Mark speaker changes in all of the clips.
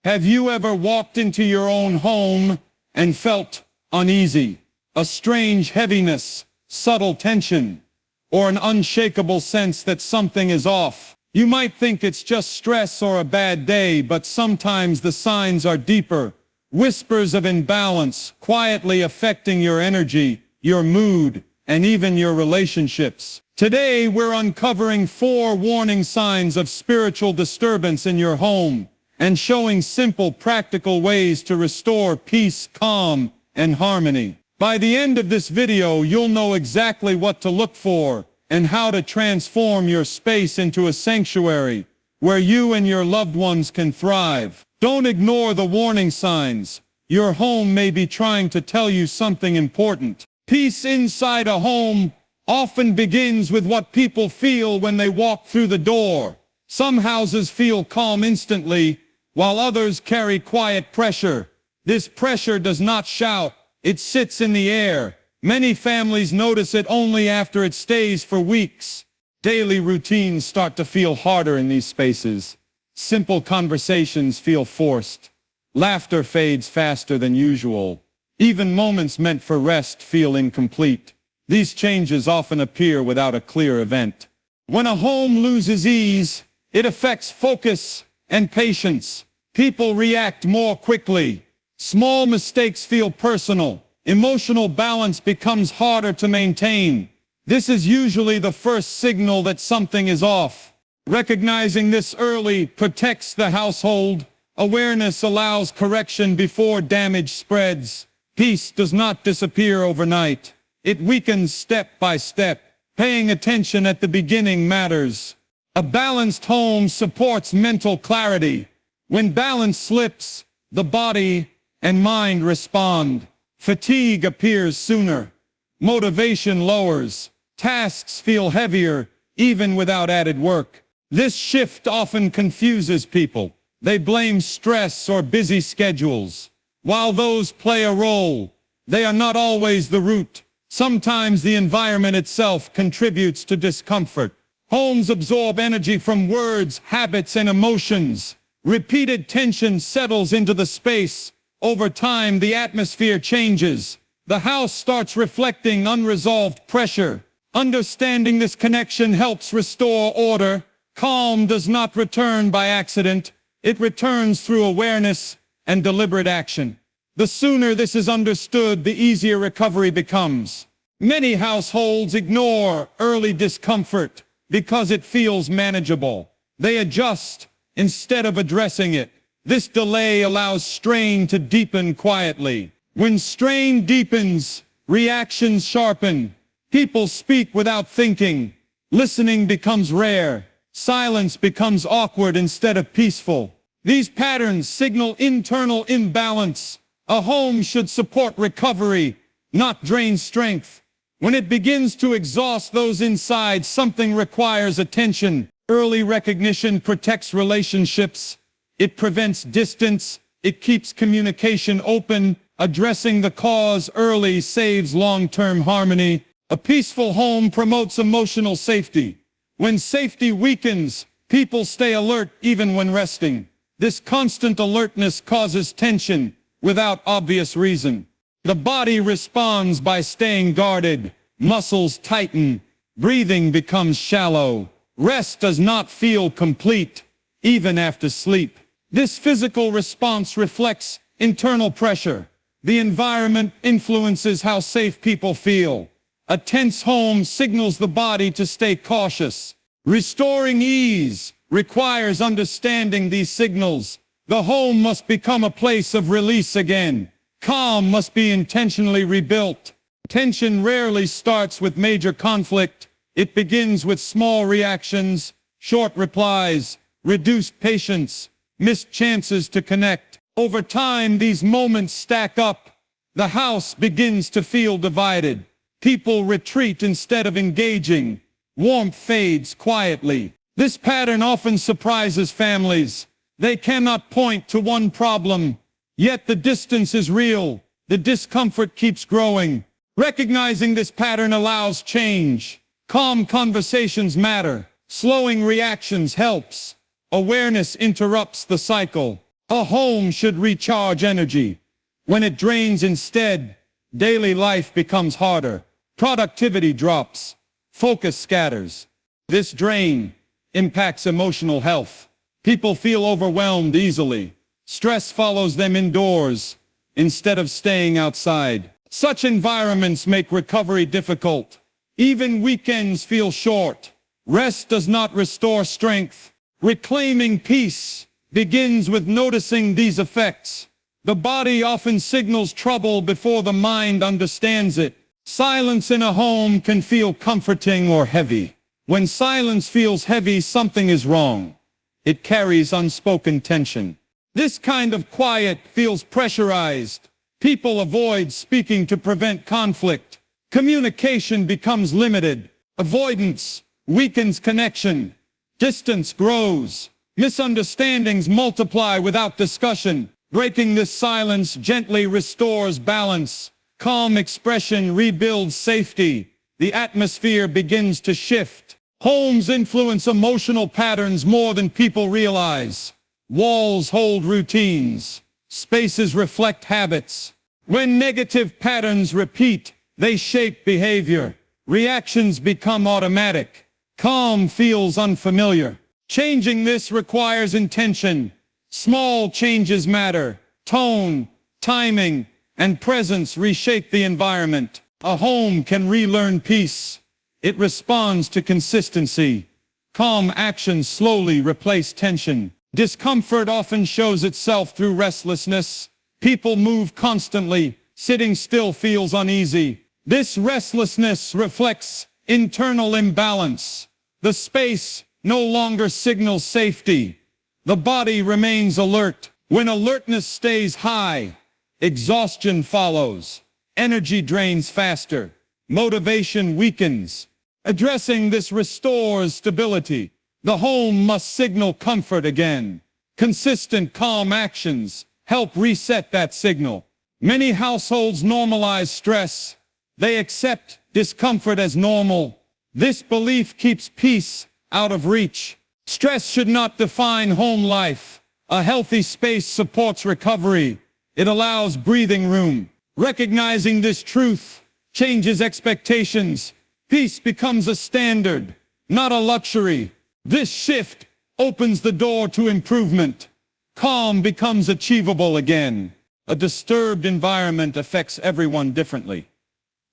Speaker 1: Have you ever walked into your own home and felt uneasy? A strange heaviness, subtle tension, or an unshakable sense that something is off? You might think it's just stress or a bad day, but sometimes the signs are deeper. Whispers of imbalance, quietly affecting your energy, your mood, and even your relationships. Today, we're uncovering 4 warning signs of spiritual disturbance in your home, and showing simple, practical ways to restore peace, calm, and harmony. By the end of this video, you'll know exactly what to look for and how to transform your space into a sanctuary where you and your loved ones can thrive. Don't ignore the warning signs. Your home may be trying to tell you something important. Peace inside a home often begins with what people feel when they walk through the door. Some houses feel calm instantly, while others carry quiet pressure. This pressure does not shout, it sits in the air. Many families notice it only after it stays for weeks. Daily routines start to feel harder in these spaces. Simple conversations feel forced. Laughter fades faster than usual. Even moments meant for rest feel incomplete. These changes often appear without a clear event. When a home loses ease, it affects focus and patience. People react more quickly. Small mistakes feel personal. Emotional balance becomes harder to maintain. This is usually the first signal that something is off. Recognizing this early protects the household. Awareness allows correction before damage spreads. Peace does not disappear overnight. It weakens step by step. Paying attention at the beginning matters. A balanced home supports mental clarity. When balance slips, the body and mind respond. Fatigue appears sooner. Motivation lowers. Tasks feel heavier, even without added work. This shift often confuses people. They blame stress or busy schedules. While those play a role, they are not always the root. Sometimes the environment itself contributes to discomfort. Homes absorb energy from words, habits, and emotions. Repeated tension settles into the space. Over time, the atmosphere changes. The house starts reflecting unresolved pressure. Understanding this connection helps restore order. Calm does not return by accident. It returns through awareness and deliberate action. The sooner this is understood, the easier recovery becomes. Many households ignore early discomfort because it feels manageable. They adjust instead of addressing it. This delay allows strain to deepen quietly. When strain deepens, reactions sharpen. People speak without thinking. Listening becomes rare. Silence becomes awkward instead of peaceful. These patterns signal internal imbalance. A home should support recovery, not drain strength. When it begins to exhaust those inside, something requires attention. Early recognition protects relationships. It prevents distance. It keeps communication open. Addressing the cause early saves long-term harmony. A peaceful home promotes emotional safety. When safety weakens, people stay alert even when resting. This constant alertness causes tension without obvious reason. The body responds by staying guarded. Muscles tighten. Breathing becomes shallow. Rest does not feel complete, even after sleep. This physical response reflects internal pressure. The environment influences how safe people feel. A tense home signals the body to stay cautious. Restoring ease requires understanding these signals. The home must become a place of release again. Calm must be intentionally rebuilt. Tension rarely starts with major conflict. It begins with small reactions, short replies, reduced patience, missed chances to connect. Over time, these moments stack up. The house begins to feel divided. People retreat instead of engaging. Warmth fades quietly. This pattern often surprises families. They cannot point to one problem, yet the distance is real. The discomfort keeps growing. Recognizing this pattern allows change. Calm conversations matter. Slowing reactions helps. Awareness interrupts the cycle. A home should recharge energy. When it drains instead, daily life becomes harder. Productivity drops. Focus scatters. This drain impacts emotional health. People feel overwhelmed easily. Stress follows them indoors instead of staying outside. Such environments make recovery difficult. Even weekends feel short. Rest does not restore strength. Reclaiming peace begins with noticing these effects. The body often signals trouble before the mind understands it. Silence in a home can feel comforting or heavy. When silence feels heavy, something is wrong. It carries unspoken tension. This kind of quiet feels pressurized. People avoid speaking to prevent conflict. Communication becomes limited. Avoidance weakens connection. Distance grows. Misunderstandings multiply without discussion. Breaking this silence gently restores balance. Calm expression rebuilds safety. The atmosphere begins to shift. Homes influence emotional patterns more than people realize. Walls hold routines. Spaces reflect habits. When negative patterns repeat, they shape behavior. Reactions become automatic. Calm feels unfamiliar. Changing this requires intention. Small changes matter. Tone, timing, and presence reshape the environment. A home can relearn peace. It responds to consistency. Calm actions slowly replace tension. Discomfort often shows itself through restlessness. People move constantly. Sitting still feels uneasy. This restlessness reflects internal imbalance. The space no longer signals safety. The body remains alert. When alertness stays high, exhaustion follows. Energy drains faster. Motivation weakens. Addressing this restores stability. The home must signal comfort again. Consistent, calm actions help reset that signal. Many households normalize stress. They accept discomfort as normal. This belief keeps peace out of reach. Stress should not define home life. A healthy space supports recovery. It allows breathing room. Recognizing this truth changes expectations. Peace becomes a standard, not a luxury. This shift opens the door to improvement. Calm becomes achievable again. A disturbed environment affects everyone differently.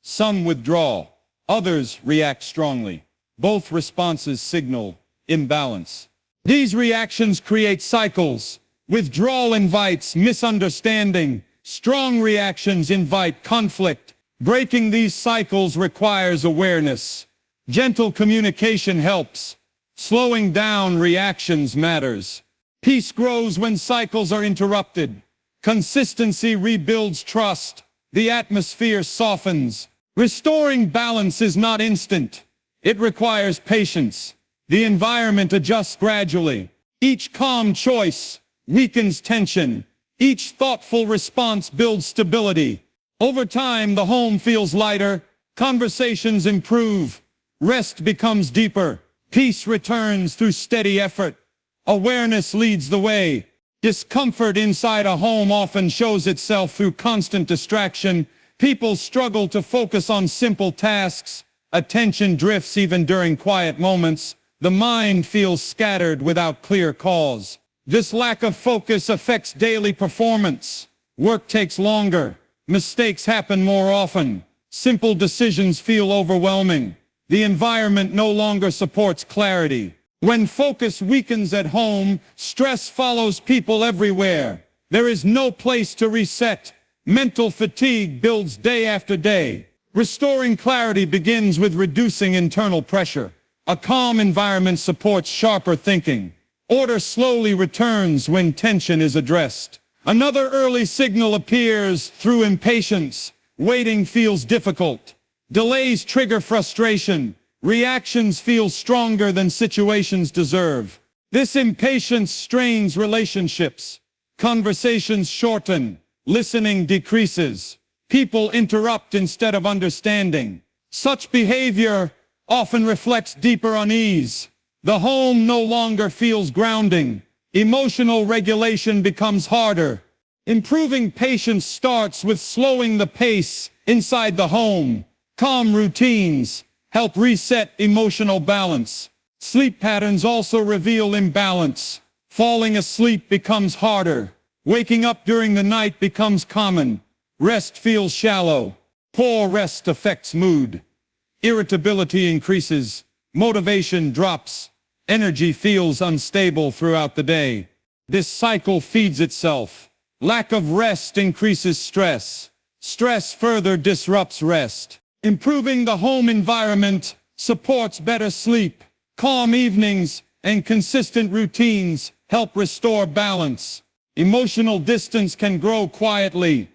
Speaker 1: Some withdraw, others react strongly. Both responses signal imbalance. These reactions create cycles. Withdrawal invites misunderstanding. Strong reactions invite conflict. Breaking these cycles requires awareness. Gentle communication helps. Slowing down reactions matters. Peace grows when cycles are interrupted. Consistency rebuilds trust. The atmosphere softens. Restoring balance is not instant. It requires patience. The environment adjusts gradually. Each calm choice weakens tension. Each thoughtful response builds stability. Over time, the home feels lighter. Conversations improve. Rest becomes deeper. Peace returns through steady effort. Awareness leads the way. Discomfort inside a home often shows itself through constant distraction. People struggle to focus on simple tasks. Attention drifts even during quiet moments. The mind feels scattered without clear cause. This lack of focus affects daily performance. Work takes longer. Mistakes happen more often. Simple decisions feel overwhelming. The environment no longer supports clarity. When focus weakens at home, stress follows people everywhere. There is no place to reset. Mental fatigue builds day after day. Restoring clarity begins with reducing internal pressure. A calm environment supports sharper thinking. Order slowly returns when tension is addressed. Another early signal appears through impatience. Waiting feels difficult. Delays trigger frustration. Reactions feel stronger than situations deserve. This impatience strains relationships. Conversations shorten. Listening decreases. People interrupt instead of understanding. Such behavior often reflects deeper unease. The home no longer feels grounding. Emotional regulation becomes harder. Improving patience starts with slowing the pace inside the home. Calm routines help reset emotional balance. Sleep patterns also reveal imbalance. Falling asleep becomes harder. Waking up during the night becomes common. Rest feels shallow. Poor rest affects mood. Irritability increases. Motivation drops. Energy feels unstable throughout the day. This cycle feeds itself. Lack of rest increases stress. Stress further disrupts rest. Improving the home environment supports better sleep. Calm evenings and consistent routines help restore balance. Emotional distance can grow quietly.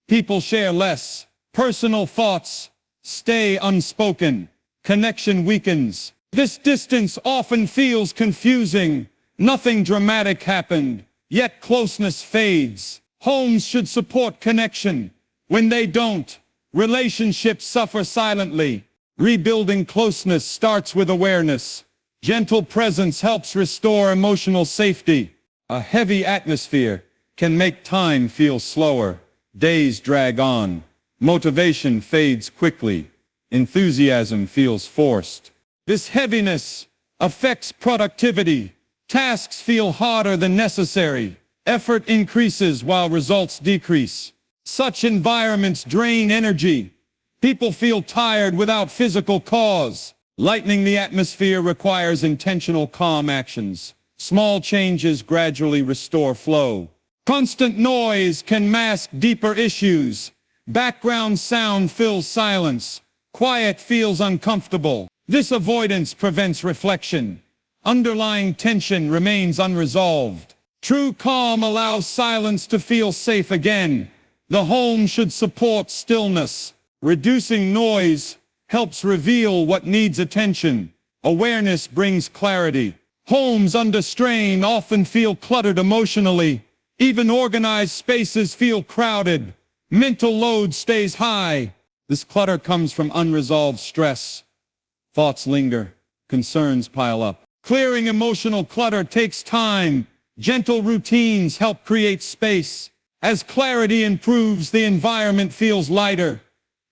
Speaker 1: People share less. Personal thoughts stay unspoken. Connection weakens. This distance often feels confusing. Nothing dramatic happened, yet closeness fades. Homes should support connection. When they don't, relationships suffer silently. Rebuilding closeness starts with awareness. Gentle presence helps restore emotional safety. A heavy atmosphere can make time feel slower. Days drag on. Motivation fades quickly. Enthusiasm feels forced. This heaviness affects productivity. Tasks feel harder than necessary. Effort increases while results decrease. Such environments drain energy. People feel tired without physical cause. Lightening the atmosphere requires intentional calm actions. Small changes gradually restore flow. Constant noise can mask deeper issues. Background sound fills silence. Quiet feels uncomfortable. This avoidance prevents reflection. Underlying tension remains unresolved. True calm allows silence to feel safe again. The home should support stillness. Reducing noise helps reveal what needs attention. Awareness brings clarity. Homes under strain often feel cluttered emotionally. Even organized spaces feel crowded. Mental load stays high. This clutter comes from unresolved stress. Thoughts linger. Concerns pile up. Clearing emotional clutter takes time. Gentle routines help create space. As clarity improves, the environment feels lighter.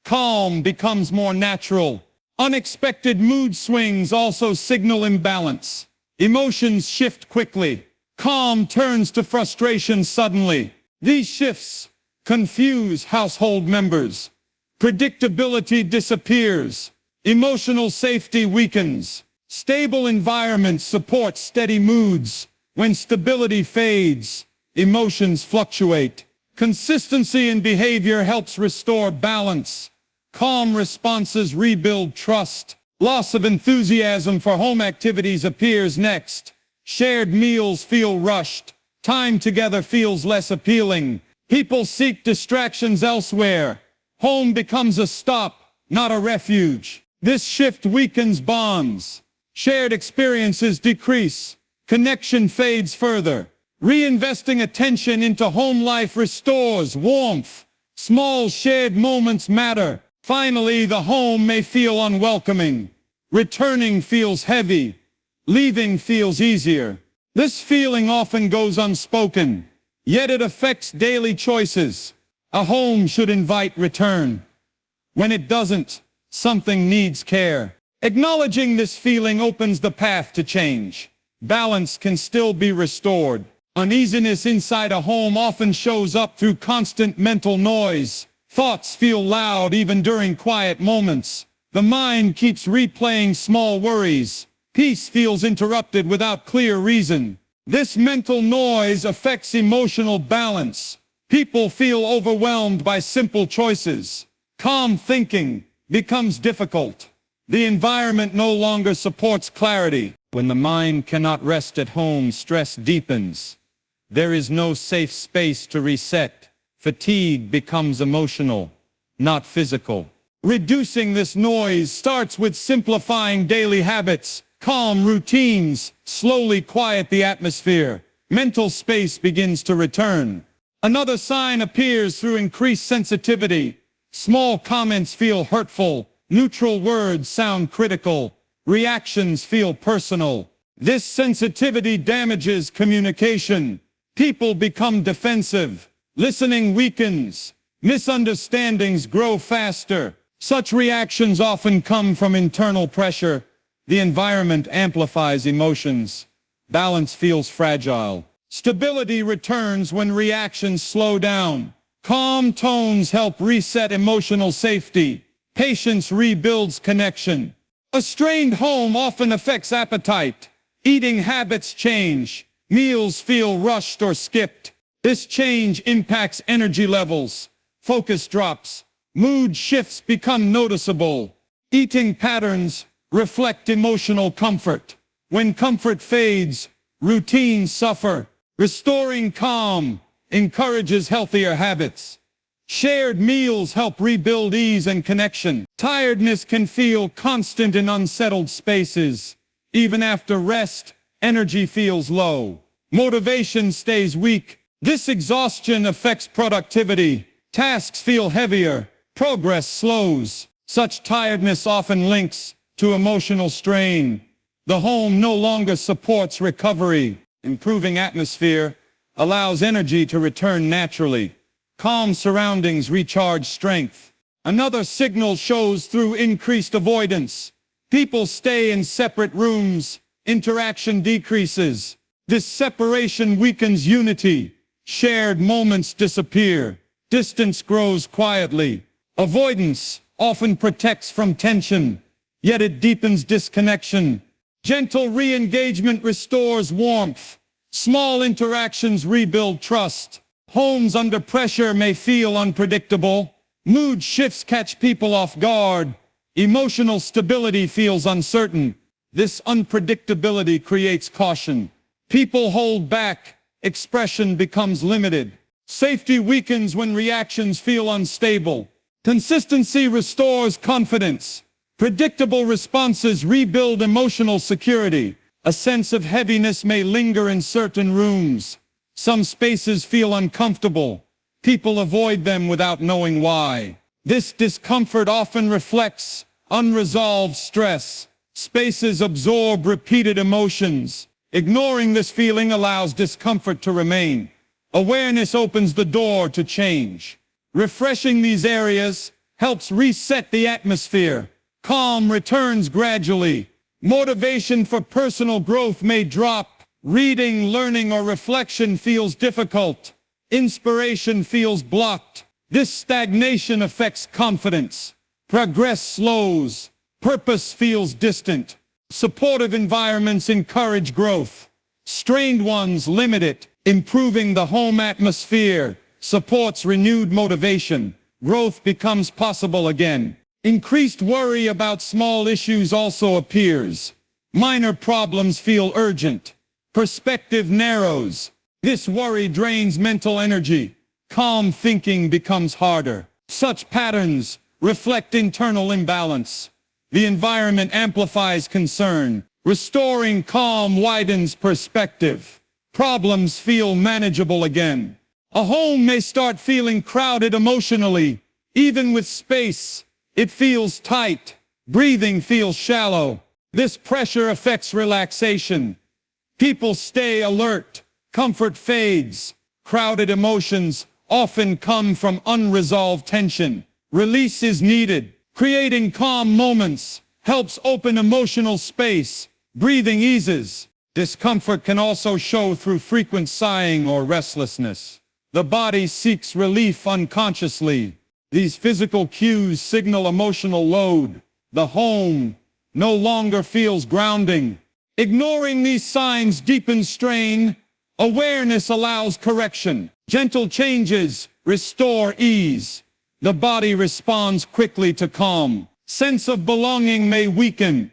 Speaker 1: Calm becomes more natural. Unexpected mood swings also signal imbalance. Emotions shift quickly. Calm turns to frustration suddenly. These shifts confuse household members. Predictability disappears. Emotional safety weakens. Stable environments support steady moods. When stability fades, emotions fluctuate. Consistency in behavior helps restore balance. Calm responses rebuild trust. Loss of enthusiasm for home activities appears next. Shared meals feel rushed. Time together feels less appealing. People seek distractions elsewhere. Home becomes a stop, not a refuge. This shift weakens bonds. Shared experiences decrease. Connection fades further. Reinvesting attention into home life restores warmth. Small shared moments matter. Finally, the home may feel unwelcoming. Returning feels heavy. Leaving feels easier. This feeling often goes unspoken, yet it affects daily choices. A home should invite return. When it doesn't, something needs care. Acknowledging this feeling opens the path to change. Balance can still be restored. Uneasiness inside a home often shows up through constant mental noise. Thoughts feel loud even during quiet moments. The mind keeps replaying small worries. Peace feels interrupted without clear reason. This mental noise affects emotional balance. People feel overwhelmed by simple choices. Calm thinking becomes difficult. The environment no longer supports clarity. When the mind cannot rest at home, stress deepens. There is no safe space to reset. Fatigue becomes emotional, not physical. Reducing this noise starts with simplifying daily habits. Calm routines slowly quiet the atmosphere. Mental space begins to return. Another sign appears through increased sensitivity. Small comments feel hurtful. Neutral words sound critical. Reactions feel personal. This sensitivity damages communication. People become defensive. Listening weakens. Misunderstandings grow faster. Such reactions often come from internal pressure. The environment amplifies emotions. Balance feels fragile. Stability returns when reactions slow down. Calm tones help reset emotional safety. Patience rebuilds connection. A strained home often affects appetite. Eating habits change. Meals feel rushed or skipped. This change impacts energy levels. Focus drops. Mood shifts become noticeable. Eating patterns reflect emotional comfort. When comfort fades, routines suffer. Restoring calm encourages healthier habits. Shared meals help rebuild ease and connection. Tiredness can feel constant in unsettled spaces. Even after rest, energy feels low. Motivation stays weak. This exhaustion affects productivity. Tasks feel heavier. Progress slows. Such tiredness often links to emotional strain. The home no longer supports recovery. Improving atmosphere allows energy to return naturally. Calm surroundings recharge strength. Another signal shows through increased avoidance. People stay in separate rooms. Interaction decreases. This separation weakens unity. Shared moments disappear. Distance grows quietly. Avoidance often protects from tension, yet it deepens disconnection. Gentle re-engagement restores warmth. Small interactions rebuild trust. Homes under pressure may feel unpredictable. Mood shifts catch people off guard. Emotional stability feels uncertain. This unpredictability creates caution. People hold back. Expression becomes limited. Safety weakens when reactions feel unstable. Consistency restores confidence. Predictable responses rebuild emotional security. A sense of heaviness may linger in certain rooms. Some spaces feel uncomfortable. People avoid them without knowing why. This discomfort often reflects unresolved stress. Spaces absorb repeated emotions. Ignoring this feeling allows discomfort to remain. Awareness opens the door to change. Refreshing these areas helps reset the atmosphere. Calm returns gradually. Motivation for personal growth may drop. Reading, learning, or reflection feels difficult. Inspiration feels blocked. This stagnation affects confidence. Progress slows. Purpose feels distant. Supportive environments encourage growth. Strained ones limit it. Improving the home atmosphere supports renewed motivation. Growth becomes possible again. Increased worry about small issues also appears. Minor problems feel urgent. Perspective narrows. This worry drains mental energy. Calm thinking becomes harder. Such patterns reflect internal imbalance. The environment amplifies concern. Restoring calm widens perspective. Problems feel manageable again. A home may start feeling crowded emotionally. Even with space, it feels tight. Breathing feels shallow. This pressure affects relaxation. People stay alert. Comfort fades. Crowded emotions often come from unresolved tension. Release is needed. Creating calm moments helps open emotional space. Breathing eases. Discomfort can also show through frequent sighing or restlessness. The body seeks relief unconsciously. These physical cues signal emotional load. The home no longer feels grounding. Ignoring these signs deepens strain. Awareness allows correction. Gentle changes restore ease. The body responds quickly to calm. Sense of belonging may weaken.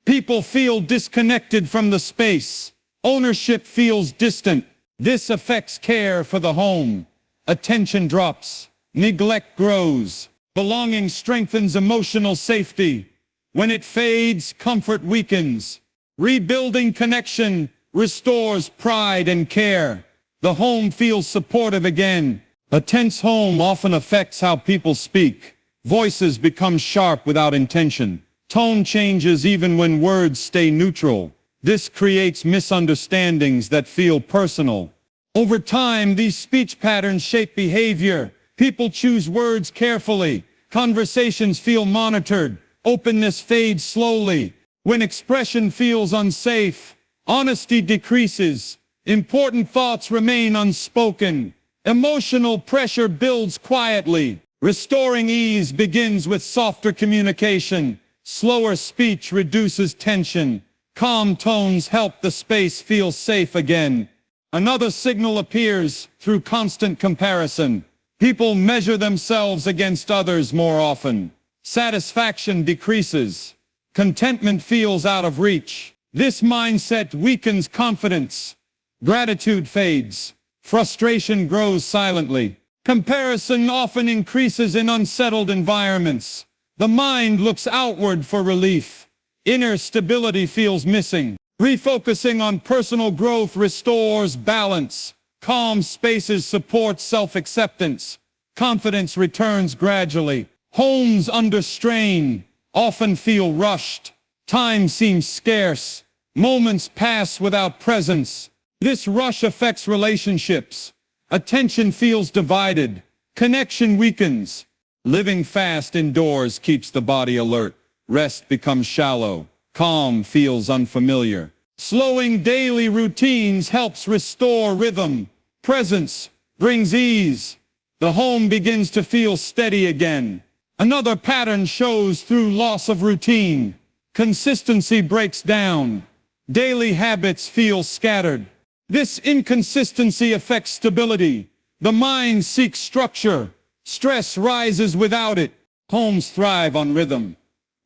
Speaker 1: People feel disconnected from the space. Ownership feels distant. This affects care for the home. Attention drops. Neglect grows. Belonging strengthens emotional safety. When it fades, comfort weakens. Rebuilding connection restores pride and care. The home feels supportive again. A tense home often affects how people speak. Voices become sharp without intention. Tone changes even when words stay neutral. This creates misunderstandings that feel personal. Over time, these speech patterns shape behavior. People choose words carefully. Conversations feel monitored. Openness fades slowly. When expression feels unsafe, honesty decreases. Important thoughts remain unspoken. Emotional pressure builds quietly. Restoring ease begins with softer communication. Slower speech reduces tension. Calm tones help the space feel safe again. Another signal appears through constant comparison. People measure themselves against others more often. Satisfaction decreases. Contentment feels out of reach. This mindset weakens confidence. Gratitude fades. Frustration grows silently. Comparison often increases in unsettled environments. The mind looks outward for relief. Inner stability feels missing. Refocusing on personal growth restores balance. Calm spaces support self-acceptance. Confidence returns gradually. Homes under strain often feel rushed. Time seems scarce. Moments pass without presence. This rush affects relationships. Attention feels divided. Connection weakens. Living fast indoors keeps the body alert. Rest becomes shallow. Calm feels unfamiliar. Slowing daily routines helps restore rhythm. Presence brings ease. The home begins to feel steady again. Another pattern shows through loss of routine. Consistency breaks down. Daily habits feel scattered. This inconsistency affects stability. The mind seeks structure. Stress rises without it. Homes thrive on rhythm.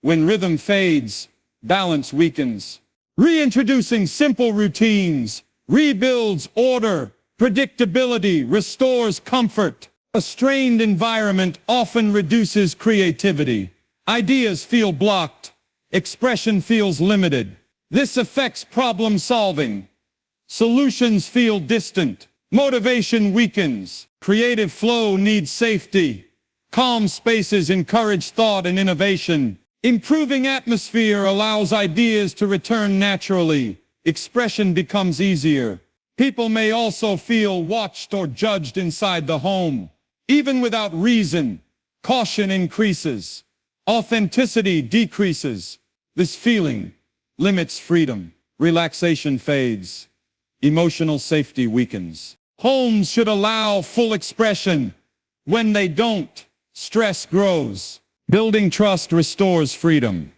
Speaker 1: When rhythm fades, balance weakens. Reintroducing simple routines rebuilds order. Predictability restores comfort. A strained environment often reduces creativity. Ideas feel blocked. Expression feels limited. This affects problem solving. Solutions feel distant. Motivation weakens. Creative flow needs safety. Calm spaces encourage thought and innovation. Improving atmosphere allows ideas to return naturally. Expression becomes easier. People may also feel watched or judged inside the home. Even without reason, caution increases. Authenticity decreases. This feeling limits freedom. Relaxation fades. Emotional safety weakens. Homes should allow full expression. When they don't, stress grows. Building trust restores freedom.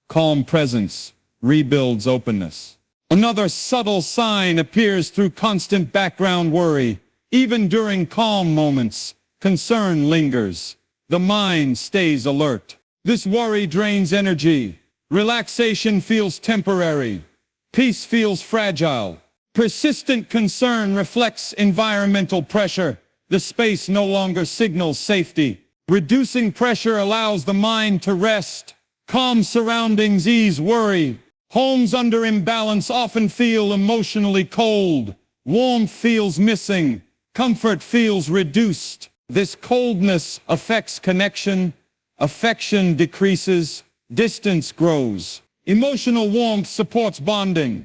Speaker 1: Calm presence rebuilds openness. Another subtle sign appears through constant background worry. Even during calm moments, concern lingers. The mind stays alert. This worry drains energy. Relaxation feels temporary. Peace feels fragile. Persistent concern reflects environmental pressure. The space no longer signals safety. Reducing pressure allows the mind to rest. Calm surroundings ease worry. Homes under imbalance often feel emotionally cold. Warmth feels missing. Comfort feels reduced. This coldness affects connection. Affection decreases. Distance grows. Emotional warmth supports bonding.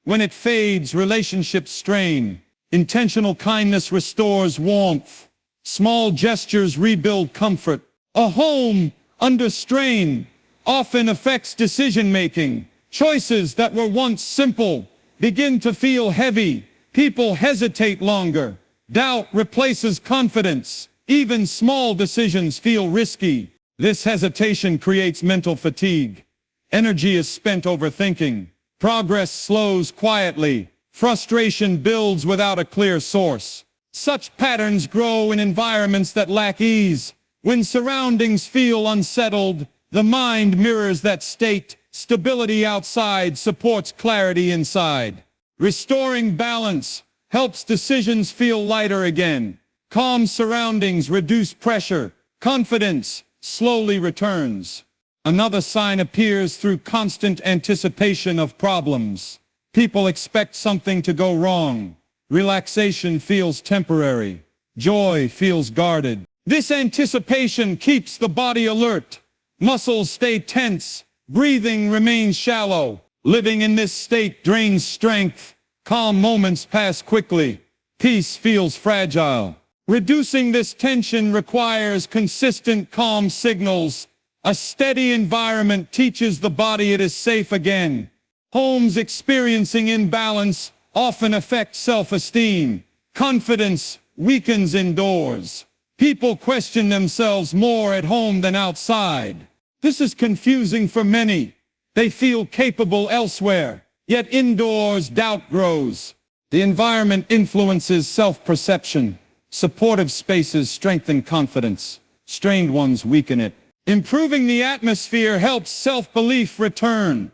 Speaker 1: When it fades, relationships strain. Intentional kindness restores warmth. Small gestures rebuild comfort. A home under strain often affects decision-making. Choices that were once simple begin to feel heavy. People hesitate longer. Doubt replaces confidence. Even small decisions feel risky. This hesitation creates mental fatigue. Energy is spent overthinking. Progress slows quietly. Frustration builds without a clear source. Such patterns grow in environments that lack ease. When surroundings feel unsettled, the mind mirrors that state. Stability outside supports clarity inside. Restoring balance helps decisions feel lighter again. Calm surroundings reduce pressure. Confidence slowly returns. Another sign appears through constant anticipation of problems. People expect something to go wrong. Relaxation feels temporary. Joy feels guarded. This anticipation keeps the body alert. Muscles stay tense. Breathing remains shallow. Living in this state drains strength. Calm moments pass quickly. Peace feels fragile. Reducing this tension requires consistent calm signals. A steady environment teaches the body it is safe again. Homes experiencing imbalance often affect self-esteem. Confidence weakens indoors. People question themselves more at home than outside. This is confusing for many. They feel capable elsewhere, yet indoors doubt grows. The environment influences self-perception. Supportive spaces strengthen confidence. Strained ones weaken it. Improving the atmosphere helps self-belief return.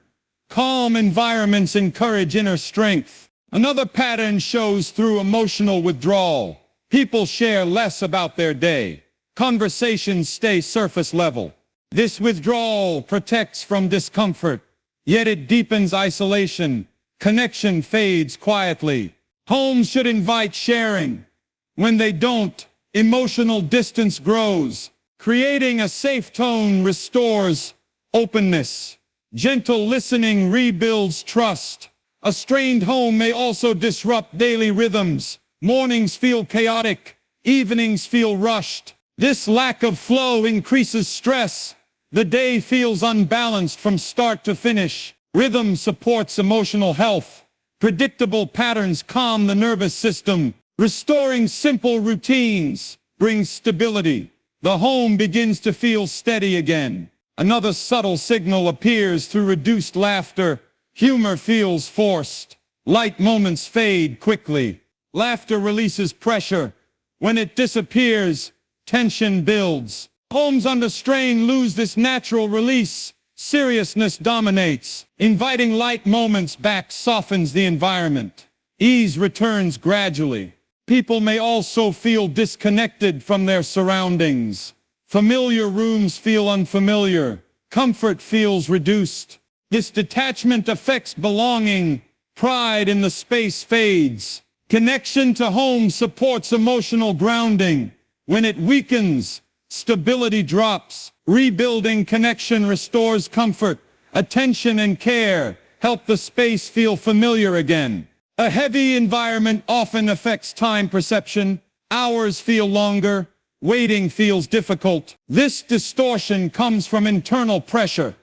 Speaker 1: Calm environments encourage inner strength. Another pattern shows through emotional withdrawal. People share less about their day. Conversations stay surface level. This withdrawal protects from discomfort, yet it deepens isolation. Connection fades quietly. Homes should invite sharing. When they don't, emotional distance grows. Creating a safe tone restores openness. Gentle listening rebuilds trust. A strained home may also disrupt daily rhythms. Mornings feel chaotic. Evenings feel rushed. This lack of flow increases stress. The day feels unbalanced from start to finish. Rhythm supports emotional health. Predictable patterns calm the nervous system. Restoring simple routines brings stability. The home begins to feel steady again. Another subtle signal appears through reduced laughter. Humor feels forced. Light moments fade quickly. Laughter releases pressure. When it disappears, tension builds. Homes under strain lose this natural release. Seriousness dominates. Inviting light moments back softens the environment. Ease returns gradually. People may also feel disconnected from their surroundings. Familiar rooms feel unfamiliar. Comfort feels reduced. This detachment affects belonging. Pride in the space fades. Connection to home supports emotional grounding. When it weakens, stability drops. Rebuilding connection restores comfort. Attention and care help the space feel familiar again. A heavy environment often affects time perception. Hours feel longer. Waiting feels difficult. This distortion comes from internal pressure.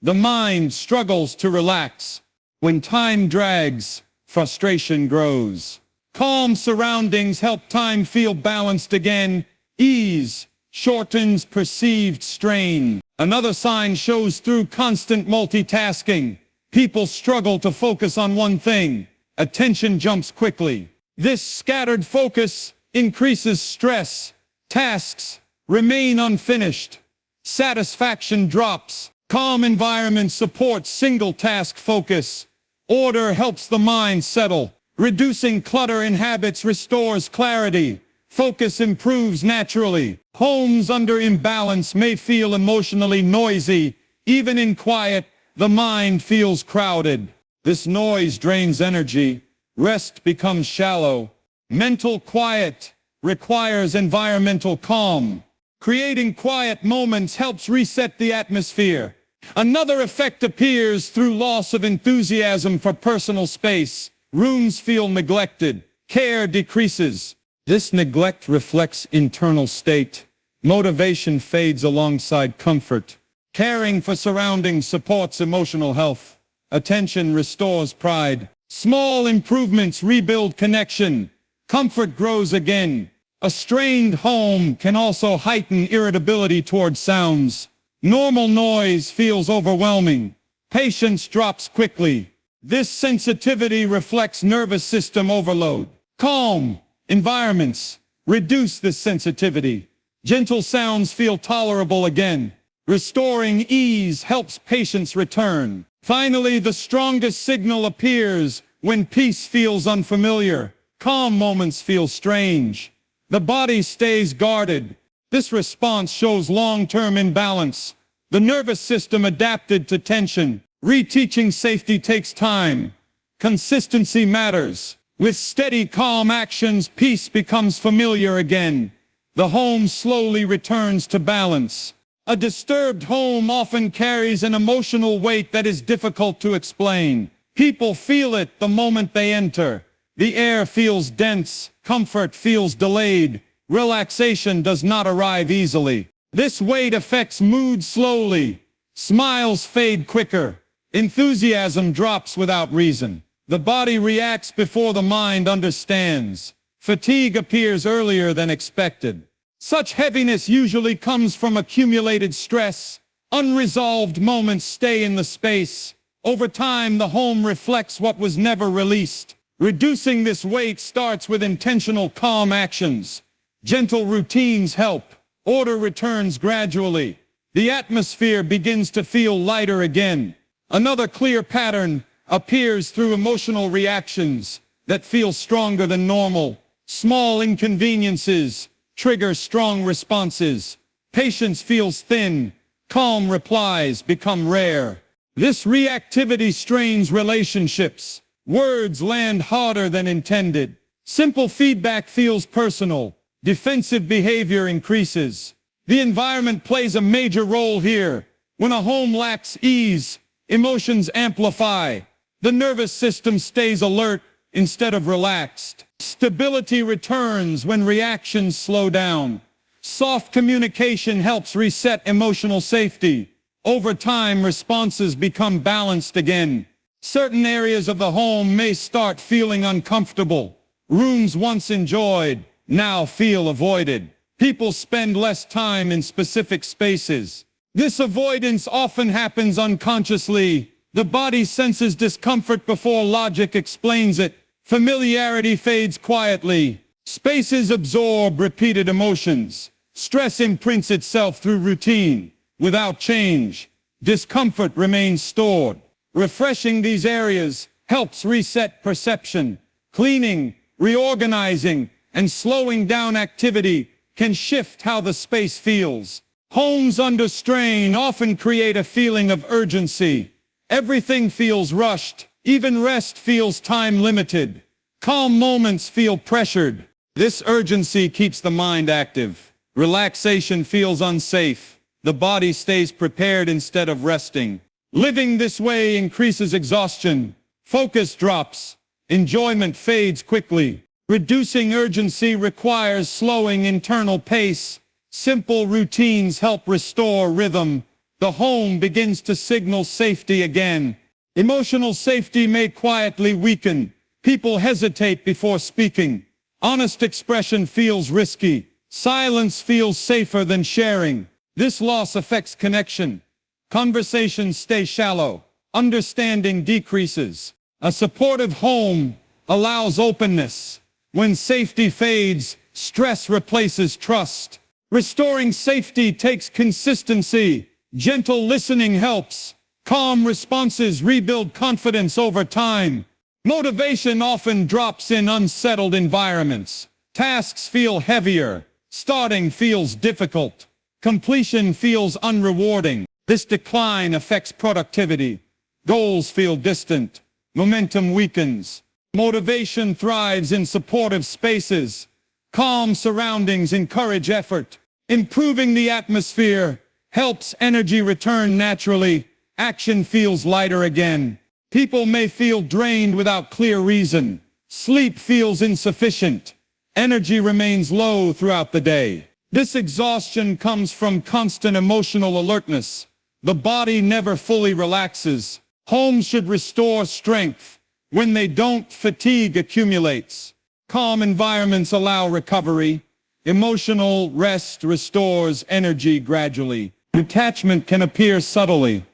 Speaker 1: The mind struggles to relax. When time drags, frustration grows. Calm surroundings help time feel balanced again. Ease shortens perceived strain. Another sign shows through constant multitasking. People struggle to focus on one thing. Attention jumps quickly. This scattered focus increases stress. Tasks remain unfinished. Satisfaction drops. Calm environment supports single-task focus. Order helps the mind settle. Reducing clutter in habits restores clarity. Focus improves naturally. Homes under imbalance may feel emotionally noisy. Even in quiet, the mind feels crowded. This noise drains energy. Rest becomes shallow. Mental quiet requires environmental calm. Creating quiet moments helps reset the atmosphere. Another effect appears through loss of enthusiasm for personal space. Rooms feel neglected. Care decreases. This neglect reflects internal state. Motivation fades alongside comfort. Caring for surroundings supports emotional health. Attention restores pride. Small improvements rebuild connection. Comfort grows again. A strained home can also heighten irritability toward sounds. Normal noise feels overwhelming. Patience drops quickly. This sensitivity reflects nervous system overload. Calm environments reduce this sensitivity. Gentle sounds feel tolerable again. Restoring ease helps patience return. Finally, the strongest signal appears when peace feels unfamiliar. Calm moments feel strange. The body stays guarded. This response shows long-term imbalance. The nervous system adapted to tension. Reteaching safety takes time. Consistency matters. With steady, calm actions, peace becomes familiar again. The home slowly returns to balance. A disturbed home often carries an emotional weight that is difficult to explain. People feel it the moment they enter. The air feels dense, comfort feels delayed, relaxation does not arrive easily. This weight affects mood slowly. Smiles fade quicker. Enthusiasm drops without reason. The body reacts before the mind understands. Fatigue appears earlier than expected. Such heaviness usually comes from accumulated stress. Unresolved moments stay in the space. Over time, the home reflects what was never released. Reducing this weight starts with intentional calm actions. Gentle routines help. Order returns gradually. The atmosphere begins to feel lighter again. Another clear pattern appears through emotional reactions that feel stronger than normal. Small inconveniences trigger strong responses. Patience feels thin. Calm replies become rare. This reactivity strains relationships. Words land harder than intended. Simple feedback feels personal. Defensive behavior increases. The environment plays a major role here. When a home lacks ease, emotions amplify. The nervous system stays alert instead of relaxed. Stability returns when reactions slow down. Soft communication helps reset emotional safety. Over time, responses become balanced again. Certain areas of the home may start feeling uncomfortable. Rooms once enjoyed now feel avoided. People spend less time in specific spaces. This avoidance often happens unconsciously. The body senses discomfort before logic explains it. Familiarity fades quietly. Spaces absorb repeated emotions. Stress imprints itself through routine. Without change, discomfort remains stored. Refreshing these areas helps reset perception. Cleaning, reorganizing, and slowing down activity can shift how the space feels. Homes under strain often create a feeling of urgency. Everything feels rushed. Even rest feels time-limited. Calm moments feel pressured. This urgency keeps the mind active. Relaxation feels unsafe. The body stays prepared instead of resting. Living this way increases exhaustion. Focus drops. Enjoyment fades quickly. Reducing urgency requires slowing internal pace. Simple routines help restore rhythm. The home begins to signal safety again. Emotional safety may quietly weaken. People hesitate before speaking. Honest expression feels risky. Silence feels safer than sharing. This loss affects connection. Conversations stay shallow. Understanding decreases. A supportive home allows openness. When safety fades, stress replaces trust. Restoring safety takes consistency. Gentle listening helps. Calm responses rebuild confidence over time. Motivation often drops in unsettled environments. Tasks feel heavier. Starting feels difficult. Completion feels unrewarding. This decline affects productivity. Goals feel distant. Momentum weakens. Motivation thrives in supportive spaces. Calm surroundings encourage effort. Improving the atmosphere helps energy return naturally. Action feels lighter again. People may feel drained without clear reason. Sleep feels insufficient. Energy remains low throughout the day. This exhaustion comes from constant emotional alertness. The body never fully relaxes. Homes should restore strength. When they don't, fatigue accumulates. Calm environments allow recovery. Emotional rest restores energy gradually. Detachment can appear subtly.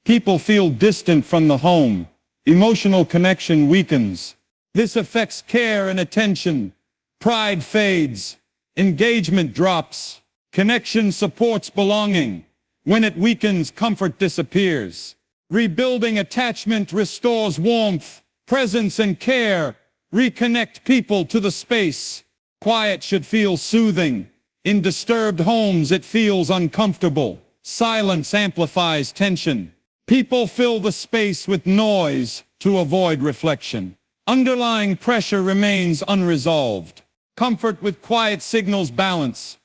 Speaker 1: People feel distant from the home. Emotional connection weakens. This affects care and attention. Pride fades. Engagement drops. Connection supports belonging. When it weakens, comfort disappears. Rebuilding attachment restores warmth, presence, and care. Reconnect people to the space. Quiet should feel soothing. In disturbed homes, it feels uncomfortable. Silence amplifies tension. People fill the space with noise to avoid reflection. Underlying pressure remains unresolved. Comfort with quiet signals balance.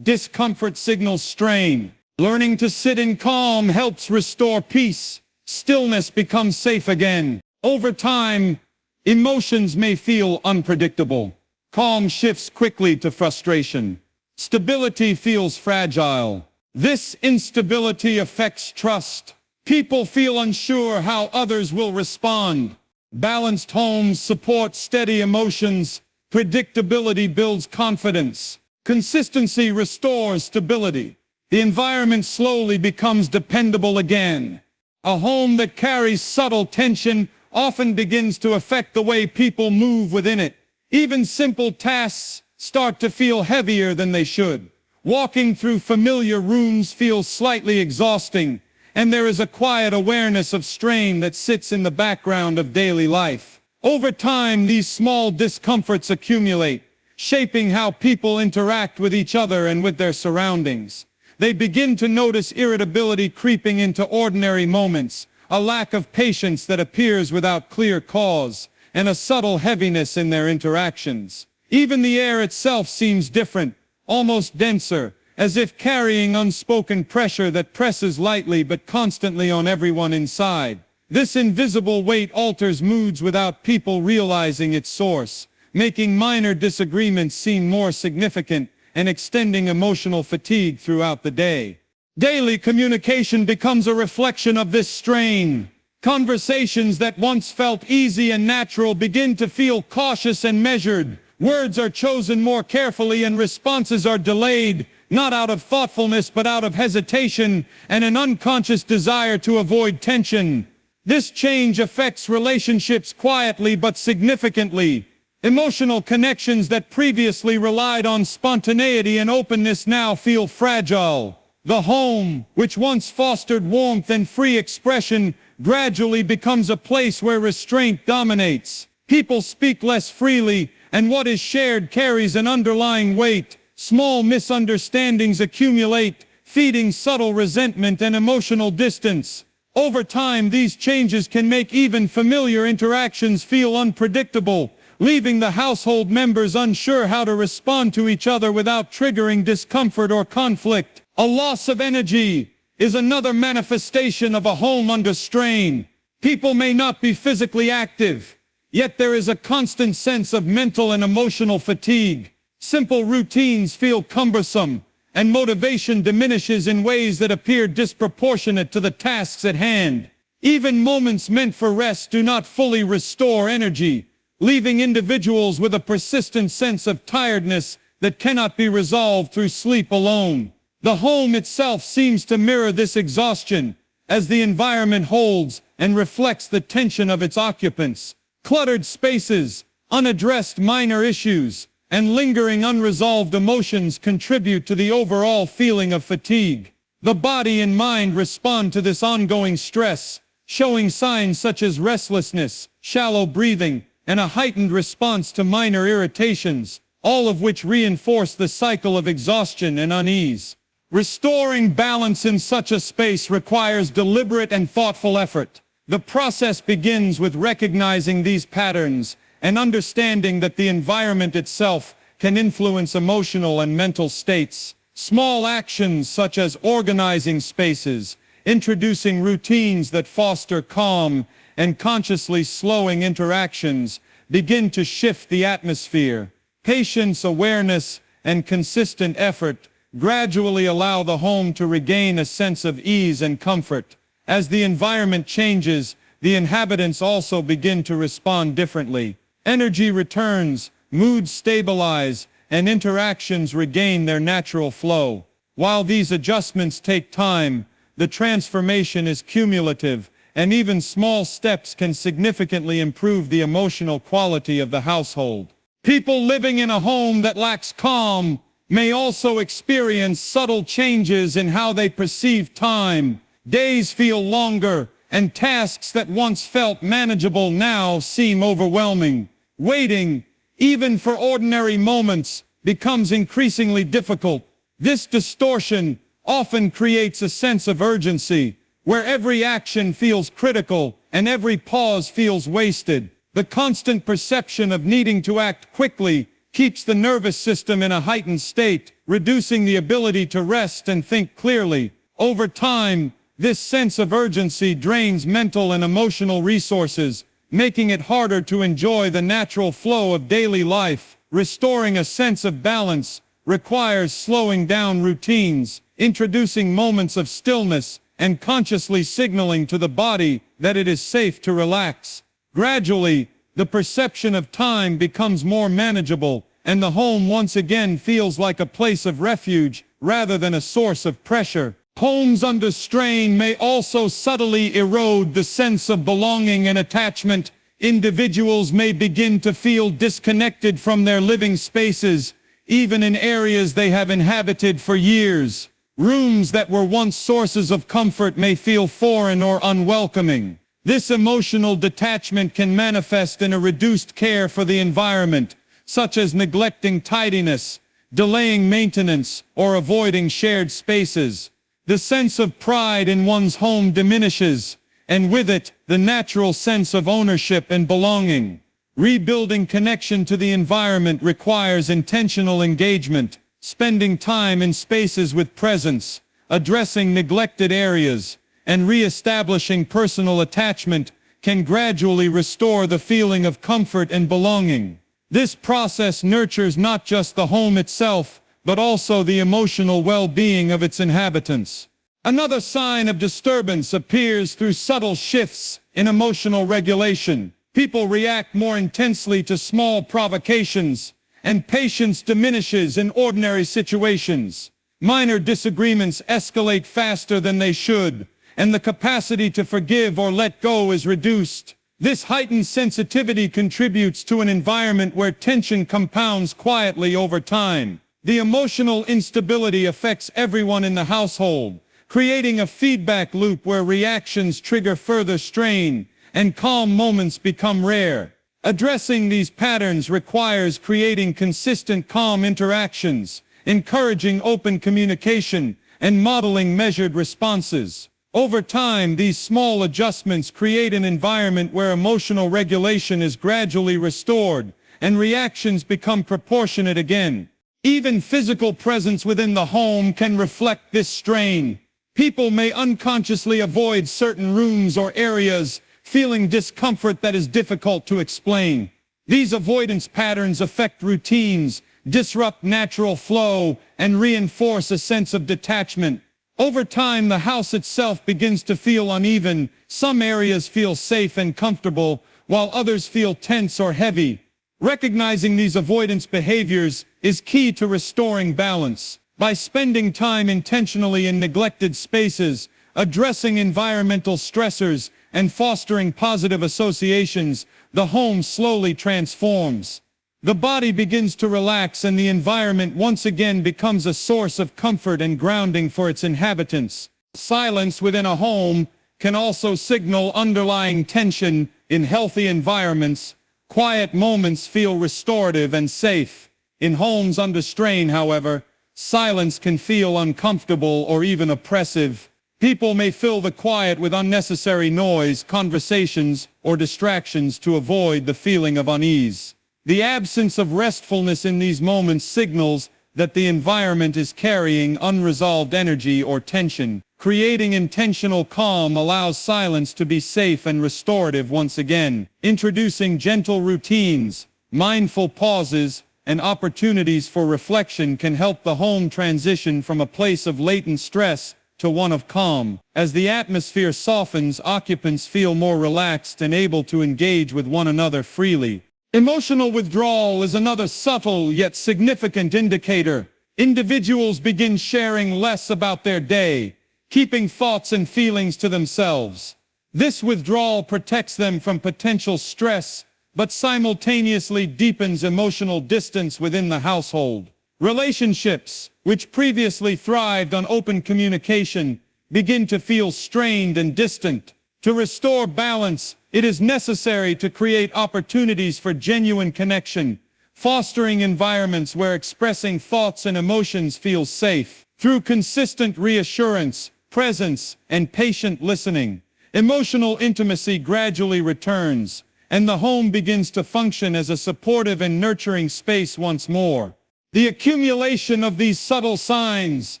Speaker 1: Discomfort signals strain. Learning to sit in calm helps restore peace. Stillness becomes safe again. Over time, emotions may feel unpredictable. Calm shifts quickly to frustration. Stability feels fragile. This instability affects trust. People feel unsure how others will respond. Balanced homes support steady emotions. Predictability builds confidence. Consistency restores stability. The environment slowly becomes dependable again. A home that carries subtle tension often begins to affect the way people move within it. Even simple tasks start to feel heavier than they should. Walking through familiar rooms feels slightly exhausting, and there is a quiet awareness of strain that sits in the background of daily life. Over time, these small discomforts accumulate, shaping how people interact with each other and with their surroundings. They begin to notice irritability creeping into ordinary moments, a lack of patience that appears without clear cause, and a subtle heaviness in their interactions. Even the air itself seems different, almost denser, as if carrying unspoken pressure that presses lightly but constantly on everyone inside. This invisible weight alters moods without people realizing its source, making minor disagreements seem more significant and extending emotional fatigue throughout the day. Daily communication becomes a reflection of this strain. Conversations that once felt easy and natural begin to feel cautious and measured. Words are chosen more carefully and responses are delayed, not out of thoughtfulness but out of hesitation and an unconscious desire to avoid tension. This change affects relationships quietly but significantly. Emotional connections that previously relied on spontaneity and openness now feel fragile. The home, which once fostered warmth and free expression, gradually becomes a place where restraint dominates. People speak less freely, and what is shared carries an underlying weight. Small misunderstandings accumulate, feeding subtle resentment and emotional distance. Over time, these changes can make even familiar interactions feel unpredictable, leaving the household members unsure how to respond to each other without triggering discomfort or conflict. A loss of energy is another manifestation of a home under strain. People may not be physically active, yet there is a constant sense of mental and emotional fatigue. Simple routines feel cumbersome, and motivation diminishes in ways that appear disproportionate to the tasks at hand. Even moments meant for rest do not fully restore energy, leaving individuals with a persistent sense of tiredness that cannot be resolved through sleep alone. The home itself seems to mirror this exhaustion, as the environment holds and reflects the tension of its occupants. Cluttered spaces, unaddressed minor issues, and lingering unresolved emotions contribute to the overall feeling of fatigue. The body and mind respond to this ongoing stress, showing signs such as restlessness, shallow breathing, and a heightened response to minor irritations, all of which reinforce the cycle of exhaustion and unease. Restoring balance in such a space requires deliberate and thoughtful effort. The process begins with recognizing these patterns and understanding that the environment itself can influence emotional and mental states. Small actions such as organizing spaces, introducing routines that foster calm, and consciously slowing interactions begin to shift the atmosphere. Patience, awareness, and consistent effort gradually allow the home to regain a sense of ease and comfort. As the environment changes, the inhabitants also begin to respond differently. Energy returns, moods stabilize, and interactions regain their natural flow. While these adjustments take time, the transformation is cumulative, and even small steps can significantly improve the emotional quality of the household. People living in a home that lacks calm may also experience subtle changes in how they perceive time. Days feel longer, and tasks that once felt manageable now seem overwhelming. Waiting, even for ordinary moments, becomes increasingly difficult. This distortion often creates a sense of urgency, where every action feels critical and every pause feels wasted. The constant perception of needing to act quickly keeps the nervous system in a heightened state, reducing the ability to rest and think clearly. Over time, this sense of urgency drains mental and emotional resources, making it harder to enjoy the natural flow of daily life. Restoring a sense of balance requires slowing down routines, introducing moments of stillness, and consciously signaling to the body that it is safe to relax. Gradually, the perception of time becomes more manageable, and the home once again feels like a place of refuge rather than a source of pressure. Homes under strain may also subtly erode the sense of belonging and attachment. Individuals may begin to feel disconnected from their living spaces, even in areas they have inhabited for years. Rooms that were once sources of comfort may feel foreign or unwelcoming. This emotional detachment can manifest in a reduced care for the environment, such as neglecting tidiness, delaying maintenance, or avoiding shared spaces. The sense of pride in one's home diminishes, and with it, the natural sense of ownership and belonging. Rebuilding connection to the environment requires intentional engagement, spending time in spaces with presence, addressing neglected areas, and re-establishing personal attachment can gradually restore the feeling of comfort and belonging. This process nurtures not just the home itself, but also the emotional well-being of its inhabitants. Another sign of disturbance appears through subtle shifts in emotional regulation. People react more intensely to small provocations, and patience diminishes in ordinary situations. Minor disagreements escalate faster than they should, and the capacity to forgive or let go is reduced. This heightened sensitivity contributes to an environment where tension compounds quietly over time. The emotional instability affects everyone in the household, creating a feedback loop where reactions trigger further strain, and calm moments become rare. Addressing these patterns requires creating consistent calm interactions, encouraging open communication, and modeling measured responses. Over time, these small adjustments create an environment where emotional regulation is gradually restored, and reactions become proportionate again. Even physical presence within the home can reflect this strain. People may unconsciously avoid certain rooms or areas, feeling discomfort that is difficult to explain. These avoidance patterns affect routines, disrupt natural flow, and reinforce a sense of detachment. Over time, the house itself begins to feel uneven. Some areas feel safe and comfortable, while others feel tense or heavy. Recognizing these avoidance behaviors is key to restoring balance. By spending time intentionally in neglected spaces, addressing environmental stressors, and fostering positive associations, the home slowly transforms. The body begins to relax and the environment once again becomes a source of comfort and grounding for its inhabitants. Silence within a home can also signal underlying tension. In healthy environments, quiet moments feel restorative and safe. In homes under strain, however, silence can feel uncomfortable or even oppressive. People may fill the quiet with unnecessary noise, conversations, or distractions to avoid the feeling of unease. The absence of restfulness in these moments signals that the environment is carrying unresolved energy or tension. Creating intentional calm allows silence to be safe and restorative once again. Introducing gentle routines, mindful pauses, and opportunities for reflection can help the home transition from a place of latent stress to one of calm. As the atmosphere softens, occupants feel more relaxed and able to engage with one another freely. Emotional withdrawal is another subtle yet significant indicator. Individuals begin sharing less about their day, keeping thoughts and feelings to themselves. This withdrawal protects them from potential stress, but simultaneously deepens emotional distance within the household. Relationships, which previously thrived on open communication, begin to feel strained and distant. To restore balance, it is necessary to create opportunities for genuine connection, fostering environments where expressing thoughts and emotions feels safe. Through consistent reassurance, presence, and patient listening, emotional intimacy gradually returns, and the home begins to function as a supportive and nurturing space once more. The accumulation of these subtle signs,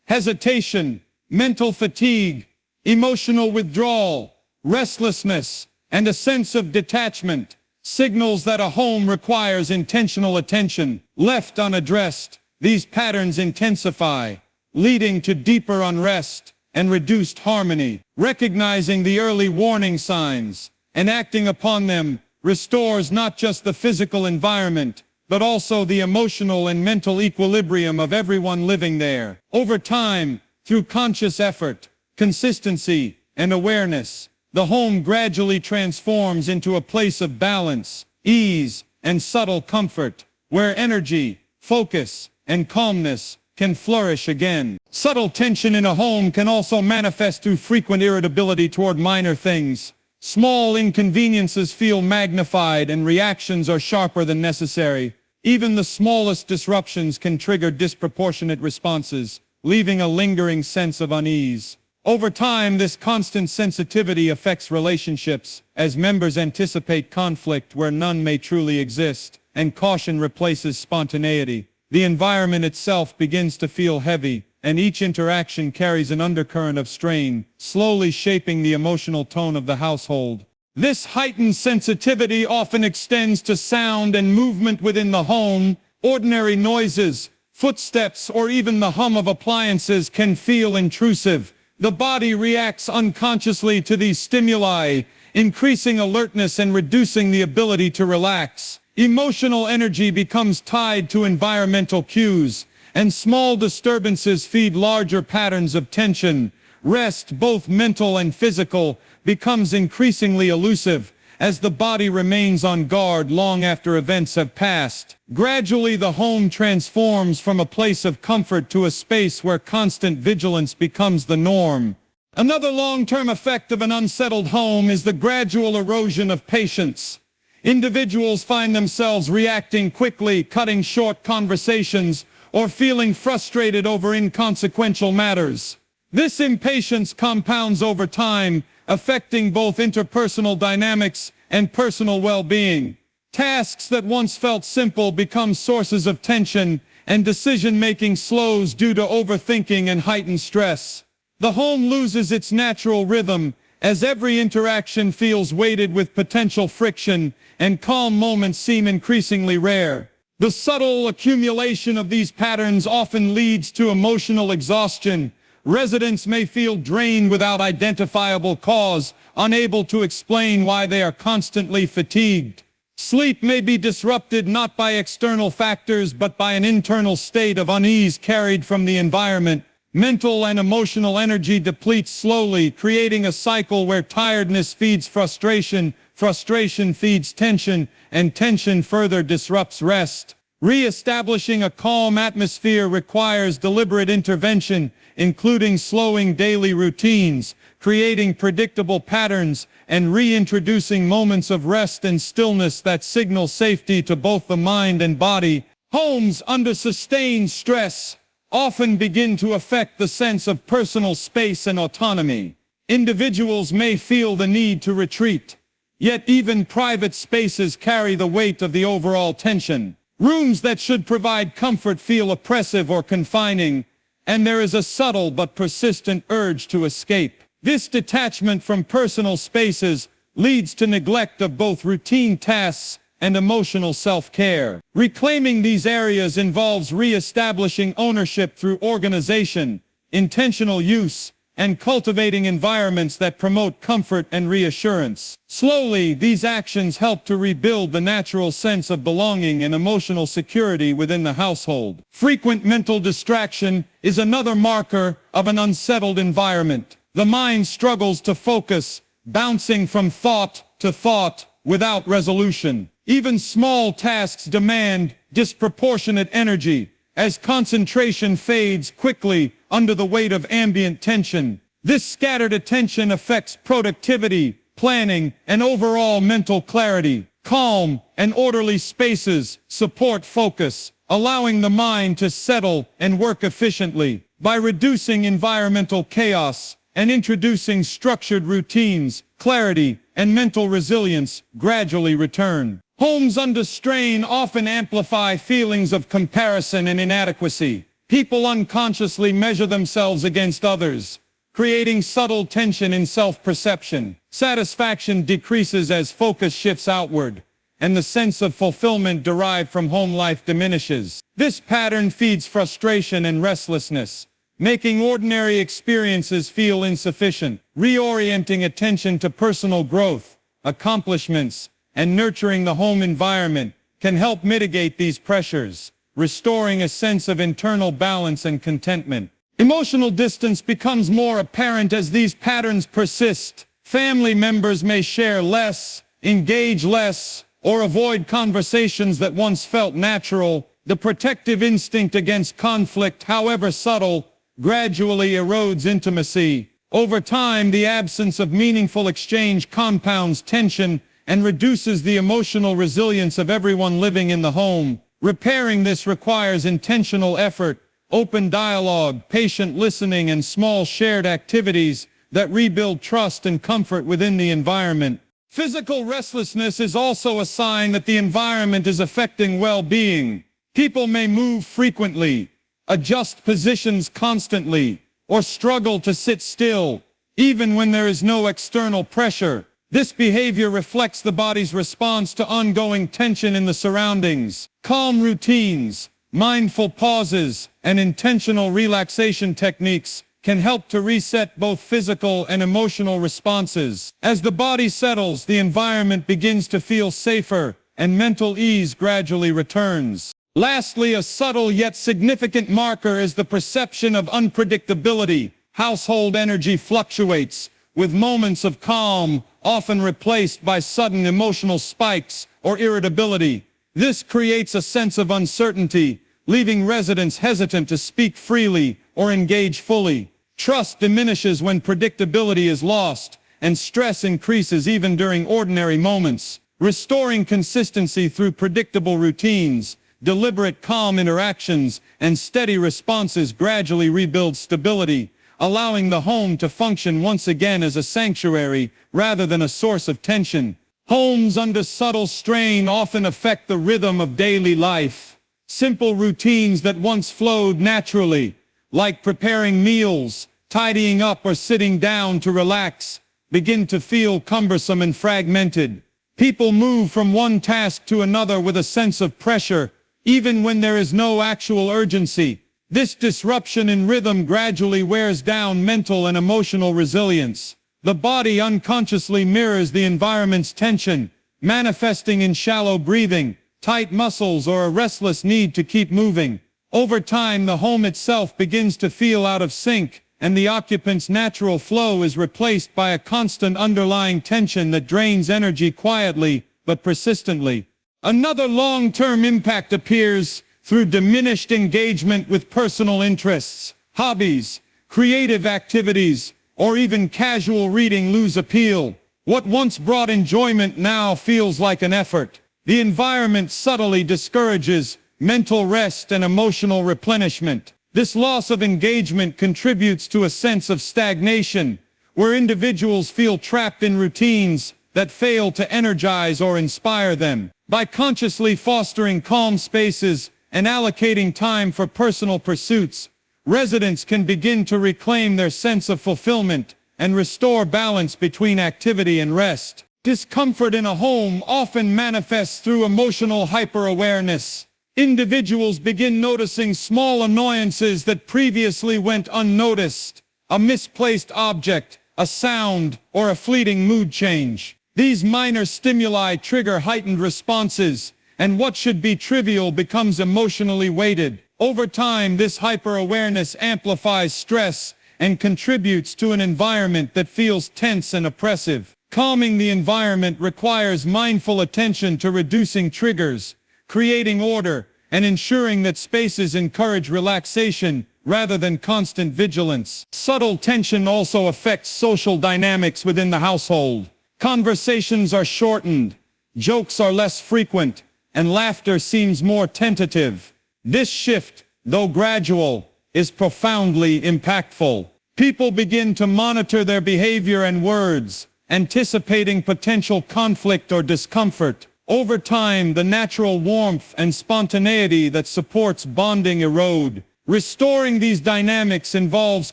Speaker 1: hesitation, mental fatigue, emotional withdrawal, restlessness, and a sense of detachment, signals that a home requires intentional attention. Left unaddressed, these patterns intensify, leading to deeper unrest and reduced harmony. Recognizing the early warning signs and acting upon them restores not just the physical environment, but also the emotional and mental equilibrium of everyone living there. Over time, through conscious effort, consistency, and awareness, the home gradually transforms into a place of balance, ease, and subtle comfort, where energy, focus, and calmness can flourish again. Subtle tension in a home can also manifest through frequent irritability toward minor things. Small inconveniences feel magnified and reactions are sharper than necessary. Even the smallest disruptions can trigger disproportionate responses, leaving a lingering sense of unease. Over time, this constant sensitivity affects relationships, as members anticipate conflict where none may truly exist, and caution replaces spontaneity. The environment itself begins to feel heavy, and each interaction carries an undercurrent of strain, slowly shaping the emotional tone of the household. This heightened sensitivity often extends to sound and movement within the home. Ordinary noises, footsteps, or even the hum of appliances can feel intrusive. The body reacts unconsciously to these stimuli, increasing alertness and reducing the ability to relax. Emotional energy becomes tied to environmental cues, and small disturbances feed larger patterns of tension. Rest, both mental and physical, becomes increasingly elusive as the body remains on guard long after events have passed. Gradually, the home transforms from a place of comfort to a space where constant vigilance becomes the norm. Another long-term effect of an unsettled home is the gradual erosion of patience. Individuals find themselves reacting quickly, cutting short conversations, or feeling frustrated over inconsequential matters. This impatience compounds over time, affecting both interpersonal dynamics and personal well-being. Tasks that once felt simple become sources of tension, and decision-making slows due to overthinking and heightened stress. The home loses its natural rhythm, as every interaction feels weighted with potential friction, and calm moments seem increasingly rare. The subtle accumulation of these patterns often leads to emotional exhaustion. Residents may feel drained without identifiable cause, unable to explain why they are constantly fatigued. Sleep may be disrupted not by external factors but by an internal state of unease carried from the environment. Mental and emotional energy depletes slowly, creating a cycle where tiredness feeds frustration, frustration feeds tension, and tension further disrupts rest. Re-establishing a calm atmosphere requires deliberate intervention, including slowing daily routines, creating predictable patterns, and reintroducing moments of rest and stillness that signal safety to both the mind and body. Homes under sustained stress often begin to affect the sense of personal space and autonomy. Individuals may feel the need to retreat, yet even private spaces carry the weight of the overall tension. Rooms that should provide comfort feel oppressive or confining, and there is a subtle but persistent urge to escape. This detachment from personal spaces leads to neglect of both routine tasks and emotional self-care. Reclaiming these areas involves re-establishing ownership through organization, intentional use, and cultivating environments that promote comfort and reassurance. Slowly, these actions help to rebuild the natural sense of belonging and emotional security within the household. Frequent mental distraction is another marker of an unsettled environment. The mind struggles to focus, bouncing from thought to thought without resolution. Even small tasks demand disproportionate energy, as concentration fades quickly under the weight of ambient tension. This scattered attention affects productivity, planning, and overall mental clarity. Calm and orderly spaces support focus, allowing the mind to settle and work efficiently. By reducing environmental chaos and introducing structured routines, clarity and mental resilience gradually return. Homes under strain often amplify feelings of comparison and inadequacy. People unconsciously measure themselves against others, creating subtle tension in self-perception. Satisfaction decreases as focus shifts outward, and the sense of fulfillment derived from home life diminishes. This pattern feeds frustration and restlessness, making ordinary experiences feel insufficient. Reorienting attention to personal growth, accomplishments, and nurturing the home environment can help mitigate these pressures, restoring a sense of internal balance and contentment. Emotional distance becomes more apparent as these patterns persist. Family members may share less, engage less, or avoid conversations that once felt natural. The protective instinct against conflict, however subtle, gradually erodes intimacy. Over time, the absence of meaningful exchange compounds tension and reduces the emotional resilience of everyone living in the home. Repairing this requires intentional effort, open dialogue, patient listening, and small shared activities that rebuild trust and comfort within the environment. Physical restlessness is also a sign that the environment is affecting well-being. People may move frequently, adjust positions constantly, or struggle to sit still, even when there is no external pressure. This behavior reflects the body's response to ongoing tension in the surroundings. Calm routines, mindful pauses, and intentional relaxation techniques can help to reset both physical and emotional responses. As the body settles, the environment begins to feel safer, and mental ease gradually returns. Lastly, a subtle yet significant marker is the perception of unpredictability. Household energy fluctuates, with moments of calm often replaced by sudden emotional spikes or irritability. This creates a sense of uncertainty, leaving residents hesitant to speak freely or engage fully. Trust diminishes when predictability is lost, and stress increases even during ordinary moments. Restoring consistency through predictable routines, deliberate calm interactions, and steady responses gradually rebuild stability, allowing the home to function once again as a sanctuary rather than a source of tension. Homes under subtle strain often affect the rhythm of daily life. Simple routines that once flowed naturally, like preparing meals, tidying up, or sitting down to relax, begin to feel cumbersome and fragmented. People move from one task to another with a sense of pressure, even when there is no actual urgency. This disruption in rhythm gradually wears down mental and emotional resilience. The body unconsciously mirrors the environment's tension, manifesting in shallow breathing, tight muscles, or a restless need to keep moving. Over time, the home itself begins to feel out of sync, and the occupant's natural flow is replaced by a constant underlying tension that drains energy quietly but persistently. Another long-term impact appears through diminished engagement with personal interests. Hobbies, creative activities, or even casual reading lose appeal. What once brought enjoyment now feels like an effort. The environment subtly discourages mental rest and emotional replenishment. This loss of engagement contributes to a sense of stagnation, where individuals feel trapped in routines that fail to energize or inspire them. By consciously fostering calm spaces and allocating time for personal pursuits, residents can begin to reclaim their sense of fulfillment and restore balance between activity and rest. Discomfort in a home often manifests through emotional hyper-awareness. Individuals begin noticing small annoyances that previously went unnoticed: a misplaced object, a sound, or a fleeting mood change. These minor stimuli trigger heightened responses, and what should be trivial becomes emotionally weighted. Over time, this hyper-awareness amplifies stress and contributes to an environment that feels tense and oppressive. Calming the environment requires mindful attention to reducing triggers, creating order, and ensuring that spaces encourage relaxation rather than constant vigilance. Subtle tension also affects social dynamics within the household. Conversations are shortened, jokes are less frequent, and laughter seems more tentative. This shift, though gradual, is profoundly impactful. People begin to monitor their behavior and words, anticipating potential conflict or discomfort. Over time, the natural warmth and spontaneity that supports bonding erode, Restoring these dynamics involves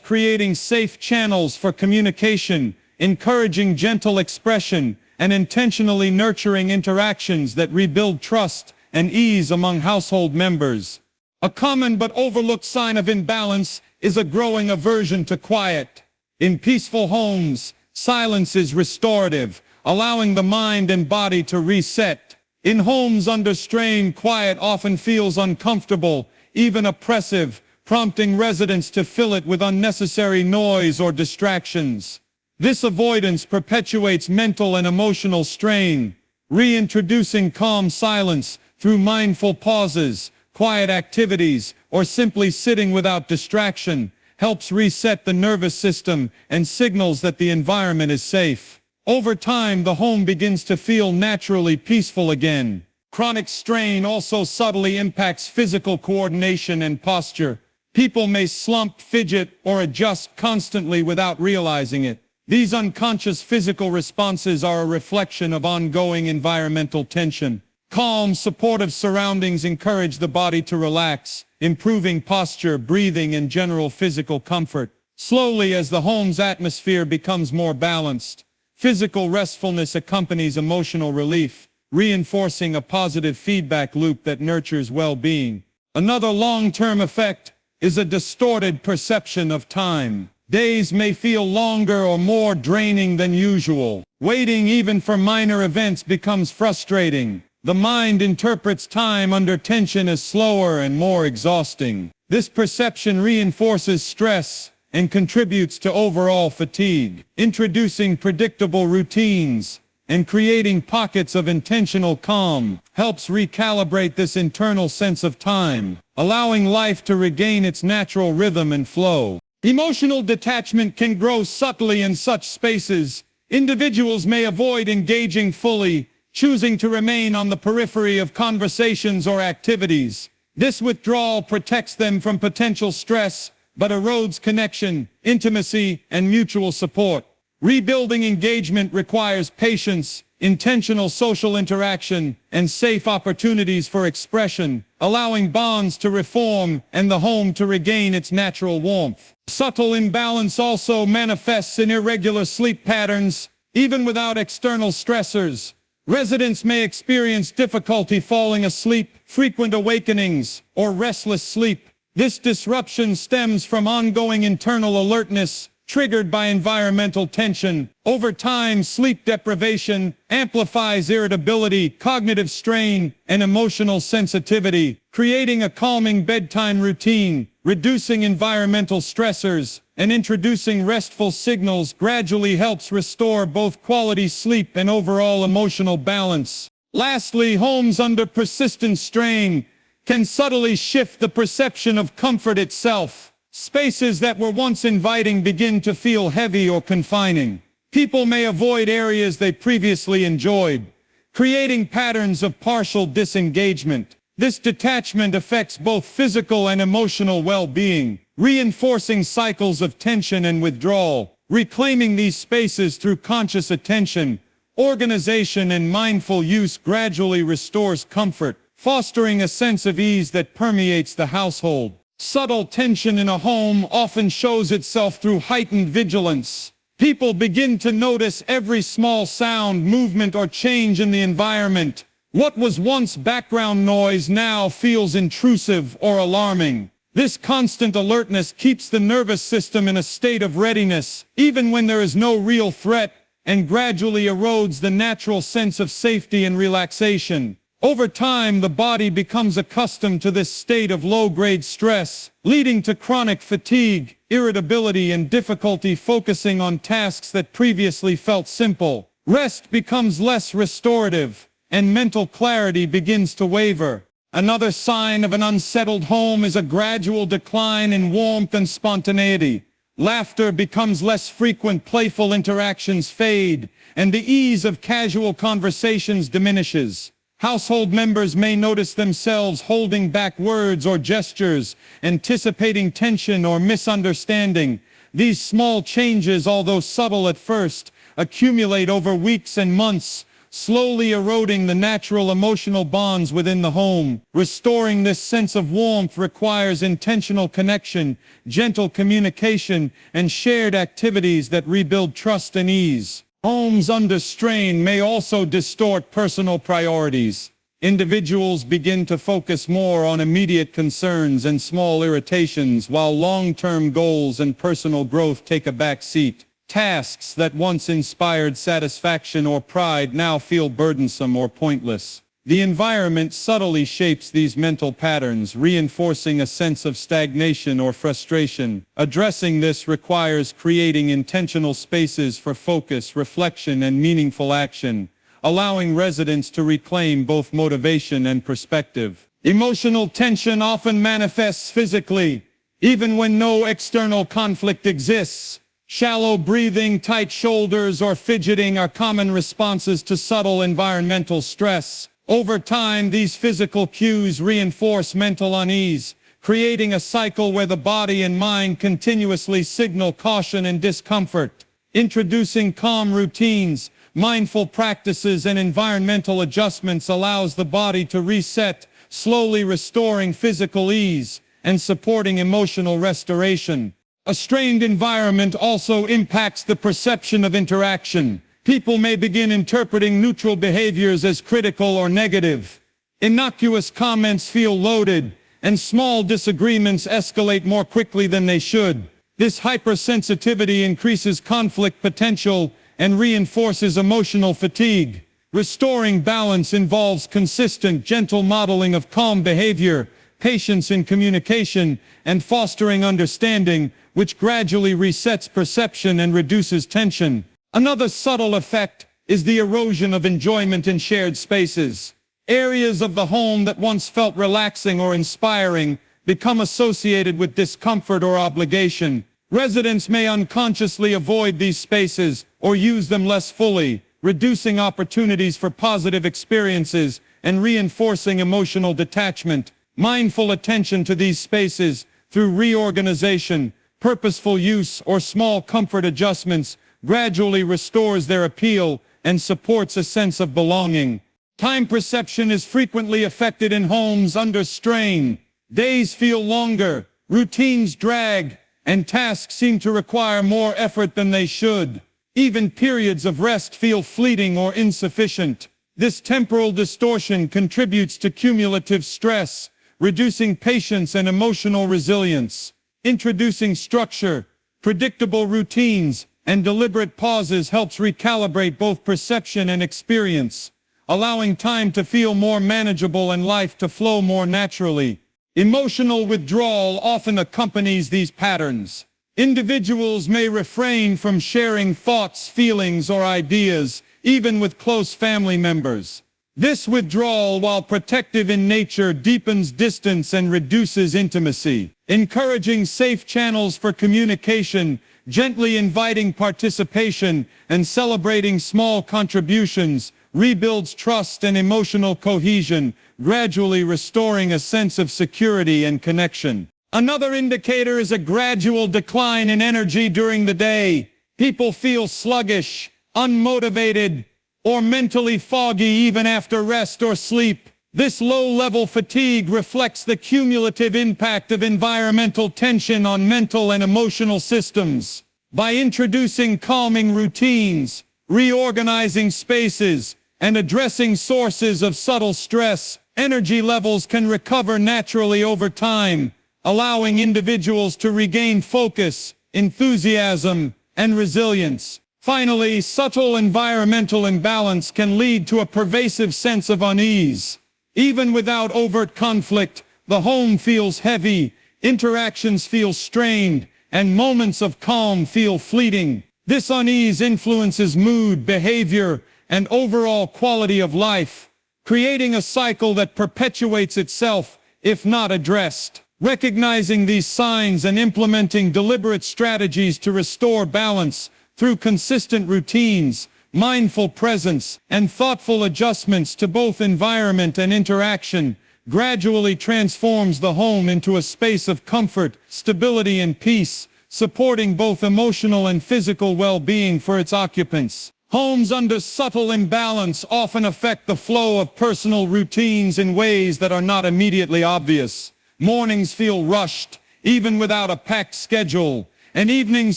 Speaker 1: creating safe channels for communication, encouraging gentle expression, and intentionally nurturing interactions that rebuild trust and ease among household members. A common but overlooked sign of imbalance is a growing aversion to quiet. In peaceful homes, silence is restorative, allowing the mind and body to reset. In homes under strain, quiet often feels uncomfortable, even oppressive, prompting residents to fill it with unnecessary noise or distractions. This avoidance perpetuates mental and emotional strain. Reintroducing calm silence through mindful pauses, quiet activities, or simply sitting without distraction helps reset the nervous system and signals that the environment is safe. Over time, the home begins to feel naturally peaceful again. Chronic strain also subtly impacts physical coordination and posture. People may slump, fidget, or adjust constantly without realizing it. These unconscious physical responses are a reflection of ongoing environmental tension. Calm, supportive surroundings encourage the body to relax, improving posture, breathing, and general physical comfort. Slowly, as the home's atmosphere becomes more balanced, physical restfulness accompanies emotional relief, reinforcing a positive feedback loop that nurtures well-being. Another long-term effect is a distorted perception of time. Days may feel longer or more draining than usual. Waiting even for minor events becomes frustrating. The mind interprets time under tension as slower and more exhausting. This perception reinforces stress and contributes to overall fatigue. Introducing predictable routines and creating pockets of intentional calm helps recalibrate this internal sense of time, allowing life to regain its natural rhythm and flow. Emotional detachment can grow subtly in such spaces. Individuals may avoid engaging fully, choosing to remain on the periphery of conversations or activities. This withdrawal protects them from potential stress, but erodes connection, intimacy, and mutual support. Rebuilding engagement requires patience, intentional social interaction, and safe opportunities for expression, allowing bonds to reform and the home to regain its natural warmth. Subtle imbalance also manifests in irregular sleep patterns, even without external stressors. Residents may experience difficulty falling asleep, frequent awakenings, or restless sleep. This disruption stems from ongoing internal alertness, triggered by environmental tension. Over time, sleep deprivation amplifies irritability, cognitive strain, and emotional sensitivity, creating a calming bedtime routine, reducing environmental stressors, and introducing restful signals gradually helps restore both quality sleep and overall emotional balance. Lastly, homes under persistent strain can subtly shift the perception of comfort itself. Spaces that were once inviting begin to feel heavy or confining. People may avoid areas they previously enjoyed, creating patterns of partial disengagement. This detachment affects both physical and emotional well-being, reinforcing cycles of tension and withdrawal. Reclaiming these spaces through conscious attention, organization, and mindful use gradually restores comfort, fostering a sense of ease that permeates the household. Subtle tension in a home often shows itself through heightened vigilance. People begin to notice every small sound, movement, or change in the environment. What was once background noise now feels intrusive or alarming. This constant alertness keeps the nervous system in a state of readiness, even when there is no real threat, and gradually erodes the natural sense of safety and relaxation. Over time, the body becomes accustomed to this state of low-grade stress, leading to chronic fatigue, irritability, and difficulty focusing on tasks that previously felt simple. Rest becomes less restorative, and mental clarity begins to waver. Another sign of an unsettled home is a gradual decline in warmth and spontaneity. Laughter becomes less frequent, playful interactions fade, and the ease of casual conversations diminishes. Household members may notice themselves holding back words or gestures, anticipating tension or misunderstanding. These small changes, although subtle at first, accumulate over weeks and months, slowly eroding the natural emotional bonds within the home. Restoring this sense of warmth requires intentional connection, gentle communication, and shared activities that rebuild trust and ease. Homes under strain may also distort personal priorities. Individuals begin to focus more on immediate concerns and small irritations, while long-term goals and personal growth take a back seat. Tasks that once inspired satisfaction or pride now feel burdensome or pointless. The environment subtly shapes these mental patterns, reinforcing a sense of stagnation or frustration. Addressing this requires creating intentional spaces for focus, reflection, and meaningful action, allowing residents to reclaim both motivation and perspective. Emotional tension often manifests physically, even when no external conflict exists. Shallow breathing, tight shoulders, or fidgeting are common responses to subtle environmental stress. Over time, these physical cues reinforce mental unease, creating a cycle where the body and mind continuously signal caution and discomfort. Introducing calm routines, mindful practices, and environmental adjustments allows the body to reset, slowly restoring physical ease and supporting emotional restoration. A strained environment also impacts the perception of interaction. People may begin interpreting neutral behaviors as critical or negative. Innocuous comments feel loaded, and small disagreements escalate more quickly than they should. This hypersensitivity increases conflict potential and reinforces emotional fatigue. Restoring balance involves consistent, gentle modeling of calm behavior, patience in communication, and fostering understanding, which gradually resets perception and reduces tension. Another subtle effect is the erosion of enjoyment in shared spaces. Areas of the home that once felt relaxing or inspiring become associated with discomfort or obligation. Residents may unconsciously avoid these spaces or use them less fully, reducing opportunities for positive experiences and reinforcing emotional detachment. Mindful attention to these spaces through reorganization, purposeful use, or small comfort adjustments gradually restores their appeal and supports a sense of belonging. Time perception is frequently affected in homes under strain. Days feel longer, routines drag, and tasks seem to require more effort than they should. Even periods of rest feel fleeting or insufficient. This temporal distortion contributes to cumulative stress, reducing patience and emotional resilience. Introducing structure, predictable routines, and deliberate pauses helps recalibrate both perception and experience, allowing time to feel more manageable and life to flow more naturally. Emotional withdrawal often accompanies these patterns. Individuals may refrain from sharing thoughts, feelings, or ideas, even with close family members. This withdrawal, while protective in nature, deepens distance and reduces intimacy. Encouraging safe channels for communication, gently inviting participation, and celebrating small contributions rebuilds trust and emotional cohesion, gradually restoring a sense of security and connection. Another indicator is a gradual decline in energy during the day. People feel sluggish, unmotivated, or mentally foggy even after rest or sleep. This low-level fatigue reflects the cumulative impact of environmental tension on mental and emotional systems. By introducing calming routines, reorganizing spaces, and addressing sources of subtle stress, energy levels can recover naturally over time, allowing individuals to regain focus, enthusiasm, and resilience. Finally, subtle environmental imbalance can lead to a pervasive sense of unease. Even without overt conflict, the home feels heavy, interactions feel strained, and moments of calm feel fleeting. This unease influences mood, behavior, and overall quality of life, creating a cycle that perpetuates itself if not addressed. Recognizing these signs and implementing deliberate strategies to restore balance through consistent routines, mindful presence, and thoughtful adjustments to both environment and interaction gradually transforms the home into a space of comfort, stability, and peace, supporting both emotional and physical well-being for its occupants. Homes under subtle imbalance often affect the flow of personal routines in ways that are not immediately obvious. Mornings feel rushed, even without a packed schedule, and evenings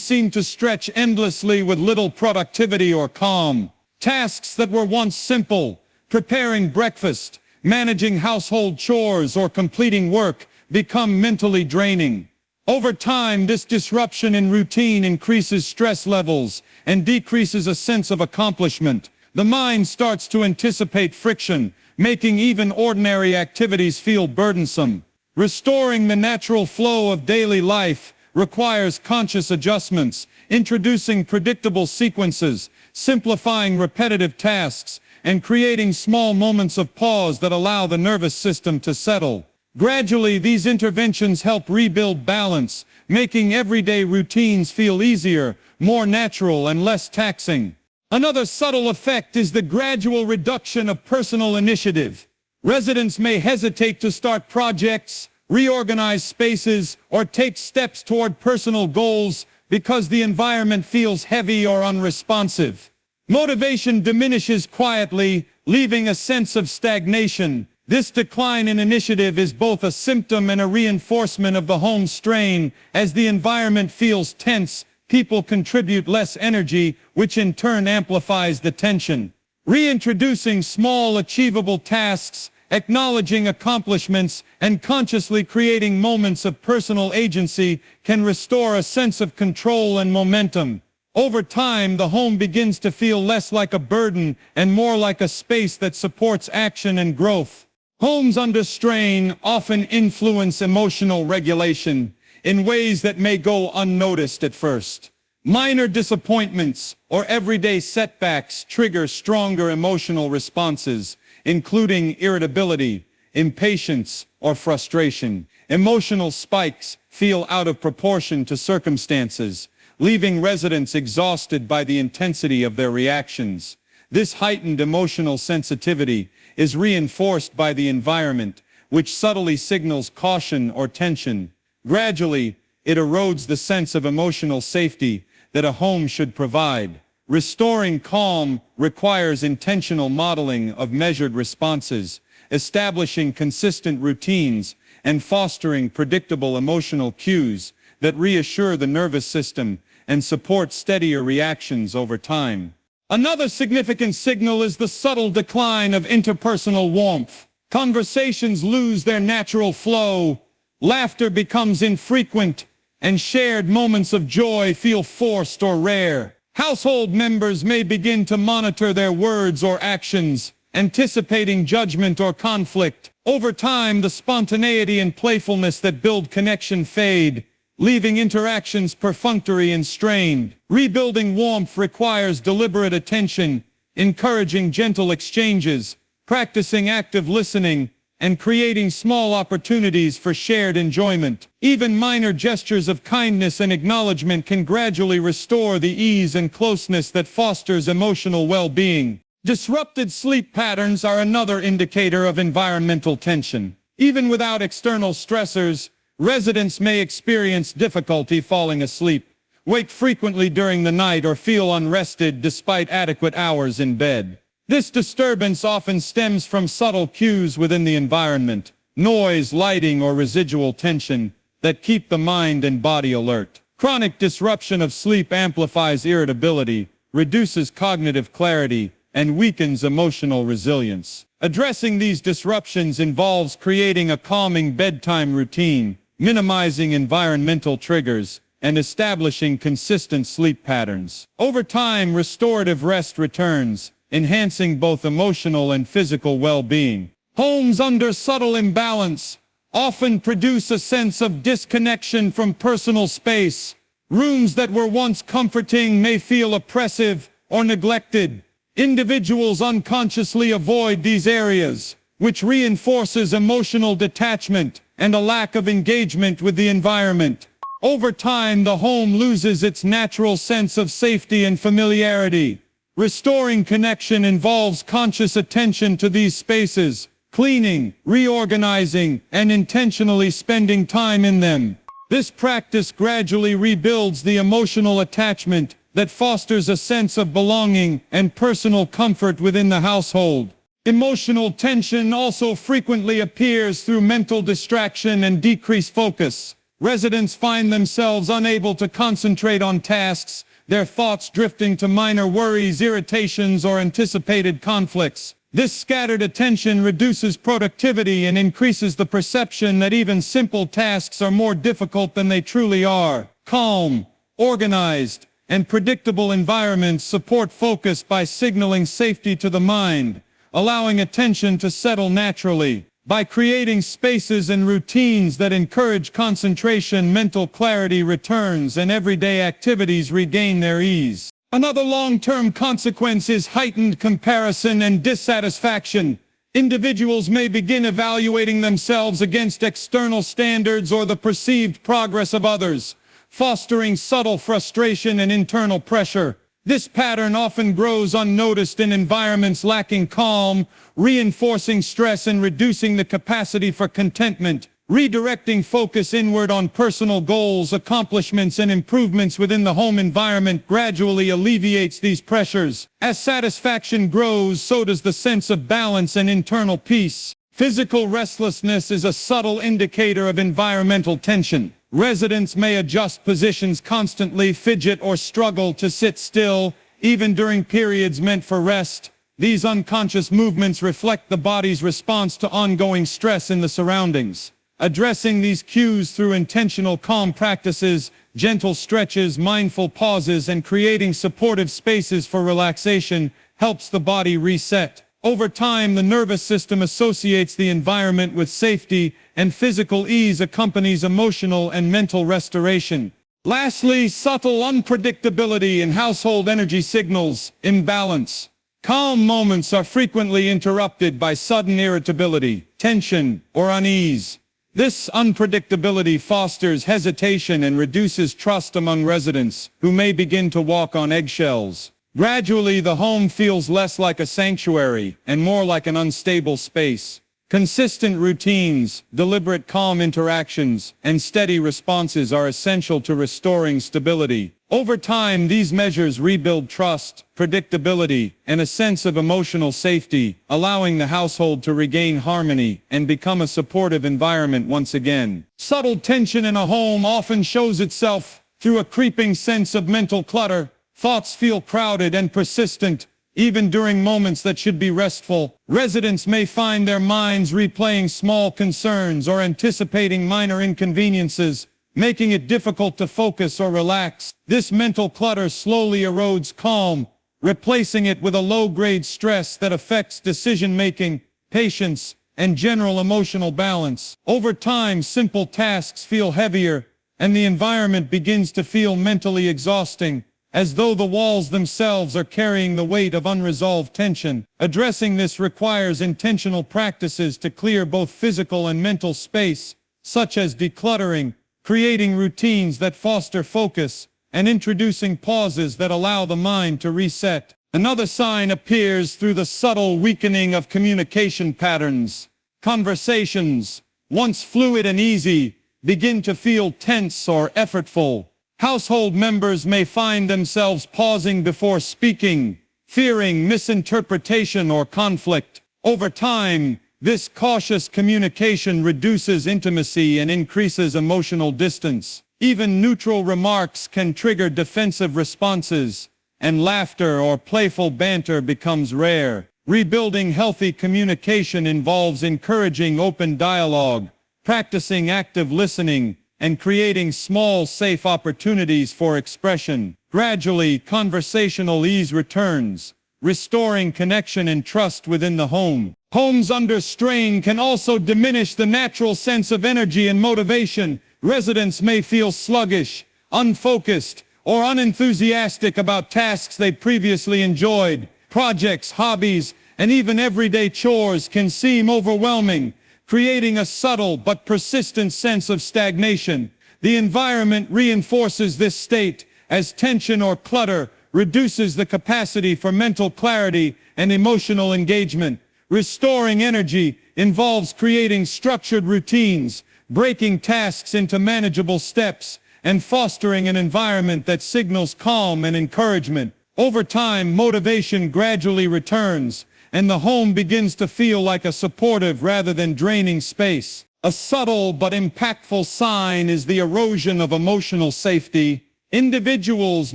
Speaker 1: seem to stretch endlessly with little productivity or calm. Tasks that were once simple, preparing breakfast, managing household chores, or completing work, become mentally draining. Over time, this disruption in routine increases stress levels and decreases a sense of accomplishment. The mind starts to anticipate friction, making even ordinary activities feel burdensome. Restoring the natural flow of daily life requires conscious adjustments, introducing predictable sequences, simplifying repetitive tasks, and creating small moments of pause that allow the nervous system to settle. Gradually, these interventions help rebuild balance, making everyday routines feel easier, more natural, and less taxing. Another subtle effect is the gradual reduction of personal initiative. Residents may hesitate to start projects, reorganize spaces, or take steps toward personal goals because the environment feels heavy or unresponsive. Motivation diminishes quietly, leaving a sense of stagnation. This decline in initiative is both a symptom and a reinforcement of the home strain. As the environment feels tense, people contribute less energy, which in turn amplifies the tension. Reintroducing small, achievable tasks, acknowledging accomplishments, and consciously creating moments of personal agency can restore a sense of control and momentum. Over time, the home begins to feel less like a burden and more like a space that supports action and growth. Homes under strain often influence emotional regulation in ways that may go unnoticed at first. Minor disappointments or everyday setbacks trigger stronger emotional responses, including irritability, impatience, or frustration. Emotional spikes feel out of proportion to circumstances, leaving residents exhausted by the intensity of their reactions. This heightened emotional sensitivity is reinforced by the environment, which subtly signals caution or tension. Gradually, it erodes the sense of emotional safety that a home should provide. Restoring calm requires intentional modeling of measured responses, establishing consistent routines, and fostering predictable emotional cues that reassure the nervous system and support steadier reactions over time. Another significant signal is the subtle decline of interpersonal warmth. Conversations lose their natural flow, laughter becomes infrequent, and shared moments of joy feel forced or rare. Household members may begin to monitor their words or actions, anticipating judgment or conflict. Over time, the spontaneity and playfulness that build connection fade, leaving interactions perfunctory and strained. Rebuilding warmth requires deliberate attention, encouraging gentle exchanges, practicing active listening, and creating small opportunities for shared enjoyment. Even minor gestures of kindness and acknowledgement can gradually restore the ease and closeness that fosters emotional well-being. Disrupted sleep patterns are another indicator of environmental tension. Even without external stressors, residents may experience difficulty falling asleep, wake frequently during the night, or feel unrested despite adequate hours in bed. This disturbance often stems from subtle cues within the environment, noise, lighting, or residual tension that keep the mind and body alert. Chronic disruption of sleep amplifies irritability, reduces cognitive clarity, and weakens emotional resilience. Addressing these disruptions involves creating a calming bedtime routine, minimizing environmental triggers, and establishing consistent sleep patterns. Over time, restorative rest returns, enhancing both emotional and physical well-being. Homes under subtle imbalance often produce a sense of disconnection from personal space. Rooms that were once comforting may feel oppressive or neglected. Individuals unconsciously avoid these areas, which reinforces emotional detachment and a lack of engagement with the environment. Over time, the home loses its natural sense of safety and familiarity. Restoring connection involves conscious attention to these spaces, cleaning, reorganizing, and intentionally spending time in them. This practice gradually rebuilds the emotional attachment that fosters a sense of belonging and personal comfort within the household. Emotional tension also frequently appears through mental distraction and decreased focus. Residents find themselves unable to concentrate on tasks, their thoughts drifting to minor worries, irritations, or anticipated conflicts. This scattered attention reduces productivity and increases the perception that even simple tasks are more difficult than they truly are. Calm, organized, and predictable environments support focus by signaling safety to the mind, allowing attention to settle naturally. By creating spaces and routines that encourage concentration, mental clarity returns and everyday activities regain their ease. Another long-term consequence is heightened comparison and dissatisfaction. Individuals may begin evaluating themselves against external standards or the perceived progress of others, fostering subtle frustration and internal pressure. This pattern often grows unnoticed in environments lacking calm, reinforcing stress and reducing the capacity for contentment. Redirecting focus inward on personal goals, accomplishments, and improvements within the home environment gradually alleviates these pressures. As satisfaction grows, so does the sense of balance and internal peace. Physical restlessness is a subtle indicator of environmental tension. Residents may adjust positions constantly, fidget, or struggle to sit still, even during periods meant for rest. These unconscious movements reflect the body's response to ongoing stress in the surroundings. Addressing these cues through intentional calm practices, gentle stretches, mindful pauses, and creating supportive spaces for relaxation helps the body reset. Over time, the nervous system associates the environment with safety, and physical ease accompanies emotional and mental restoration. Lastly, subtle unpredictability in household energy signals imbalance. Calm moments are frequently interrupted by sudden irritability, tension, or unease. This unpredictability fosters hesitation and reduces trust among residents, who may begin to walk on eggshells. Gradually, the home feels less like a sanctuary and more like an unstable space. Consistent routines, deliberate calm interactions, and steady responses are essential to restoring stability. Over time, these measures rebuild trust, predictability, and a sense of emotional safety, allowing the household to regain harmony and become a supportive environment once again. Subtle tension in a home often shows itself through a creeping sense of mental clutter. Thoughts feel crowded and persistent, even during moments that should be restful. Residents may find their minds replaying small concerns or anticipating minor inconveniences, making it difficult to focus or relax. This mental clutter slowly erodes calm, replacing it with a low-grade stress that affects decision-making, patience, and general emotional balance. Over time, simple tasks feel heavier, and the environment begins to feel mentally exhausting, as though the walls themselves are carrying the weight of unresolved tension. Addressing this requires intentional practices to clear both physical and mental space, such as decluttering, creating routines that foster focus, and introducing pauses that allow the mind to reset. Another sign appears through the subtle weakening of communication patterns. Conversations, once fluid and easy, begin to feel tense or effortful. Household members may find themselves pausing before speaking, fearing misinterpretation or conflict. Over time, this cautious communication reduces intimacy and increases emotional distance. Even neutral remarks can trigger defensive responses, and laughter or playful banter becomes rare. Rebuilding healthy communication involves encouraging open dialogue, practicing active listening, and creating small, safe opportunities for expression. Gradually, conversational ease returns, restoring connection and trust within the home. Homes under strain can also diminish the natural sense of energy and motivation. Residents may feel sluggish, unfocused, or unenthusiastic about tasks they previously enjoyed. Projects, hobbies, and even everyday chores can seem overwhelming, creating a subtle but persistent sense of stagnation. The environment reinforces this state, as tension or clutter reduces the capacity for mental clarity and emotional engagement. Restoring energy involves creating structured routines, breaking tasks into manageable steps, and fostering an environment that signals calm and encouragement. Over time, motivation gradually returns, and the home begins to feel like a supportive rather than draining space. A subtle but impactful sign is the erosion of emotional safety. Individuals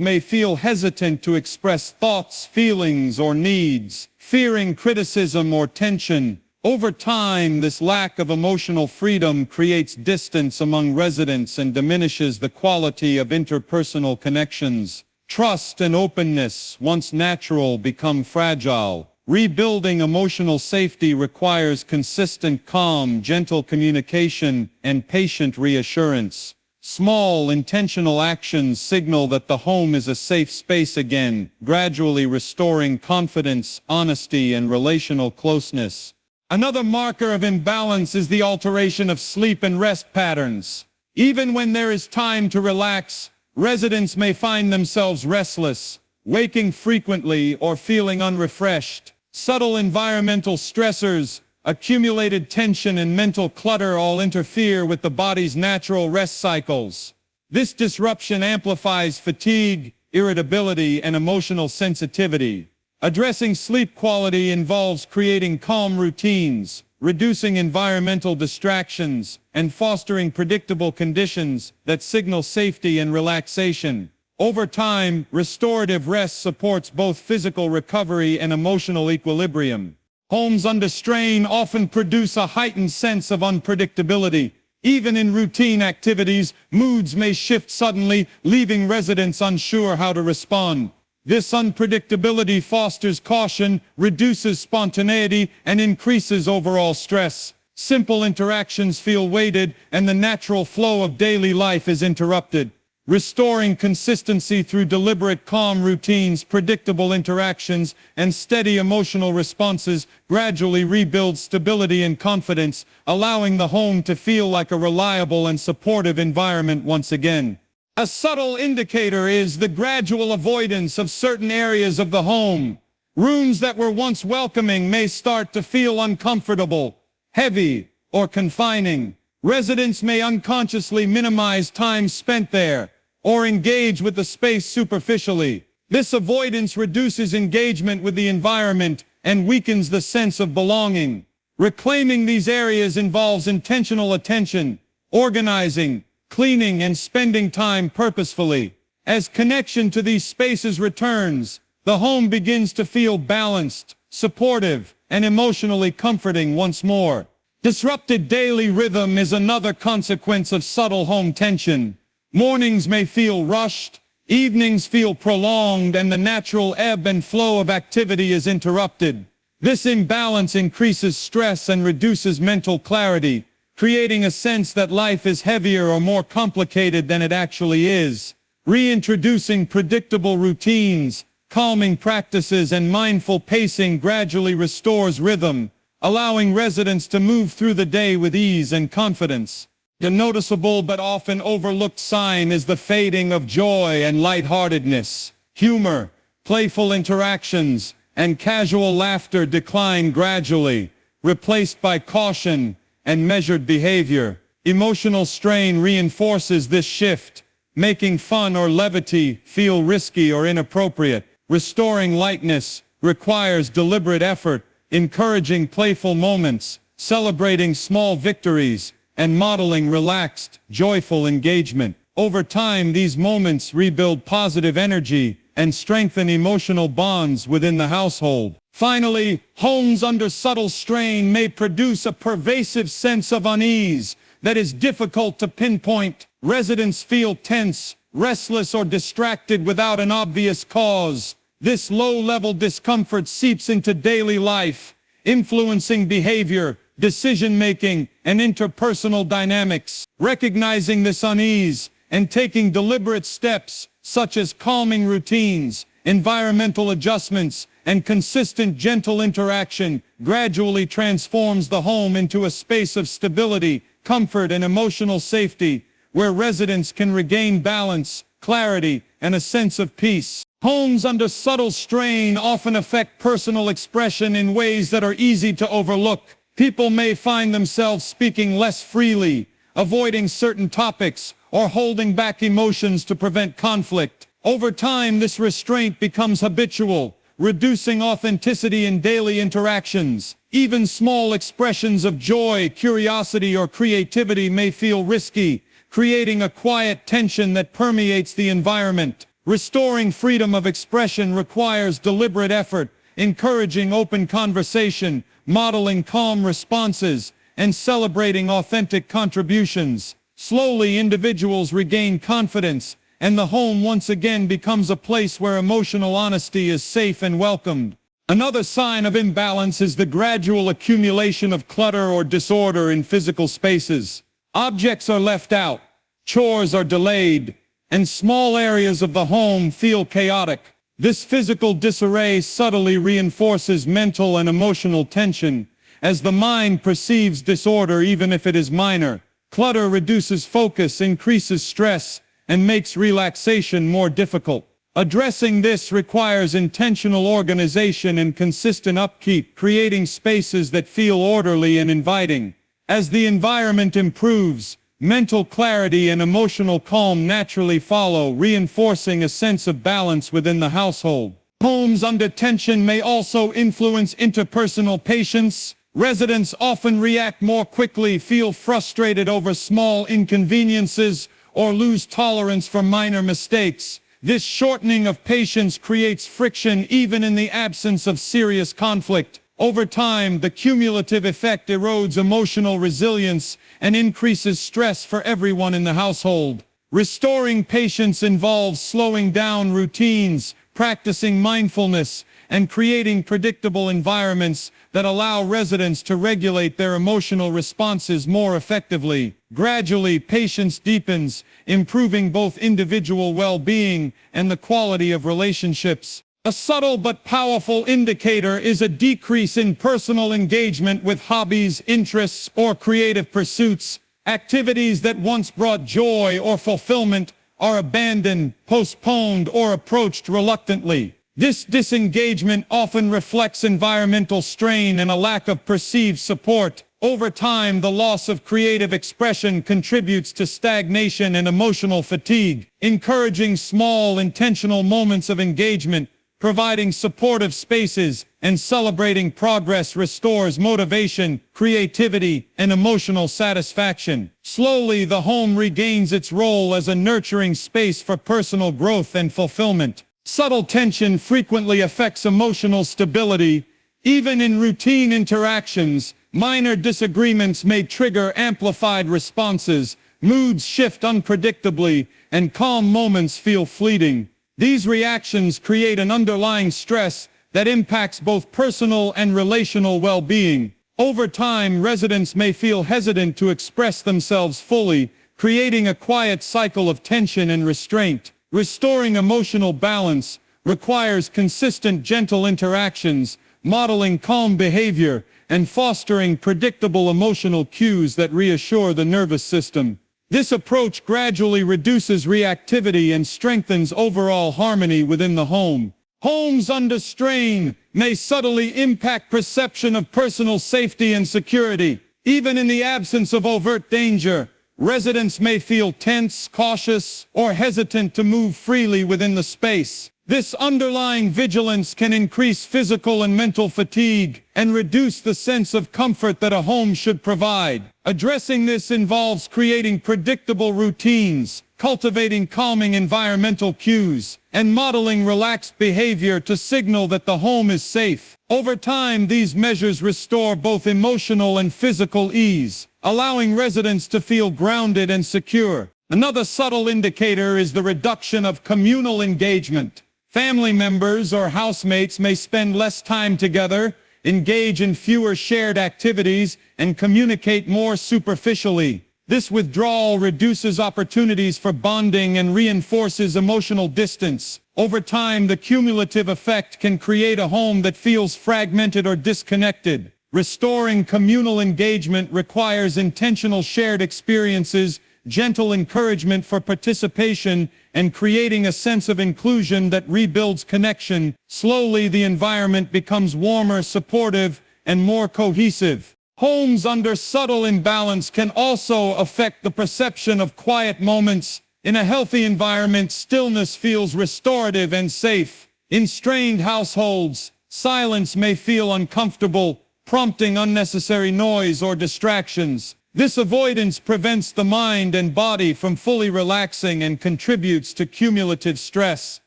Speaker 1: may feel hesitant to express thoughts, feelings, or needs, fearing criticism or tension. Over time, this lack of emotional freedom creates distance among residents and diminishes the quality of interpersonal connections. Trust and openness, once natural, become fragile. Rebuilding emotional safety requires consistent, calm, gentle communication and patient reassurance. Small, intentional actions signal that the home is a safe space again, gradually restoring confidence, honesty, and relational closeness. Another marker of imbalance is the alteration of sleep and rest patterns. Even when there is time to relax, residents may find themselves restless, waking frequently, or feeling unrefreshed. Subtle environmental stressors, accumulated tension, and mental clutter all interfere with the body's natural rest cycles. This disruption amplifies fatigue, irritability, and emotional sensitivity. Addressing sleep quality involves creating calm routines, reducing environmental distractions, and fostering predictable conditions that signal safety and relaxation. Over time, restorative rest supports both physical recovery and emotional equilibrium. Homes under strain often produce a heightened sense of unpredictability. Even in routine activities, moods may shift suddenly, leaving residents unsure how to respond. This unpredictability fosters caution, reduces spontaneity, and increases overall stress. Simple interactions feel weighted, and the natural flow of daily life is interrupted. Restoring consistency through deliberate, calm routines, predictable interactions, and steady emotional responses gradually rebuilds stability and confidence, allowing the home to feel like a reliable and supportive environment once again. A subtle indicator is the gradual avoidance of certain areas of the home. Rooms that were once welcoming may start to feel uncomfortable, heavy, or confining. Residents may unconsciously minimize time spent there, or engage with the space superficially. This avoidance reduces engagement with the environment and weakens the sense of belonging. Reclaiming these areas involves intentional attention, organizing, cleaning, and spending time purposefully. As connection to these spaces returns, the home begins to feel balanced, supportive, and emotionally comforting once more. Disrupted daily rhythm is another consequence of subtle home tension. Mornings may feel rushed, evenings feel prolonged, and the natural ebb and flow of activity is interrupted. This imbalance increases stress and reduces mental clarity, creating a sense that life is heavier or more complicated than it actually is. Reintroducing predictable routines, calming practices, and mindful pacing gradually restores rhythm, allowing residents to move through the day with ease and confidence. A noticeable but often overlooked sign is the fading of joy and lightheartedness. Humor, playful interactions, and casual laughter decline gradually, replaced by caution and measured behavior. Emotional strain reinforces this shift, making fun or levity feel risky or inappropriate. Restoring lightness requires deliberate effort, encouraging playful moments, celebrating small victories, and modeling relaxed, joyful engagement. Over time, these moments rebuild positive energy and strengthen emotional bonds within the household. Finally, homes under subtle strain may produce a pervasive sense of unease that is difficult to pinpoint. Residents feel tense, restless, or distracted without an obvious cause. This low-level discomfort seeps into daily life, influencing behavior, decision-making, and interpersonal dynamics. Recognizing this unease and taking deliberate steps, such as calming routines, environmental adjustments, and consistent gentle interaction, gradually transforms the home into a space of stability, comfort, and emotional safety, where residents can regain balance, clarity, and a sense of peace. Homes under subtle strain often affect personal expression in ways that are easy to overlook. People may find themselves speaking less freely, avoiding certain topics, or holding back emotions to prevent conflict. Over time, this restraint becomes habitual, reducing authenticity in daily interactions. Even small expressions of joy, curiosity, or creativity may feel risky, creating a quiet tension that permeates the environment. Restoring freedom of expression requires deliberate effort, encouraging open conversation, modeling calm responses, and celebrating authentic contributions. Slowly, individuals regain confidence, and the home once again becomes a place where emotional honesty is safe and welcomed. Another sign of imbalance is the gradual accumulation of clutter or disorder in physical spaces. Objects are left out, chores are delayed, and small areas of the home feel chaotic. This physical disarray subtly reinforces mental and emotional tension, as the mind perceives disorder even if it is minor. Clutter reduces focus, increases stress, and makes relaxation more difficult. Addressing this requires intentional organization and consistent upkeep, creating spaces that feel orderly and inviting. As the environment improves, mental clarity and emotional calm naturally follow, reinforcing a sense of balance within the household. Homes under tension may also influence interpersonal patience. Residents often react more quickly, feel frustrated over small inconveniences, or lose tolerance for minor mistakes. This shortening of patience creates friction even in the absence of serious conflict. Over time, the cumulative effect erodes emotional resilience and increases stress for everyone in the household. Restoring patience involves slowing down routines, practicing mindfulness, and creating predictable environments that allow residents to regulate their emotional responses more effectively. Gradually, patience deepens, improving both individual well-being and the quality of relationships. A subtle but powerful indicator is a decrease in personal engagement with hobbies, interests, or creative pursuits. Activities that once brought joy or fulfillment are abandoned, postponed, or approached reluctantly. This disengagement often reflects environmental strain and a lack of perceived support. Over time, the loss of creative expression contributes to stagnation and emotional fatigue. Encouraging small, intentional moments of engagement, providing supportive spaces, and celebrating progress restores motivation, creativity, and emotional satisfaction. Slowly, the home regains its role as a nurturing space for personal growth and fulfillment. Subtle tension frequently affects emotional stability. Even in routine interactions, minor disagreements may trigger amplified responses, moods shift unpredictably, and calm moments feel fleeting. These reactions create an underlying stress that impacts both personal and relational well-being. Over time, residents may feel hesitant to express themselves fully, creating a quiet cycle of tension and restraint. Restoring emotional balance requires consistent, gentle interactions, modeling calm behavior, and fostering predictable emotional cues that reassure the nervous system. This approach gradually reduces reactivity and strengthens overall harmony within the home. Homes under strain may subtly impact perception of personal safety and security. Even in the absence of overt danger, residents may feel tense, cautious, or hesitant to move freely within the space. This underlying vigilance can increase physical and mental fatigue and reduce the sense of comfort that a home should provide. Addressing this involves creating predictable routines, cultivating calming environmental cues, and modeling relaxed behavior to signal that the home is safe. Over time, these measures restore both emotional and physical ease, allowing residents to feel grounded and secure. Another subtle indicator is the reduction of communal engagement. Family members or housemates may spend less time together, engage in fewer shared activities, and communicate more superficially. This withdrawal reduces opportunities for bonding and reinforces emotional distance. Over time, the cumulative effect can create a home that feels fragmented or disconnected. Restoring communal engagement requires intentional shared experiences, gentle encouragement for participation, and creating a sense of inclusion that rebuilds connection. Slowly, the environment becomes warmer, supportive, and more cohesive. Homes under subtle imbalance can also affect the perception of quiet moments. In a healthy environment, stillness feels restorative and safe. In strained households, silence may feel uncomfortable, prompting unnecessary noise or distractions. This avoidance prevents the mind and body from fully relaxing and contributes to cumulative stress.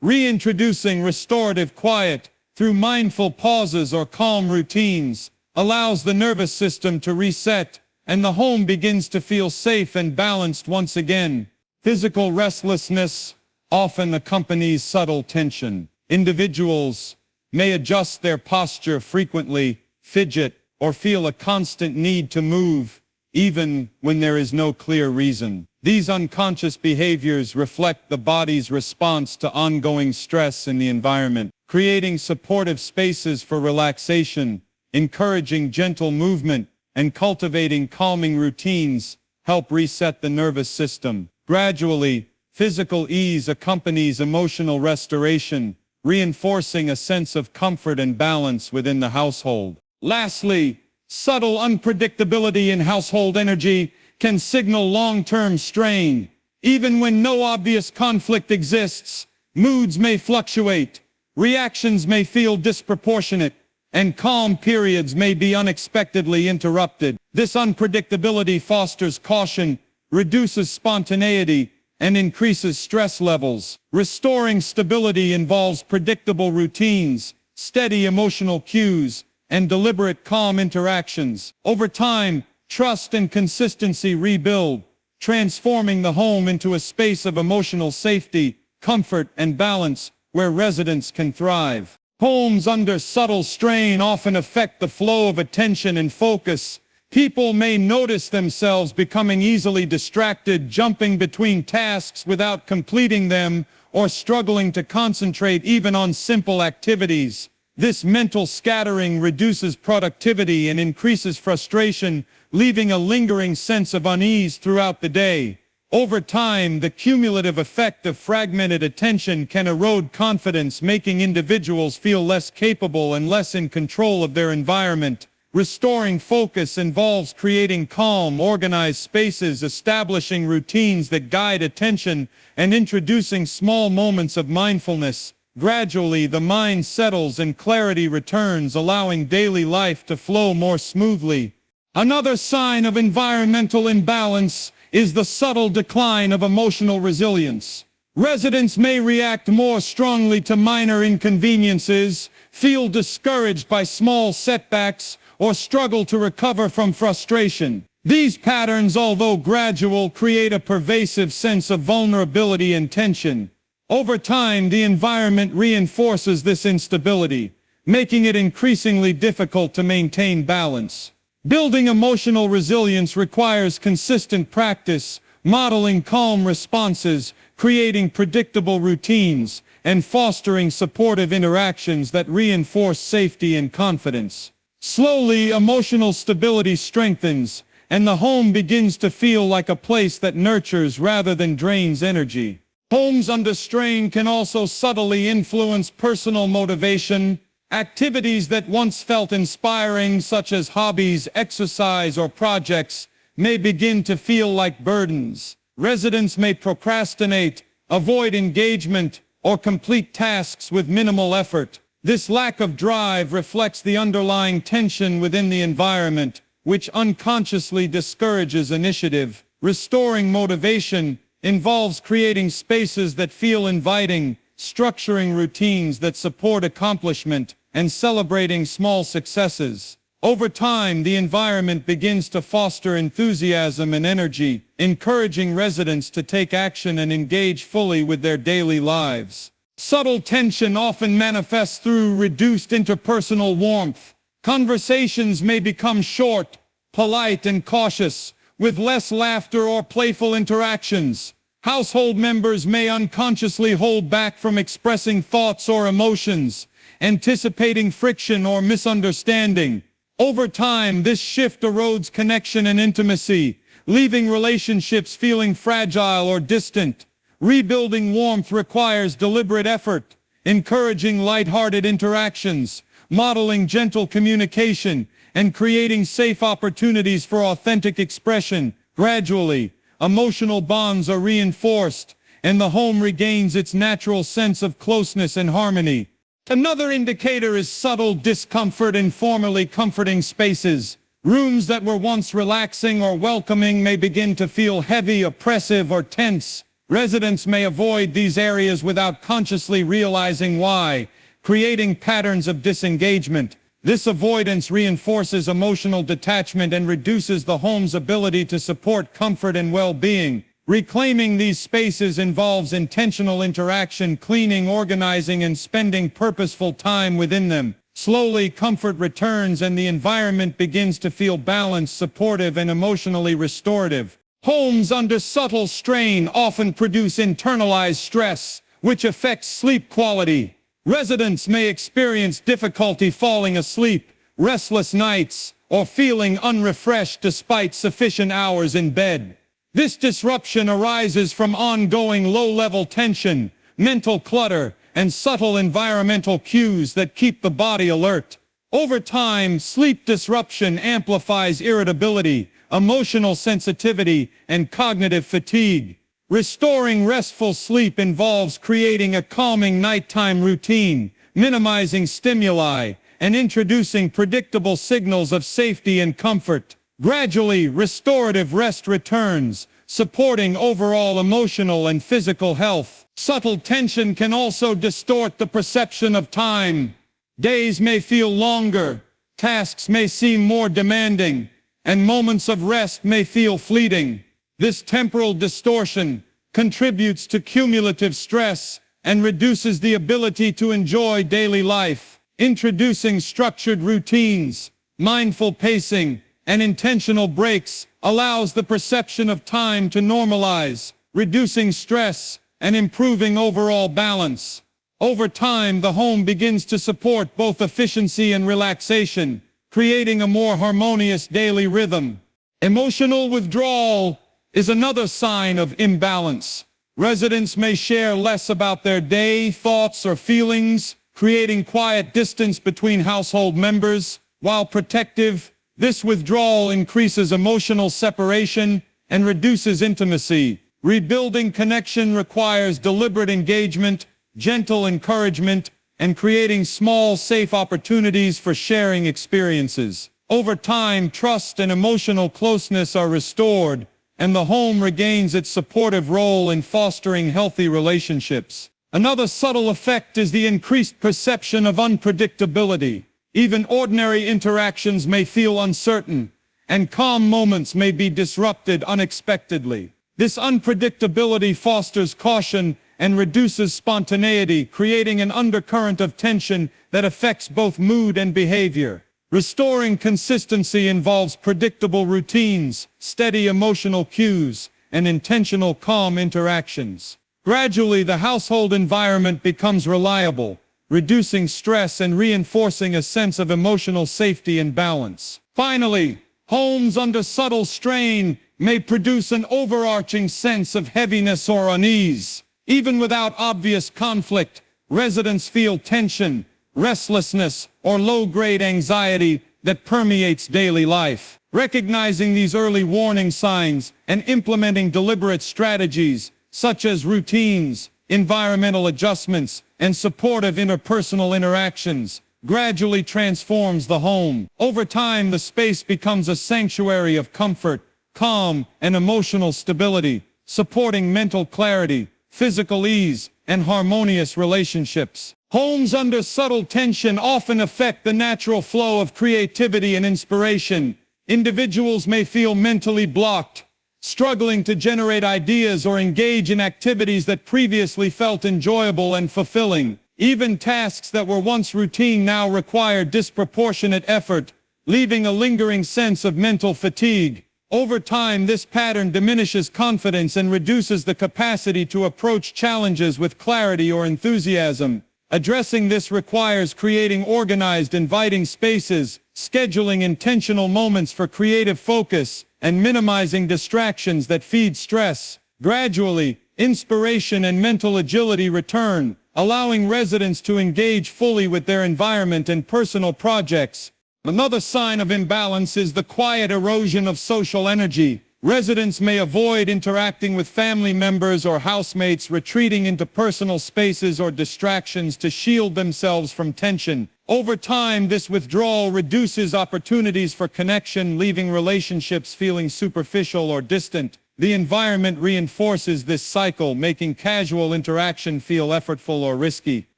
Speaker 1: Reintroducing restorative quiet through mindful pauses or calm routines allows the nervous system to reset, and the home begins to feel safe and balanced once again. Physical restlessness often accompanies subtle tension. Individuals may adjust their posture frequently, fidget, or feel a constant need to move, even when there is no clear reason. These unconscious behaviors reflect the body's response to ongoing stress in the environment, creating supportive spaces for relaxation. Encouraging gentle movement and cultivating calming routines help reset the nervous system. Gradually, physical ease accompanies emotional restoration, reinforcing a sense of comfort and balance within the household. Lastly, subtle unpredictability in household energy can signal long-term strain. Even when no obvious conflict exists, moods may fluctuate, reactions may feel disproportionate, and calm periods may be unexpectedly interrupted. This unpredictability fosters caution, reduces spontaneity, and increases stress levels. Restoring stability involves predictable routines, steady emotional cues, and deliberate calm interactions. Over time, trust and consistency rebuild, transforming the home into a space of emotional safety, comfort, and balance where residents can thrive. Homes under subtle strain often affect the flow of attention and focus. People may notice themselves becoming easily distracted, jumping between tasks without completing them, or struggling to concentrate even on simple activities. This mental scattering reduces productivity and increases frustration, leaving a lingering sense of unease throughout the day. Over time, the cumulative effect of fragmented attention can erode confidence, making individuals feel less capable and less in control of their environment. Restoring focus involves creating calm, organized spaces, establishing routines that guide attention, and introducing small moments of mindfulness. Gradually, the mind settles and clarity returns, allowing daily life to flow more smoothly. Another sign of environmental imbalance is the subtle decline of emotional resilience. Residents may react more strongly to minor inconveniences, feel discouraged by small setbacks, or struggle to recover from frustration. These patterns, although gradual, create a pervasive sense of vulnerability and tension. Over time, the environment reinforces this instability, making it increasingly difficult to maintain balance. Building emotional resilience requires consistent practice, modeling calm responses, creating predictable routines, and fostering supportive interactions that reinforce safety and confidence. Slowly, emotional stability strengthens, and the home begins to feel like a place that nurtures rather than drains energy. Homes under strain can also subtly influence personal motivation. Activities that once felt inspiring, such as hobbies, exercise, or projects, may begin to feel like burdens. Residents may procrastinate, avoid engagement, or complete tasks with minimal effort. This lack of drive reflects the underlying tension within the environment, which unconsciously discourages initiative. Restoring motivation involves creating spaces that feel inviting, structuring routines that support accomplishment, and celebrating small successes. Over time, the environment begins to foster enthusiasm and energy, encouraging residents to take action and engage fully with their daily lives. Subtle tension often manifests through reduced interpersonal warmth. Conversations may become short, polite, and cautious, with less laughter or playful interactions. Household members may unconsciously hold back from expressing thoughts or emotions, anticipating friction or misunderstanding. Over time, this shift erodes connection and intimacy, leaving relationships feeling fragile or distant. Rebuilding warmth requires deliberate effort, encouraging light-hearted interactions, modeling gentle communication, and creating safe opportunities for authentic expression. Gradually, emotional bonds are reinforced, and the home regains its natural sense of closeness and harmony. Another indicator is subtle discomfort in formerly comforting spaces. Rooms that were once relaxing or welcoming may begin to feel heavy, oppressive, or tense. Residents may avoid these areas without consciously realizing why, creating patterns of disengagement. This avoidance reinforces emotional detachment and reduces the home's ability to support comfort and well-being. Reclaiming these spaces involves intentional interaction, cleaning, organizing, and spending purposeful time within them. Slowly, comfort returns and the environment begins to feel balanced, supportive, and emotionally restorative. Homes under subtle strain often produce internalized stress, which affects sleep quality. Residents may experience difficulty falling asleep, restless nights, or feeling unrefreshed despite sufficient hours in bed. This disruption arises from ongoing low-level tension, mental clutter, and subtle environmental cues that keep the body alert. Over time, sleep disruption amplifies irritability, emotional sensitivity, and cognitive fatigue. Restoring restful sleep involves creating a calming nighttime routine, minimizing stimuli, and introducing predictable signals of safety and comfort. Gradually, restorative rest returns, supporting overall emotional and physical health. Subtle tension can also distort the perception of time. Days may feel longer, tasks may seem more demanding, and moments of rest may feel fleeting. This temporal distortion contributes to cumulative stress and reduces the ability to enjoy daily life. Introducing structured routines, mindful pacing, and intentional breaks allows the perception of time to normalize, reducing stress and improving overall balance. Over time, the home begins to support both efficiency and relaxation, creating a more harmonious daily rhythm. Emotional withdrawal is another sign of imbalance. Residents may share less about their day, thoughts, or feelings, creating quiet distance between household members. While protective, this withdrawal increases emotional separation and reduces intimacy. Rebuilding connection requires deliberate engagement, gentle encouragement, and creating small, safe opportunities for sharing experiences. Over time, trust and emotional closeness are restored, and the home regains its supportive role in fostering healthy relationships. Another subtle effect is the increased perception of unpredictability. Even ordinary interactions may feel uncertain, and calm moments may be disrupted unexpectedly. This unpredictability fosters caution and reduces spontaneity, creating an undercurrent of tension that affects both mood and behavior. Restoring consistency involves predictable routines, steady emotional cues, and intentional calm interactions. Gradually, the household environment becomes reliable, reducing stress and reinforcing a sense of emotional safety and balance. Finally, homes under subtle strain may produce an overarching sense of heaviness or unease. Even without obvious conflict, residents feel tension, restlessness, or low-grade anxiety that permeates daily life. Recognizing these early warning signs and implementing deliberate strategies, such as routines, environmental adjustments, and supportive interpersonal interactions, gradually transforms the home. Over time, the space becomes a sanctuary of comfort, calm, and emotional stability, supporting mental clarity, physical ease, and harmonious relationships. Homes under subtle tension often affect the natural flow of creativity and inspiration. Individuals may feel mentally blocked, struggling to generate ideas or engage in activities that previously felt enjoyable and fulfilling. Even tasks that were once routine now require disproportionate effort, leaving a lingering sense of mental fatigue. Over time, this pattern diminishes confidence and reduces the capacity to approach challenges with clarity or enthusiasm. Addressing this requires creating organized, inviting spaces, scheduling intentional moments for creative focus, and minimizing distractions that feed stress. Gradually, inspiration and mental agility return, allowing residents to engage fully with their environment and personal projects. Another sign of imbalance is the quiet erosion of social energy. Residents may avoid interacting with family members or housemates, retreating into personal spaces or distractions to shield themselves from tension. Over time, this withdrawal reduces opportunities for connection, leaving relationships feeling superficial or distant. The environment reinforces this cycle, making casual interaction feel effortful or risky.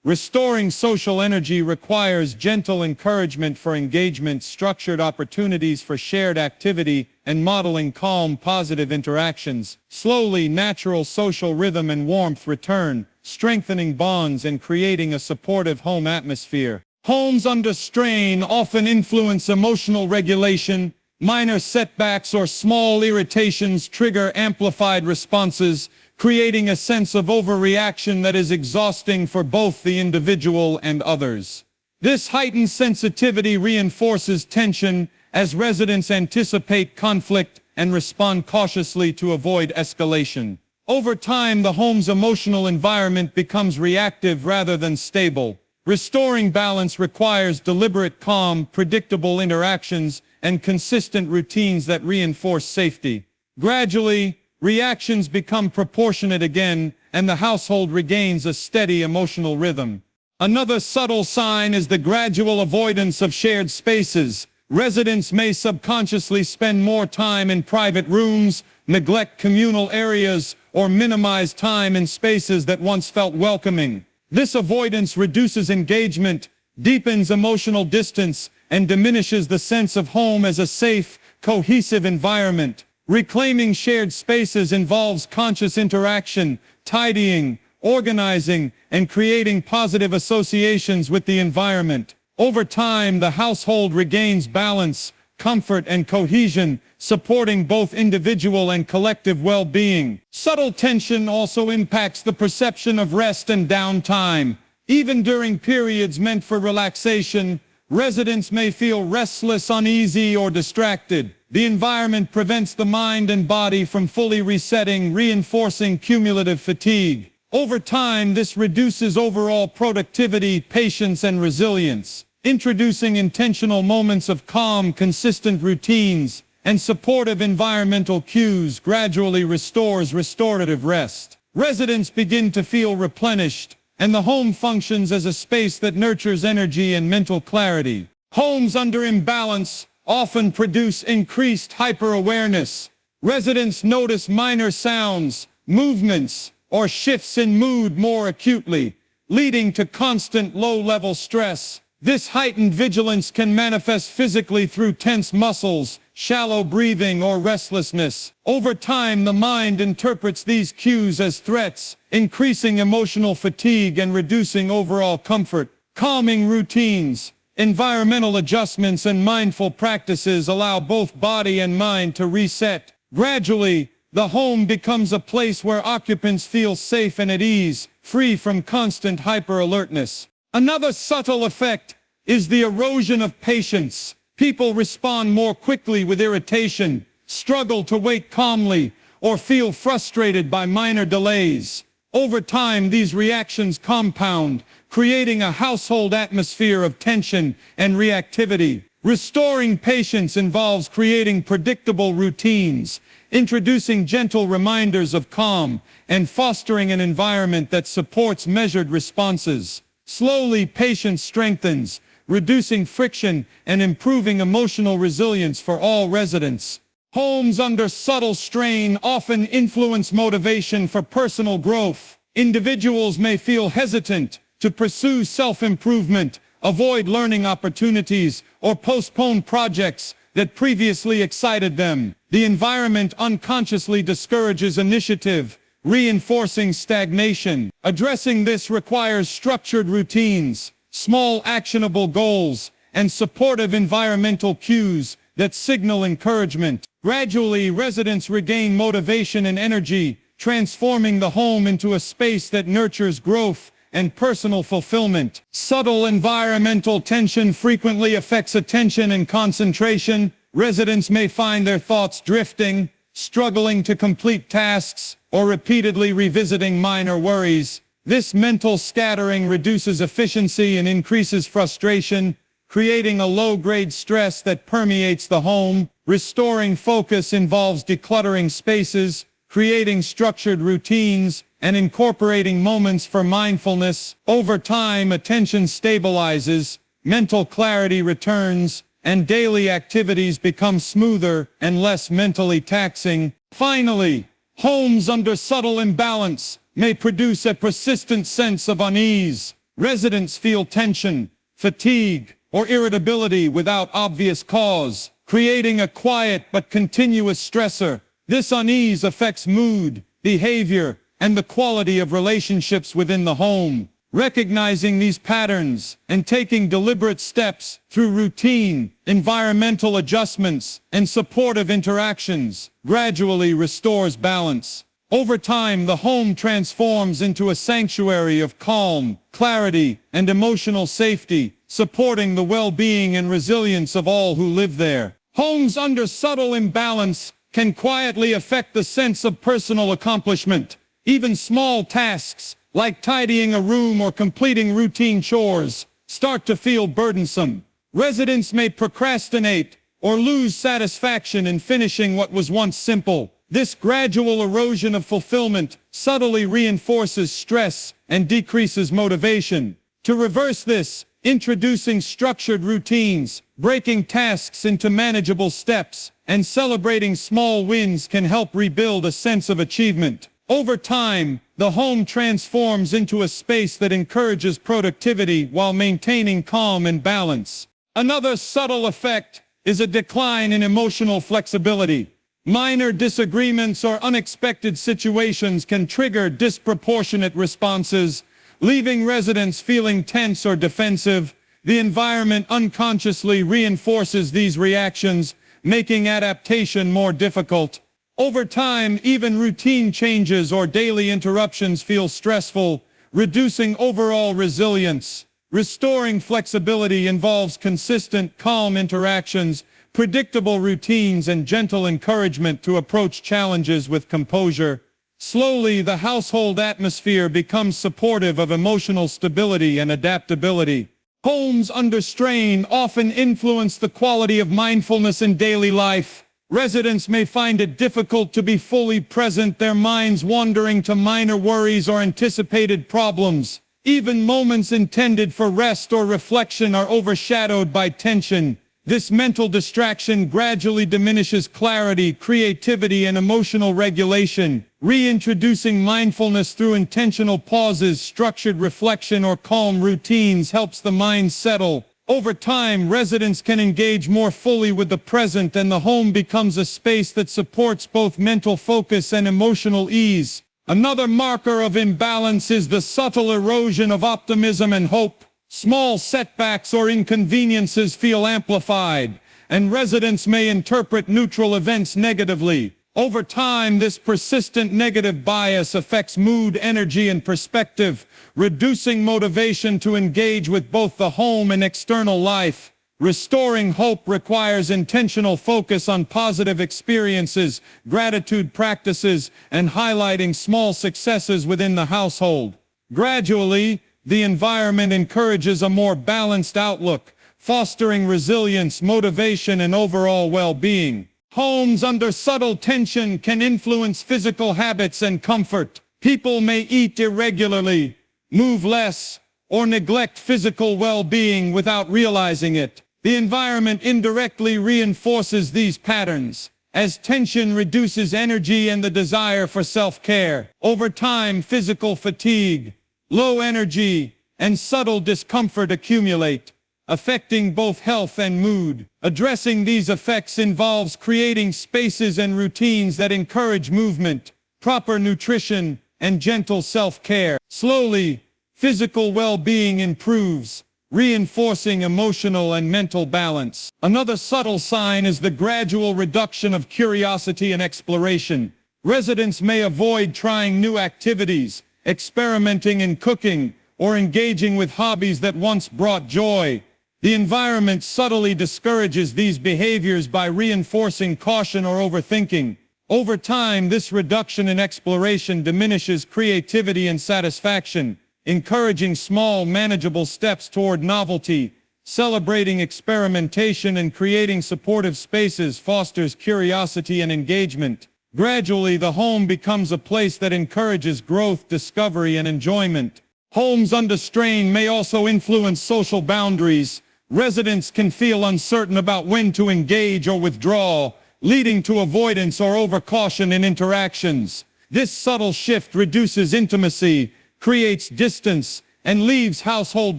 Speaker 1: Restoring social energy requires gentle encouragement for engagement, structured opportunities for shared activity, and modeling calm, positive interactions. Slowly, natural social rhythm and warmth return, strengthening bonds and creating a supportive home atmosphere. Homes under strain often influence emotional regulation. Minor setbacks or small irritations trigger amplified responses, creating a sense of overreaction that is exhausting for both the individual and others. This heightened sensitivity reinforces tension as residents anticipate conflict and respond cautiously to avoid escalation. Over time, the home's emotional environment becomes reactive rather than stable. Restoring balance requires deliberate, calm, predictable interactions and consistent routines that reinforce safety. Gradually, reactions become proportionate again, and the household regains a steady emotional rhythm. Another subtle sign is the gradual avoidance of shared spaces. Residents may subconsciously spend more time in private rooms, neglect communal areas, or minimize time in spaces that once felt welcoming. This avoidance reduces engagement, deepens emotional distance, and diminishes the sense of home as a safe, cohesive environment. Reclaiming shared spaces involves conscious interaction, tidying, organizing, and creating positive associations with the environment. Over time, the household regains balance, comfort, and cohesion, supporting both individual and collective well-being. Subtle tension also impacts the perception of rest and downtime. Even during periods meant for relaxation, residents may feel restless, uneasy, or distracted. The environment prevents the mind and body from fully resetting, reinforcing cumulative fatigue. Over time, this reduces overall productivity, patience, and resilience. Introducing intentional moments of calm, consistent routines, and supportive environmental cues gradually restores restorative rest. Residents begin to feel replenished, and the home functions as a space that nurtures energy and mental clarity. Homes under imbalance often produce increased hyper-awareness. Residents notice minor sounds, movements, or shifts in mood more acutely, leading to constant low-level stress. This heightened vigilance can manifest physically through tense muscles, shallow breathing, or restlessness. Over time, the mind interprets these cues as threats, increasing emotional fatigue and reducing overall comfort. Calming routines, environmental adjustments, and mindful practices allow both body and mind to reset. Gradually, the home becomes a place where occupants feel safe and at ease, free from constant hyper-alertness. Another subtle effect is the erosion of patience. People respond more quickly with irritation, struggle to wait calmly, or feel frustrated by minor delays. Over time, these reactions compound, creating a household atmosphere of tension and reactivity. Restoring patience involves creating predictable routines, introducing gentle reminders of calm, and fostering an environment that supports measured responses. Slowly, patience strengthens, reducing friction and improving emotional resilience for all residents. Homes under subtle strain often influence motivation for personal growth. Individuals may feel hesitant to pursue self-improvement, avoid learning opportunities, or postpone projects that previously excited them. The environment unconsciously discourages initiative, reinforcing stagnation. Addressing this requires structured routines, small actionable goals, and supportive environmental cues that signal encouragement. Gradually, residents regain motivation and energy, transforming the home into a space that nurtures growth and personal fulfillment. Subtle environmental tension frequently affects attention and concentration. Residents may find their thoughts drifting, struggling to complete tasks, or repeatedly revisiting minor worries. This mental scattering reduces efficiency and increases frustration, creating a low-grade stress that permeates the home. Restoring focus involves decluttering spaces, creating structured routines, and incorporating moments for mindfulness. Over time, attention stabilizes, mental clarity returns, and daily activities become smoother and less mentally taxing. Finally, homes under subtle imbalance may produce a persistent sense of unease. Residents feel tension, fatigue, or irritability without obvious cause, creating a quiet but continuous stressor. This unease affects mood, behavior, and the quality of relationships within the home. Recognizing these patterns and taking deliberate steps through routine, environmental adjustments, and supportive interactions gradually restores balance. Over time, the home transforms into a sanctuary of calm, clarity, and emotional safety, supporting the well-being and resilience of all who live there. Homes under subtle imbalance can quietly affect the sense of personal accomplishment. Even small tasks, like tidying a room or completing routine chores, start to feel burdensome. Residents may procrastinate or lose satisfaction in finishing what was once simple. This gradual erosion of fulfillment subtly reinforces stress and decreases motivation. To reverse this, introducing structured routines, breaking tasks into manageable steps, and celebrating small wins can help rebuild a sense of achievement. Over time, the home transforms into a space that encourages productivity while maintaining calm and balance. Another subtle effect is a decline in emotional flexibility. Minor disagreements or unexpected situations can trigger disproportionate responses, leaving residents feeling tense or defensive. The environment unconsciously reinforces these reactions, making adaptation more difficult. Over time, even routine changes or daily interruptions feel stressful, reducing overall resilience. Restoring flexibility involves consistent, calm interactions, predictable routines, and gentle encouragement to approach challenges with composure. Slowly, the household atmosphere becomes supportive of emotional stability and adaptability. Homes under strain often influence the quality of mindfulness in daily life. Residents may find it difficult to be fully present, their minds wandering to minor worries or anticipated problems. Even moments intended for rest or reflection are overshadowed by tension. This mental distraction gradually diminishes clarity, creativity, and emotional regulation. Reintroducing mindfulness through intentional pauses, structured reflection, or calm routines helps the mind settle. Over time, residents can engage more fully with the present, and the home becomes a space that supports both mental focus and emotional ease. Another marker of imbalance is the subtle erosion of optimism and hope. Small setbacks or inconveniences feel amplified, and residents may interpret neutral events negatively. Over time, this persistent negative bias affects mood, energy, and perspective, reducing motivation to engage with both the home and external life. Restoring hope requires intentional focus on positive experiences, gratitude practices, and highlighting small successes within the household. Gradually, the environment encourages a more balanced outlook, fostering resilience, motivation, and overall well-being. Homes under subtle tension can influence physical habits and comfort. People may eat irregularly, move less, or neglect physical well-being without realizing it. The environment indirectly reinforces these patterns, as tension reduces energy and the desire for self-care. Over time, physical fatigue, low energy, and subtle discomfort accumulate, affecting both health and mood. Addressing these effects involves creating spaces and routines that encourage movement, proper nutrition, and gentle self-care. Slowly, physical well-being improves, reinforcing emotional and mental balance. Another subtle sign is the gradual reduction of curiosity and exploration. Residents may avoid trying new activities, experimenting in cooking, or engaging with hobbies that once brought joy. The environment subtly discourages these behaviors by reinforcing caution or overthinking. Over time, this reduction in exploration diminishes creativity and satisfaction, encouraging small, manageable steps toward novelty, Celebrating experimentation and creating supportive spaces fosters curiosity and engagement. Gradually, the home becomes a place that encourages growth, discovery, and enjoyment. Homes under strain may also influence social boundaries. Residents can feel uncertain about when to engage or withdraw, leading to avoidance or overcaution in interactions. This subtle shift reduces intimacy, creates distance, and leaves household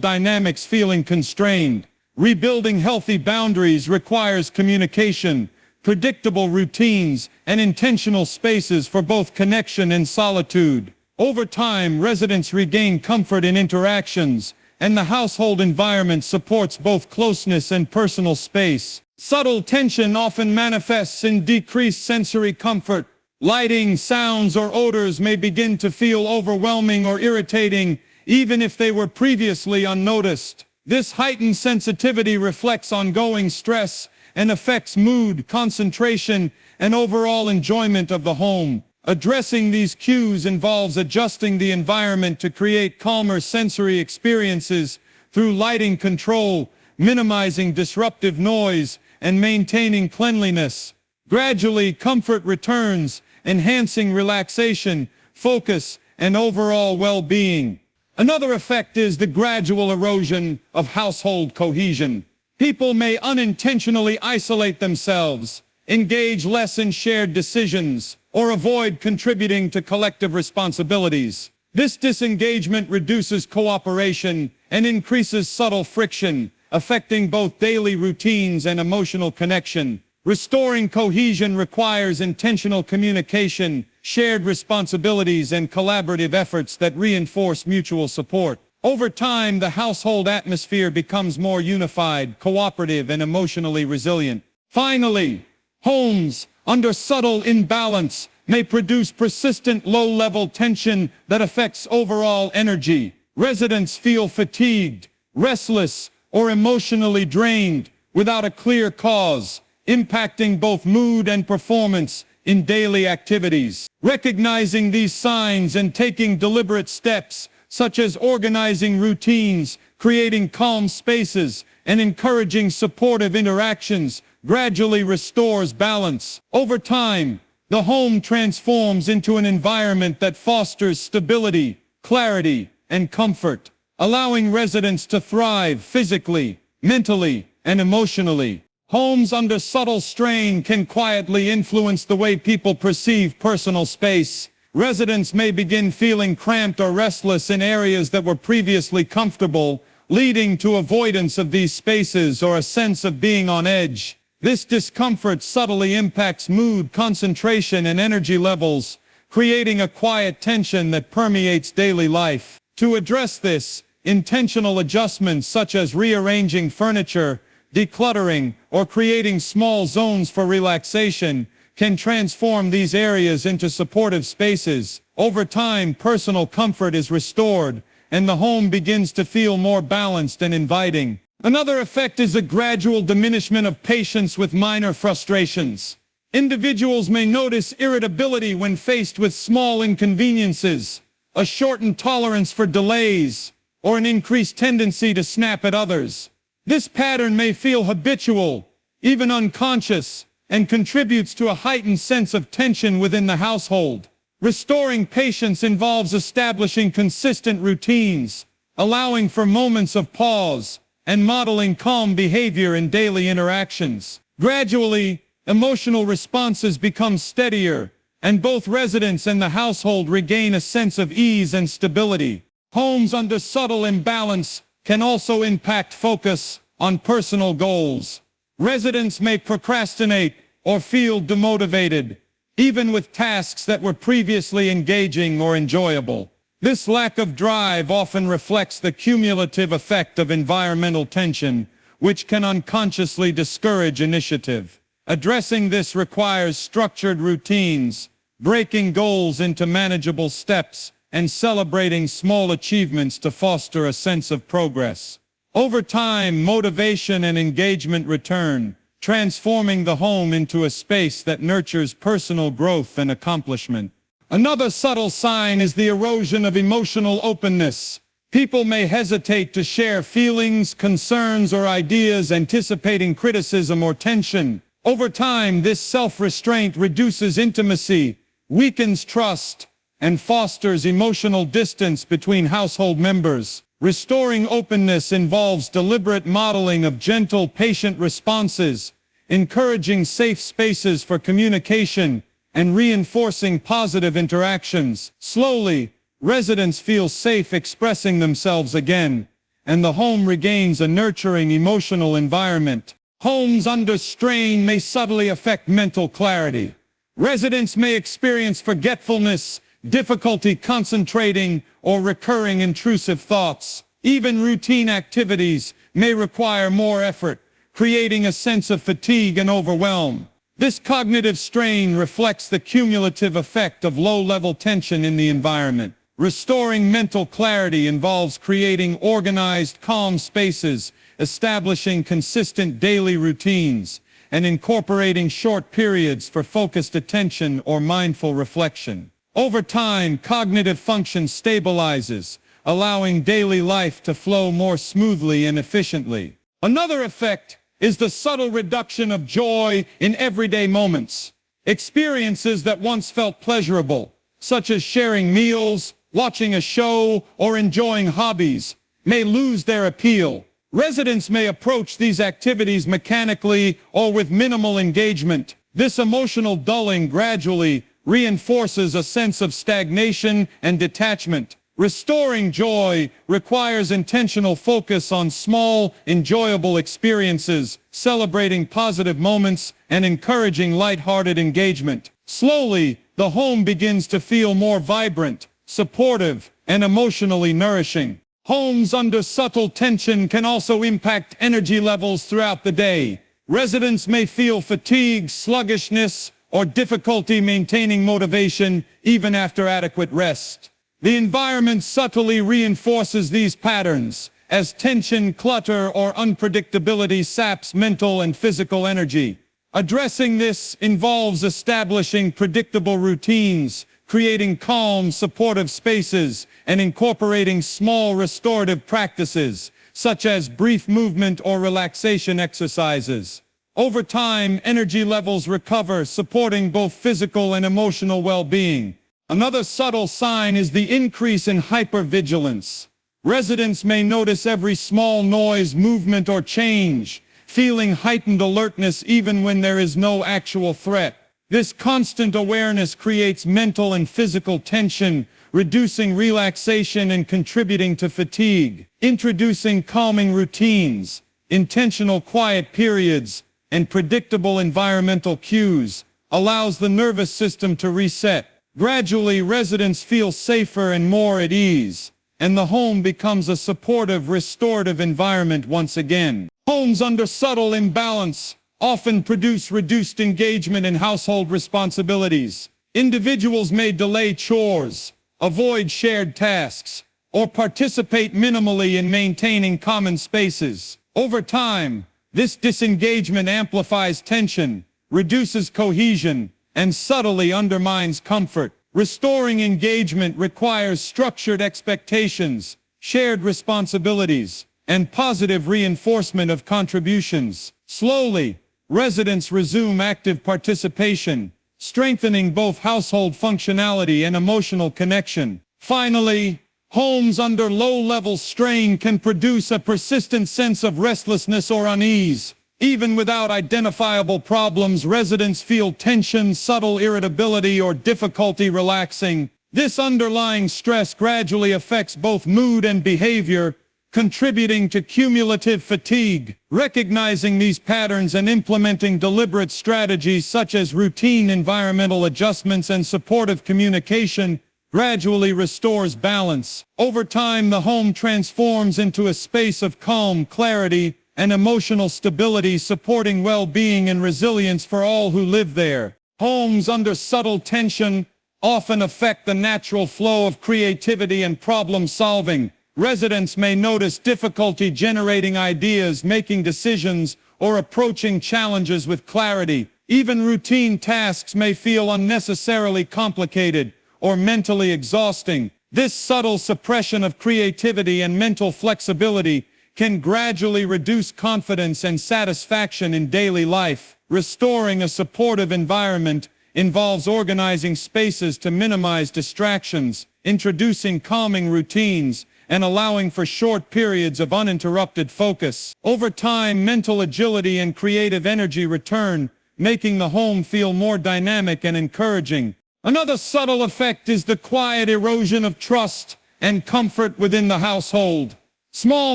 Speaker 1: dynamics feeling constrained. Rebuilding healthy boundaries requires communication, predictable routines, and intentional spaces for both connection and solitude. Over time, residents regain comfort in interactions, and the household environment supports both closeness and personal space. Subtle tension often manifests in decreased sensory comfort. Lighting, sounds, or odors may begin to feel overwhelming or irritating, even if they were previously unnoticed. This heightened sensitivity reflects ongoing stress and affects mood, concentration, and overall enjoyment of the home. Addressing these cues involves adjusting the environment to create calmer sensory experiences through lighting control, minimizing disruptive noise, and maintaining cleanliness. Gradually, comfort returns, enhancing relaxation, focus, and overall well-being. Another effect is the gradual erosion of household cohesion. People may unintentionally isolate themselves, engage less in shared decisions, or avoid contributing to collective responsibilities. This disengagement reduces cooperation and increases subtle friction, affecting both daily routines and emotional connection. Restoring cohesion requires intentional communication, shared responsibilities, and collaborative efforts that reinforce mutual support. Over time, the household atmosphere becomes more unified, cooperative, and emotionally resilient. Finally, homes under subtle imbalance may produce persistent low-level tension that affects overall energy. Residents feel fatigued, restless, or emotionally drained without a clear cause, impacting both mood and performance in daily activities. Recognizing these signs and taking deliberate steps, such as organizing routines, creating calm spaces, and encouraging supportive interactions, gradually restores balance. Over time, the home transforms into an environment that fosters stability, clarity, and comfort, allowing residents to thrive physically, mentally, and emotionally. Homes under subtle strain can quietly influence the way people perceive personal space. Residents may begin feeling cramped or restless in areas that were previously comfortable, leading to avoidance of these spaces or a sense of being on edge. This discomfort subtly impacts mood, concentration, and energy levels, creating a quiet tension that permeates daily life. To address this, intentional adjustments such as rearranging furniture, decluttering, or creating small zones for relaxation can transform these areas into supportive spaces. Over time, personal comfort is restored, and the home begins to feel more balanced and inviting. Another effect is a gradual diminishment of patience with minor frustrations. Individuals may notice irritability when faced with small inconveniences, a shortened tolerance for delays, or an increased tendency to snap at others. This pattern may feel habitual, even unconscious, and contributes to a heightened sense of tension within the household. Restoring patience involves establishing consistent routines, allowing for moments of pause, and modeling calm behavior in daily interactions. Gradually, emotional responses become steadier, and both residents and the household regain a sense of ease and stability. Homes under subtle imbalance can also impact focus on personal goals. Residents may procrastinate or feel demotivated, even with tasks that were previously engaging or enjoyable. This lack of drive often reflects the cumulative effect of environmental tension, which can unconsciously discourage initiative. Addressing this requires structured routines, breaking goals into manageable steps, and celebrating small achievements to foster a sense of progress. Over time, motivation and engagement return, transforming the home into a space that nurtures personal growth and accomplishment. Another subtle sign is the erosion of emotional openness. People may hesitate to share feelings, concerns, or ideas, anticipating criticism or tension. Over time, this self-restraint reduces intimacy, weakens trust, and fosters emotional distance between household members. Restoring openness involves deliberate modeling of gentle, patient responses, encouraging safe spaces for communication, and reinforcing positive interactions. Slowly, residents feel safe expressing themselves again, and the home regains a nurturing emotional environment. Homes under strain may subtly affect mental clarity. Residents may experience forgetfulness, difficulty concentrating, or recurring intrusive thoughts. Even routine activities may require more effort, creating a sense of fatigue and overwhelm. This cognitive strain reflects the cumulative effect of low-level tension in the environment. Restoring mental clarity involves creating organized, calm spaces, establishing consistent daily routines, and incorporating short periods for focused attention or mindful reflection. Over time, cognitive function stabilizes, allowing daily life to flow more smoothly and efficiently. Another effect is the subtle reduction of joy in everyday moments. Experiences that once felt pleasurable, such as sharing meals, watching a show, or enjoying hobbies, may lose their appeal. Residents may approach these activities mechanically or with minimal engagement. This emotional dulling gradually reinforces a sense of stagnation and detachment. Restoring joy requires intentional focus on small, enjoyable experiences, celebrating positive moments, and encouraging lighthearted engagement. Slowly, the home begins to feel more vibrant, supportive, and emotionally nourishing. Homes under subtle tension can also impact energy levels throughout the day. Residents may feel fatigue, sluggishness, or difficulty maintaining motivation even after adequate rest. The environment subtly reinforces these patterns, as tension, clutter, or unpredictability saps mental and physical energy. Addressing this involves establishing predictable routines, creating calm, supportive spaces, and incorporating small restorative practices, such as brief movement or relaxation exercises. Over time, energy levels recover, supporting both physical and emotional well-being. Another subtle sign is the increase in hypervigilance. Residents may notice every small noise, movement, or change, feeling heightened alertness even when there is no actual threat. This constant awareness creates mental and physical tension, reducing relaxation and contributing to fatigue. Introducing calming routines, intentional quiet periods, and predictable environmental cues allows the nervous system to reset. Gradually, residents feel safer and more at ease, and the home becomes a supportive, restorative environment once again. Homes under subtle imbalance often produce reduced engagement in household responsibilities. Individuals may delay chores, avoid shared tasks, or participate minimally in maintaining common spaces. Over time, this disengagement amplifies tension, reduces cohesion, and subtly undermines comfort. Restoring engagement requires structured expectations, shared responsibilities, and positive reinforcement of contributions. Slowly, residents resume active participation, strengthening both household functionality and emotional connection. Finally, homes under low-level strain can produce a persistent sense of restlessness or unease. Even without identifiable problems, residents feel tension, subtle irritability, or difficulty relaxing. This underlying stress gradually affects both mood and behavior, contributing to cumulative fatigue. Recognizing these patterns and implementing deliberate strategies such as routine environmental adjustments and supportive communication gradually restores balance. Over time, the home transforms into a space of calm, clarity, and emotional stability, supporting well-being and resilience for all who live there. Homes under subtle tension often affect the natural flow of creativity and problem-solving. Residents may notice difficulty generating ideas, making decisions, or approaching challenges with clarity. Even routine tasks may feel unnecessarily complicated or mentally exhausting. This subtle suppression of creativity and mental flexibility can gradually reduce confidence and satisfaction in daily life. Restoring a supportive environment involves organizing spaces to minimize distractions, introducing calming routines, and allowing for short periods of uninterrupted focus. Over time, mental agility and creative energy return, making the home feel more dynamic and encouraging. Another subtle effect is the quiet erosion of trust and comfort within the household. Small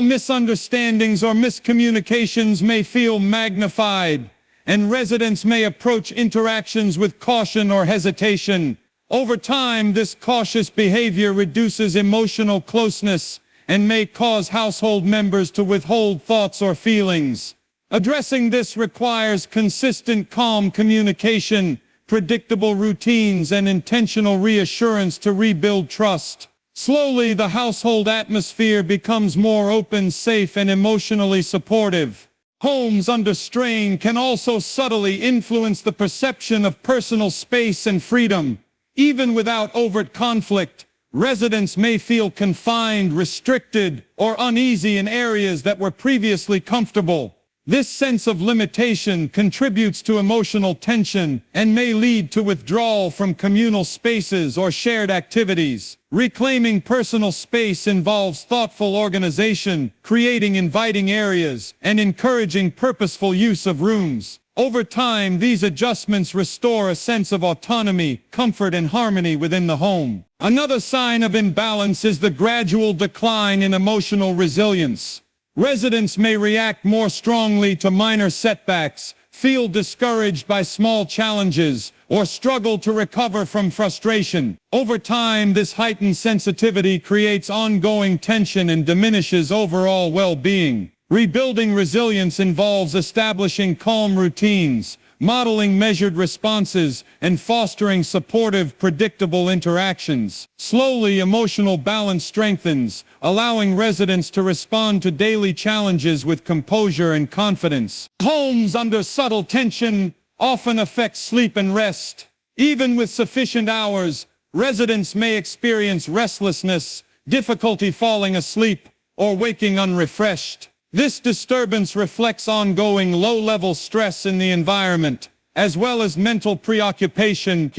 Speaker 1: misunderstandings or miscommunications may feel magnified, and residents may approach interactions with caution or hesitation. Over time, this cautious behavior reduces emotional closeness and may cause household members to withhold thoughts or feelings. Addressing this requires consistent, calm communication, predictable routines, and intentional reassurance to rebuild trust. Slowly, the household atmosphere becomes more open, safe, and emotionally supportive. Homes under strain can also subtly influence the perception of personal space and freedom. Even without overt conflict, residents may feel confined, restricted, or uneasy in areas that were previously comfortable. This sense of limitation contributes to emotional tension and may lead to withdrawal from communal spaces or shared activities. Reclaiming personal space involves thoughtful organization, creating inviting areas, and encouraging purposeful use of rooms. Over time, these adjustments restore a sense of autonomy, comfort, and harmony within the home. Another sign of imbalance is the gradual decline in emotional resilience. Residents may react more strongly to minor setbacks, feel discouraged by small challenges, or struggle to recover from frustration. Over time, this heightened sensitivity creates ongoing tension and diminishes overall well-being. Rebuilding resilience involves establishing calm routines, modeling measured responses, and fostering supportive, predictable interactions. Slowly, emotional balance strengthens, allowing residents to respond to daily challenges with composure and confidence. Homes under subtle tension often affect sleep and rest. Even with sufficient hours, residents may experience restlessness, difficulty falling asleep, or waking unrefreshed. This disturbance reflects ongoing low-level stress in the environment, as well as mental preoccupation,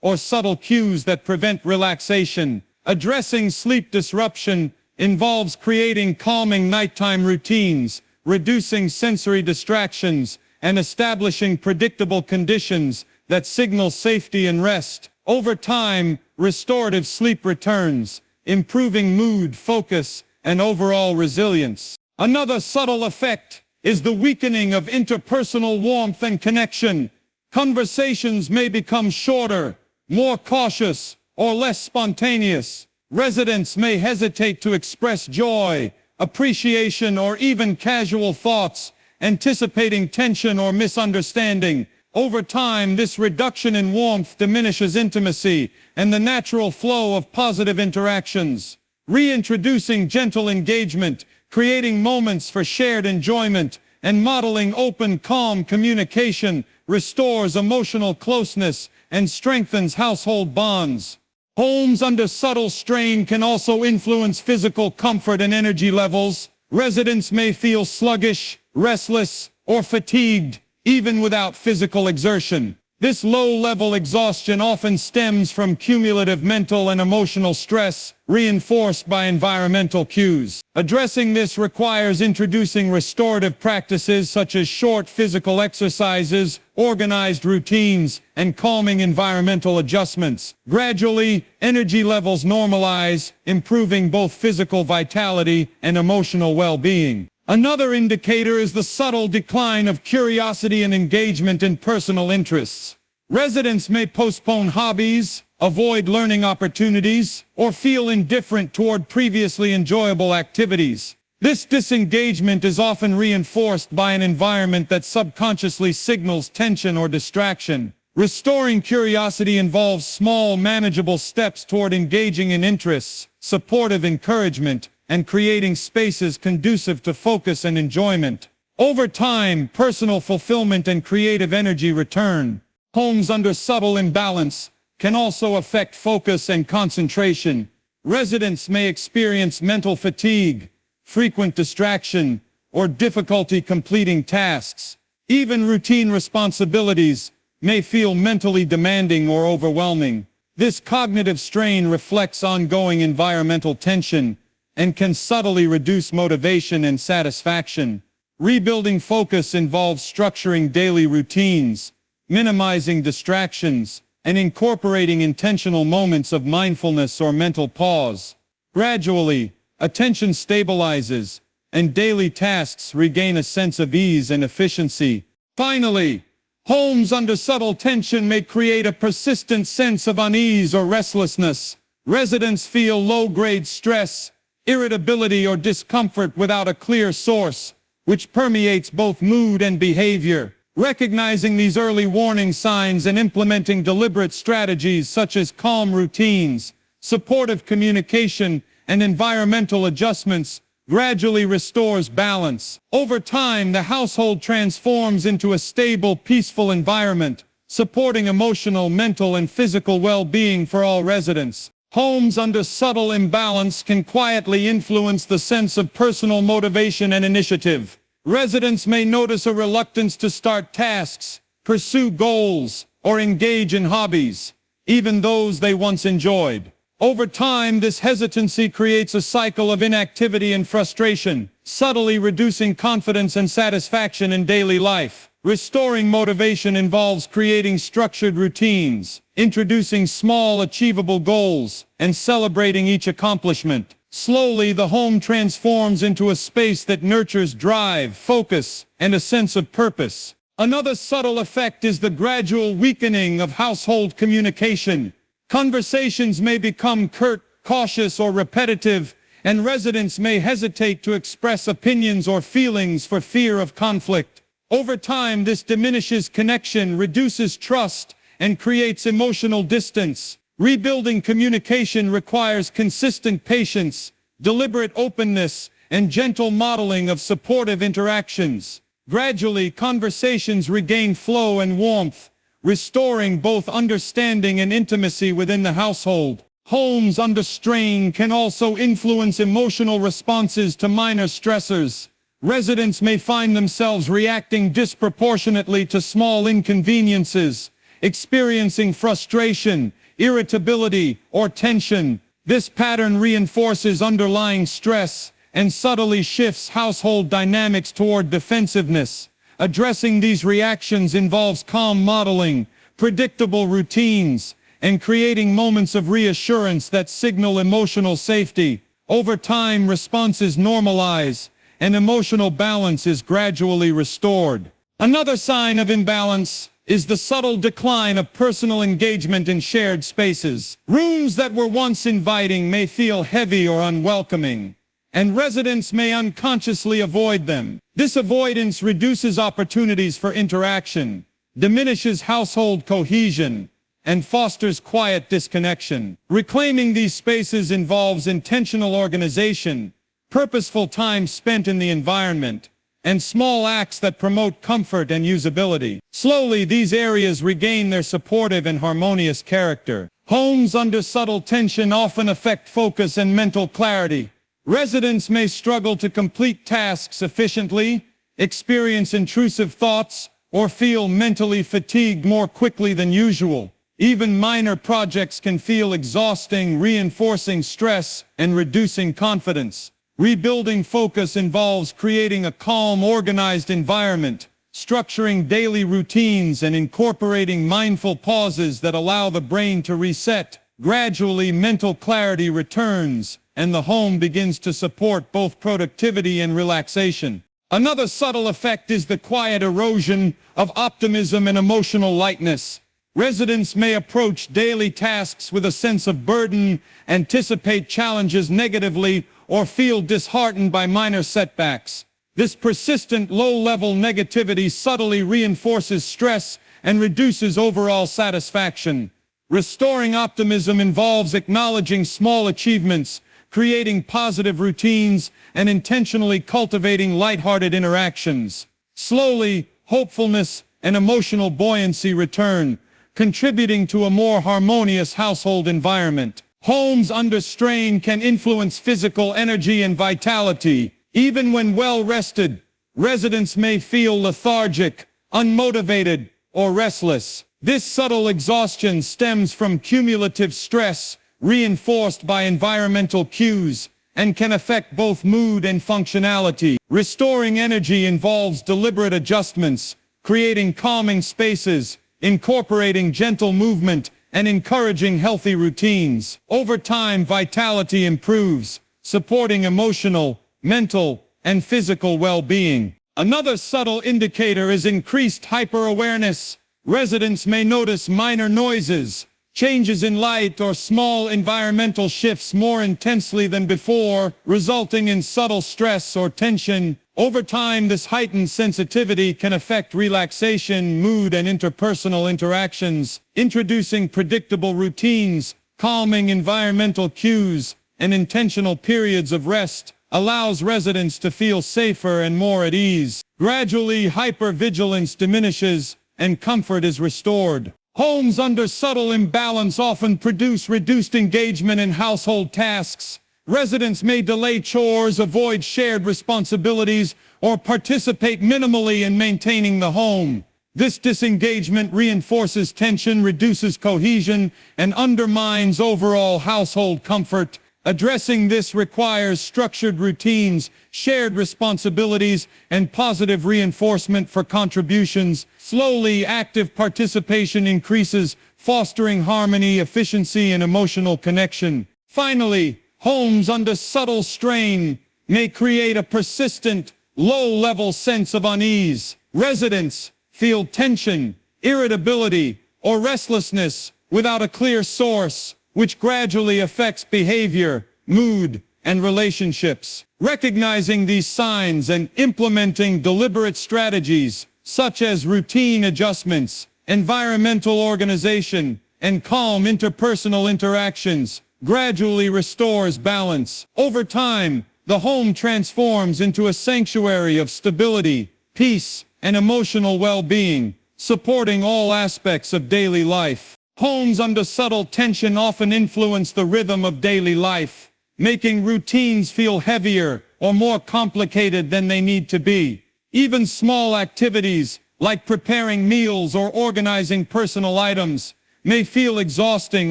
Speaker 1: or subtle cues that prevent relaxation. Addressing sleep disruption involves creating calming nighttime routines, reducing sensory distractions, and establishing predictable conditions that signal safety and rest. Over time, restorative sleep returns, improving mood, focus, and overall resilience. Another subtle effect is the weakening of interpersonal warmth and connection. Conversations may become shorter, more cautious, or less spontaneous. Residents may hesitate to express joy, appreciation, or even casual thoughts, anticipating tension or misunderstanding. Over time, this reduction in warmth diminishes intimacy and the natural flow of positive interactions. Reintroducing gentle engagement, creating moments for shared enjoyment, and modeling open, calm communication restores emotional closeness and strengthens household bonds. Homes under subtle strain can also influence physical comfort and energy levels. Residents may feel sluggish, restless, or fatigued, even without physical exertion. This low-level exhaustion often stems from cumulative mental and emotional stress, reinforced by environmental cues. Addressing this requires introducing restorative practices such as short physical exercises, organized routines, and calming environmental adjustments. Gradually, energy levels normalize, improving both physical vitality and emotional well-being. Another indicator is the subtle decline of curiosity and engagement in personal interests. Residents may postpone hobbies, avoid learning opportunities, or feel indifferent toward previously enjoyable activities. This disengagement is often reinforced by an environment that subconsciously signals tension or distraction. Restoring curiosity involves small, manageable steps toward engaging in interests, supportive encouragement, and creating spaces conducive to focus and enjoyment. Over time, personal fulfillment and creative energy return. Homes under subtle imbalance can also affect focus and concentration. Residents may experience mental fatigue, frequent distraction, or difficulty completing tasks. Even routine responsibilities may feel mentally demanding or overwhelming. This cognitive strain reflects ongoing environmental tension and can subtly reduce motivation and satisfaction. Rebuilding focus involves structuring daily routines, minimizing distractions, and incorporating intentional moments of mindfulness or mental pause. Gradually, attention stabilizes, and daily tasks regain a sense of ease and efficiency. Finally, homes under subtle tension may create a persistent sense of unease or restlessness. Residents feel low-grade stress, irritability, or discomfort without a clear source, which permeates both mood and behavior. Recognizing these early warning signs and implementing deliberate strategies such as calm routines, supportive communication, and environmental adjustments gradually restores balance. Over time, the household transforms into a stable, peaceful environment, supporting emotional, mental, and physical well-being for all residents. Homes under subtle imbalance can quietly influence the sense of personal motivation and initiative. Residents may notice a reluctance to start tasks, pursue goals, or engage in hobbies, even those they once enjoyed. Over time, this hesitancy creates a cycle of inactivity and frustration, subtly reducing confidence and satisfaction in daily life. Restoring motivation involves creating structured routines, introducing small, achievable goals, and celebrating each accomplishment. Slowly, the home transforms into a space that nurtures drive, focus, and a sense of purpose. Another subtle effect is the gradual weakening of household communication. Conversations may become curt, cautious, or repetitive, and residents may hesitate to express opinions or feelings for fear of conflict. Over time, this diminishes connection, reduces trust, and creates emotional distance. Rebuilding communication requires consistent patience, deliberate openness, and gentle modeling of supportive interactions. Gradually, conversations regain flow and warmth, restoring both understanding and intimacy within the household. Homes under strain can also influence emotional responses to minor stressors. Residents may find themselves reacting disproportionately to small inconveniences, experiencing frustration, irritability, or tension. This pattern reinforces underlying stress and subtly shifts household dynamics toward defensiveness. Addressing these reactions involves calm modeling, predictable routines, and creating moments of reassurance that signal emotional safety. Over time, responses normalize, and emotional balance is gradually restored. Another sign of imbalance is the subtle decline of personal engagement in shared spaces. Rooms that were once inviting may feel heavy or unwelcoming, and residents may unconsciously avoid them. This avoidance reduces opportunities for interaction, diminishes household cohesion, and fosters quiet disconnection. Reclaiming these spaces involves intentional organization, purposeful time spent in the environment, and small acts that promote comfort and usability. Slowly, these areas regain their supportive and harmonious character. Homes under subtle tension often affect focus and mental clarity. Residents may struggle to complete tasks efficiently, experience intrusive thoughts, or feel mentally fatigued more quickly than usual. Even minor projects can feel exhausting, reinforcing stress and reducing confidence. Rebuilding focus involves creating a calm, organized environment, structuring daily routines, and incorporating mindful pauses that allow the brain to reset. Gradually, mental clarity returns, and the home begins to support both productivity and relaxation. Another subtle effect is the quiet erosion of optimism and emotional lightness. Residents may approach daily tasks with a sense of burden, anticipate challenges negatively, or feel disheartened by minor setbacks. This persistent low-level negativity subtly reinforces stress and reduces overall satisfaction. Restoring optimism involves acknowledging small achievements, creating positive routines, and intentionally cultivating lighthearted interactions. Slowly, hopefulness and emotional buoyancy return, contributing to a more harmonious household environment. Homes under strain can influence physical energy and vitality. Even when well rested, residents may feel lethargic, unmotivated, or restless. This subtle exhaustion stems from cumulative stress, reinforced by environmental cues, and can affect both mood and functionality. Restoring energy involves deliberate adjustments, creating calming spaces, incorporating gentle movement, and encouraging healthy routines. Over time, vitality improves, supporting emotional, mental, and physical well-being. Another subtle indicator is increased hyper-awareness. Residents may notice minor noises, changes in light, or small environmental shifts more intensely than before, resulting in subtle stress or tension. Over time, this heightened sensitivity can affect relaxation, mood, and interpersonal interactions. Introducing predictable routines, calming environmental cues, and intentional periods of rest allows residents to feel safer and more at ease. Gradually, hypervigilance diminishes and comfort is restored. Homes under subtle imbalance often produce reduced engagement in household tasks. Residents may delay chores, avoid shared responsibilities, or participate minimally in maintaining the home. This disengagement reinforces tension, reduces cohesion, and undermines overall household comfort. Addressing this requires structured routines, shared responsibilities, and positive reinforcement for contributions. Slowly, active participation increases, fostering harmony, efficiency, and emotional connection. Finally, homes under subtle strain may create a persistent, low-level sense of unease. Residents feel tension, irritability, or restlessness without a clear source, which gradually affects behavior, mood, and relationships. Recognizing these signs and implementing deliberate strategies, such as routine adjustments, environmental organization, and calm interpersonal interactions, gradually restores balance. Over time, the home transforms into a sanctuary of stability, peace, and emotional well-being, supporting all aspects of daily life. Homes under subtle tension often influence the rhythm of daily life, making routines feel heavier or more complicated than they need to be. Even small activities, like preparing meals or organizing personal items, may feel exhausting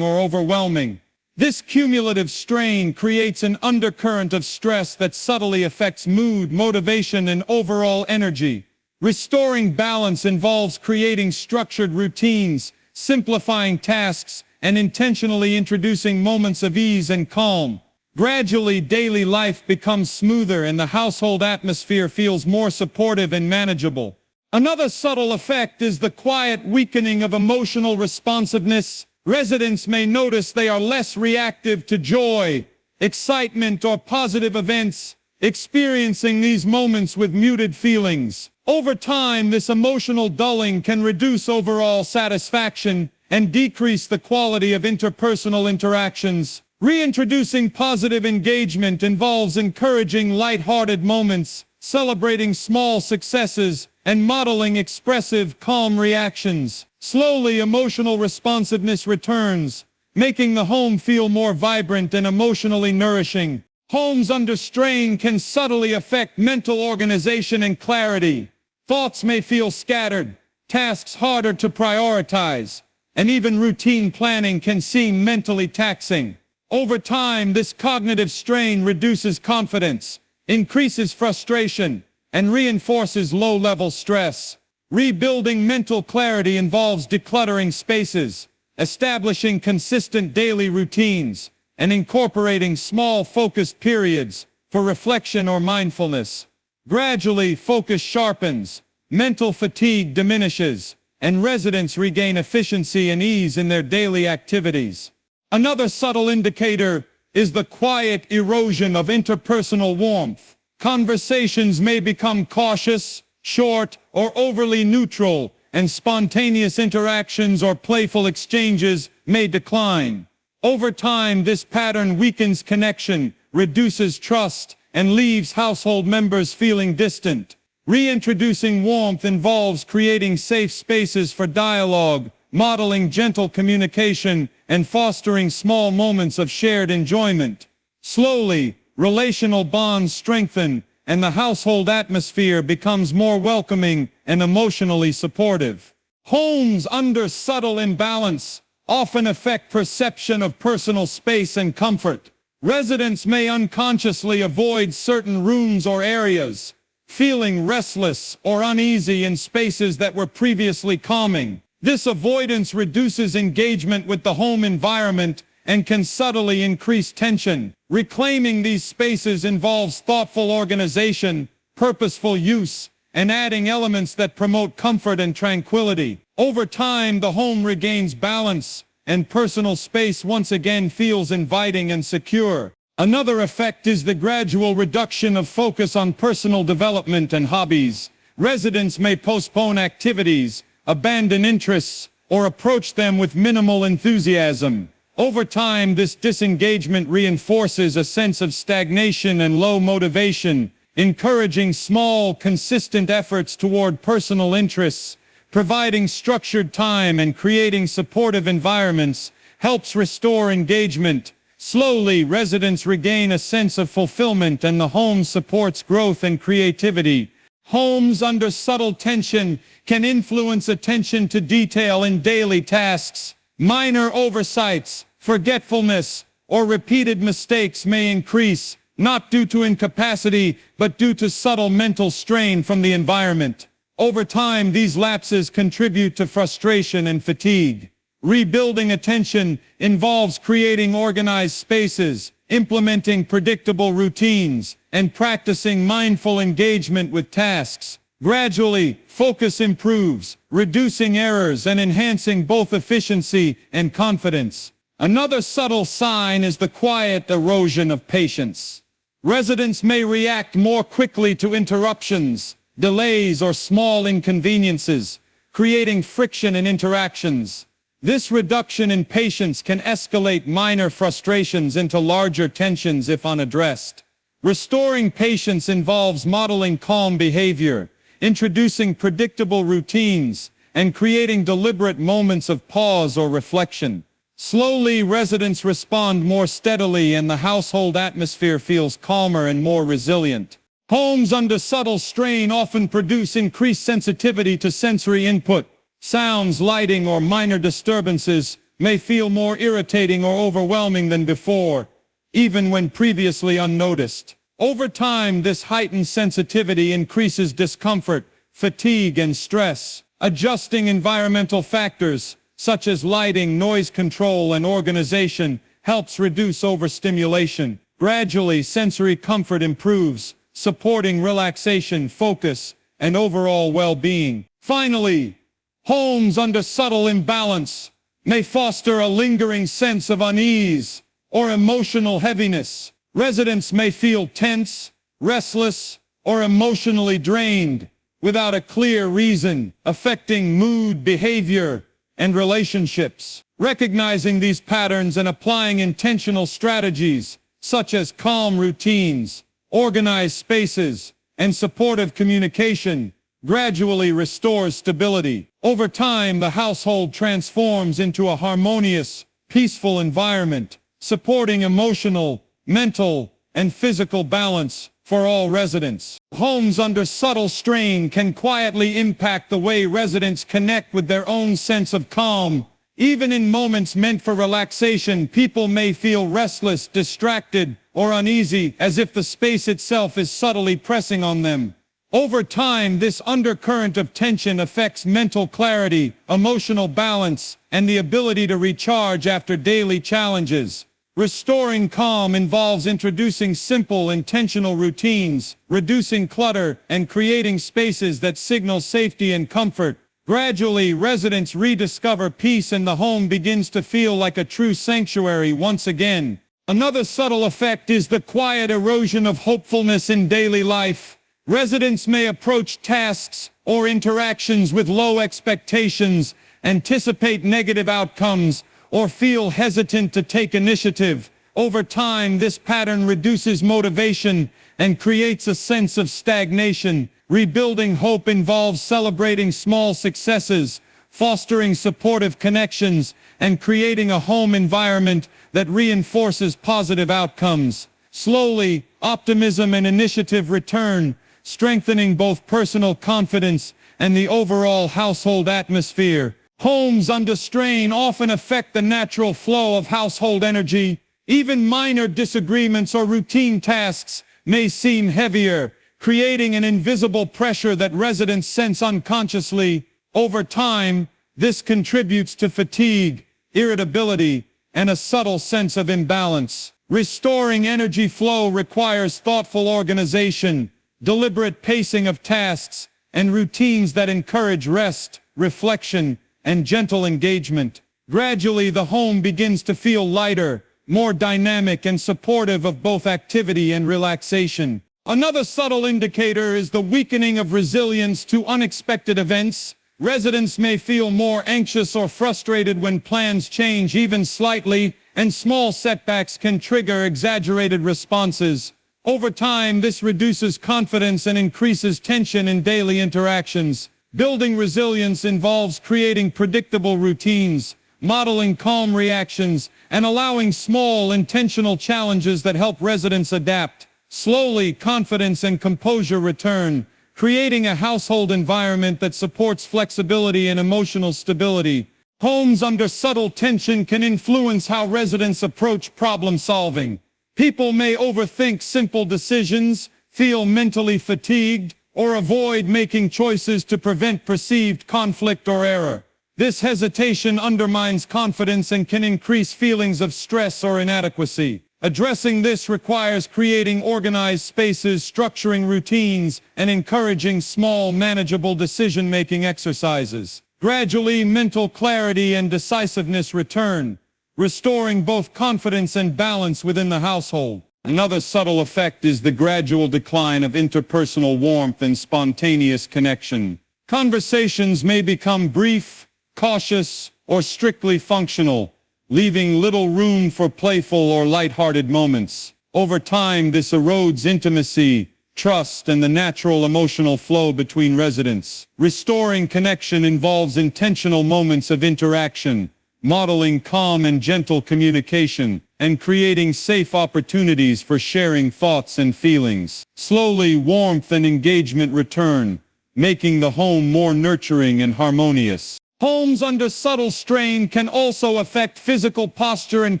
Speaker 1: or overwhelming. This cumulative strain creates an undercurrent of stress that subtly affects mood, motivation, and overall energy. Restoring balance involves creating structured routines, simplifying tasks, and intentionally introducing moments of ease and calm. Gradually, daily life becomes smoother and the household atmosphere feels more supportive and manageable. Another subtle effect is the quiet weakening of emotional responsiveness. Residents may notice they are less reactive to joy, excitement, or positive events, experiencing these moments with muted feelings. Over time, this emotional dulling can reduce overall satisfaction and decrease the quality of interpersonal interactions. Reintroducing positive engagement involves encouraging light-hearted moments, celebrating small successes, and modeling expressive, calm reactions. Slowly, emotional responsiveness returns, making the home feel more vibrant and emotionally nourishing. Homes under strain can subtly affect mental organization and clarity. Thoughts may feel scattered, tasks harder to prioritize, and even routine planning can seem mentally taxing. Over time, this cognitive strain reduces confidence, increases frustration, and reinforces low-level stress. Rebuilding mental clarity involves decluttering spaces, establishing consistent daily routines, and incorporating small focused periods for reflection or mindfulness. Gradually, focus sharpens, mental fatigue diminishes, and residents regain efficiency and ease in their daily activities. Another subtle indicator is the quiet erosion of interpersonal warmth. Conversations may become cautious, short, or overly neutral, and spontaneous interactions or playful exchanges may decline. Over time, this pattern weakens connection, reduces trust, and leaves household members feeling distant. Reintroducing warmth involves creating safe spaces for dialogue, modeling gentle communication and fostering small moments of shared enjoyment. Slowly, relational bonds strengthen, and the household atmosphere becomes more welcoming and emotionally supportive. Homes under subtle imbalance often affect perception of personal space and comfort. Residents may unconsciously avoid certain rooms or areas, feeling restless or uneasy in spaces that were previously calming. This avoidance reduces engagement with the home environment and can subtly increase tension. Reclaiming these spaces involves thoughtful organization, purposeful use, and adding elements that promote comfort and tranquility. Over time, the home regains balance, and personal space once again feels inviting and secure. Another effect is the gradual reduction of focus on personal development and hobbies. Residents may postpone activities, abandon interests, or approach them with minimal enthusiasm. Over time, this disengagement reinforces a sense of stagnation and low motivation, encouraging small, consistent efforts toward personal interests. Providing structured time and creating supportive environments helps restore engagement. Slowly, residents regain a sense of fulfillment and the home supports growth and creativity. Homes under subtle tension can influence attention to detail in daily tasks. Minor oversights, forgetfulness, or repeated mistakes may increase, not due to incapacity, but due to subtle mental strain from the environment. Over time, these lapses contribute to frustration and fatigue. Rebuilding attention involves creating organized spaces, implementing predictable routines, and practicing mindful engagement with tasks. Gradually, focus improves, reducing errors and enhancing both efficiency and confidence. Another subtle sign is the quiet erosion of patience. Residents may react more quickly to interruptions, delays, or small inconveniences, creating friction in interactions. This reduction in patience can escalate minor frustrations into larger tensions if unaddressed. Restoring patience involves modeling calm behavior, introducing predictable routines, and creating deliberate moments of pause or reflection. Slowly, residents respond more steadily and the household atmosphere feels calmer and more resilient. Homes under subtle strain often produce increased sensitivity to sensory input. Sounds, lighting, or minor disturbances may feel more irritating or overwhelming than before, even when previously unnoticed. Over time, this heightened sensitivity increases discomfort, fatigue, and stress. Adjusting environmental factors, such as lighting, noise control, and organization, helps reduce overstimulation. Gradually, sensory comfort improves, supporting relaxation, focus, and overall well-being. Finally, homes under subtle imbalance may foster a lingering sense of unease or emotional heaviness. Residents may feel tense, restless, or emotionally drained without a clear reason, affecting mood, behavior, and relationships. Recognizing these patterns and applying intentional strategies, such as calm routines, organized spaces, and supportive communication, gradually restores stability. Over time, the household transforms into a harmonious, peaceful environment, supporting emotional, mental, and physical balance for all residents. Homes under subtle strain can quietly impact the way residents connect with their own sense of calm. Even in moments meant for relaxation, people may feel restless, distracted, or uneasy, as if the space itself is subtly pressing on them. Over time, this undercurrent of tension affects mental clarity, emotional balance, and the ability to recharge after daily challenges. Restoring calm involves introducing simple, intentional routines, reducing clutter, and creating spaces that signal safety and comfort. Gradually, residents rediscover peace and the home begins to feel like a true sanctuary once again. Another subtle effect is the quiet erosion of hopefulness in daily life. Residents may approach tasks or interactions with low expectations, anticipate negative outcomes, or feel hesitant to take initiative. Over time, this pattern reduces motivation and creates a sense of stagnation. Rebuilding hope involves celebrating small successes, fostering supportive connections and creating a home environment that reinforces positive outcomes. Slowly, optimism and initiative return, strengthening both personal confidence and the overall household atmosphere. Homes under strain often affect the natural flow of household energy. Even minor disagreements or routine tasks may seem heavier, creating an invisible pressure that residents sense unconsciously. Over time, this contributes to fatigue, irritability, and a subtle sense of imbalance. Restoring energy flow requires thoughtful organization, deliberate pacing of tasks, and routines that encourage rest, reflection, and gentle engagement. Gradually, the home begins to feel lighter, more dynamic, and supportive of both activity and relaxation. Another subtle indicator is the weakening of resilience to unexpected events. Residents may feel more anxious or frustrated when plans change even slightly, and small setbacks can trigger exaggerated responses. Over time, this reduces confidence and increases tension in daily interactions. Building resilience involves creating predictable routines, modeling calm reactions, and allowing small, intentional challenges that help residents adapt. Slowly, confidence and composure return, creating a household environment that supports flexibility and emotional stability. Homes under subtle tension can influence how residents approach problem solving. People may overthink simple decisions, feel mentally fatigued, or avoid making choices to prevent perceived conflict or error. This hesitation undermines confidence and can increase feelings of stress or inadequacy. Addressing this requires creating organized spaces, structuring routines, and encouraging small, manageable decision-making exercises. Gradually, mental clarity and decisiveness return, restoring both confidence and balance within the household. Another subtle effect is the gradual decline of interpersonal warmth and spontaneous connection. Conversations may become brief, cautious, or strictly functional, leaving little room for playful or light-hearted moments. Over time, this erodes intimacy, trust, and the natural emotional flow between residents. Restoring connection involves intentional moments of interaction, modeling calm and gentle communication, and creating safe opportunities for sharing thoughts and feelings. Slowly, warmth and engagement return, making the home more nurturing and harmonious. Homes under subtle strain can also affect physical posture and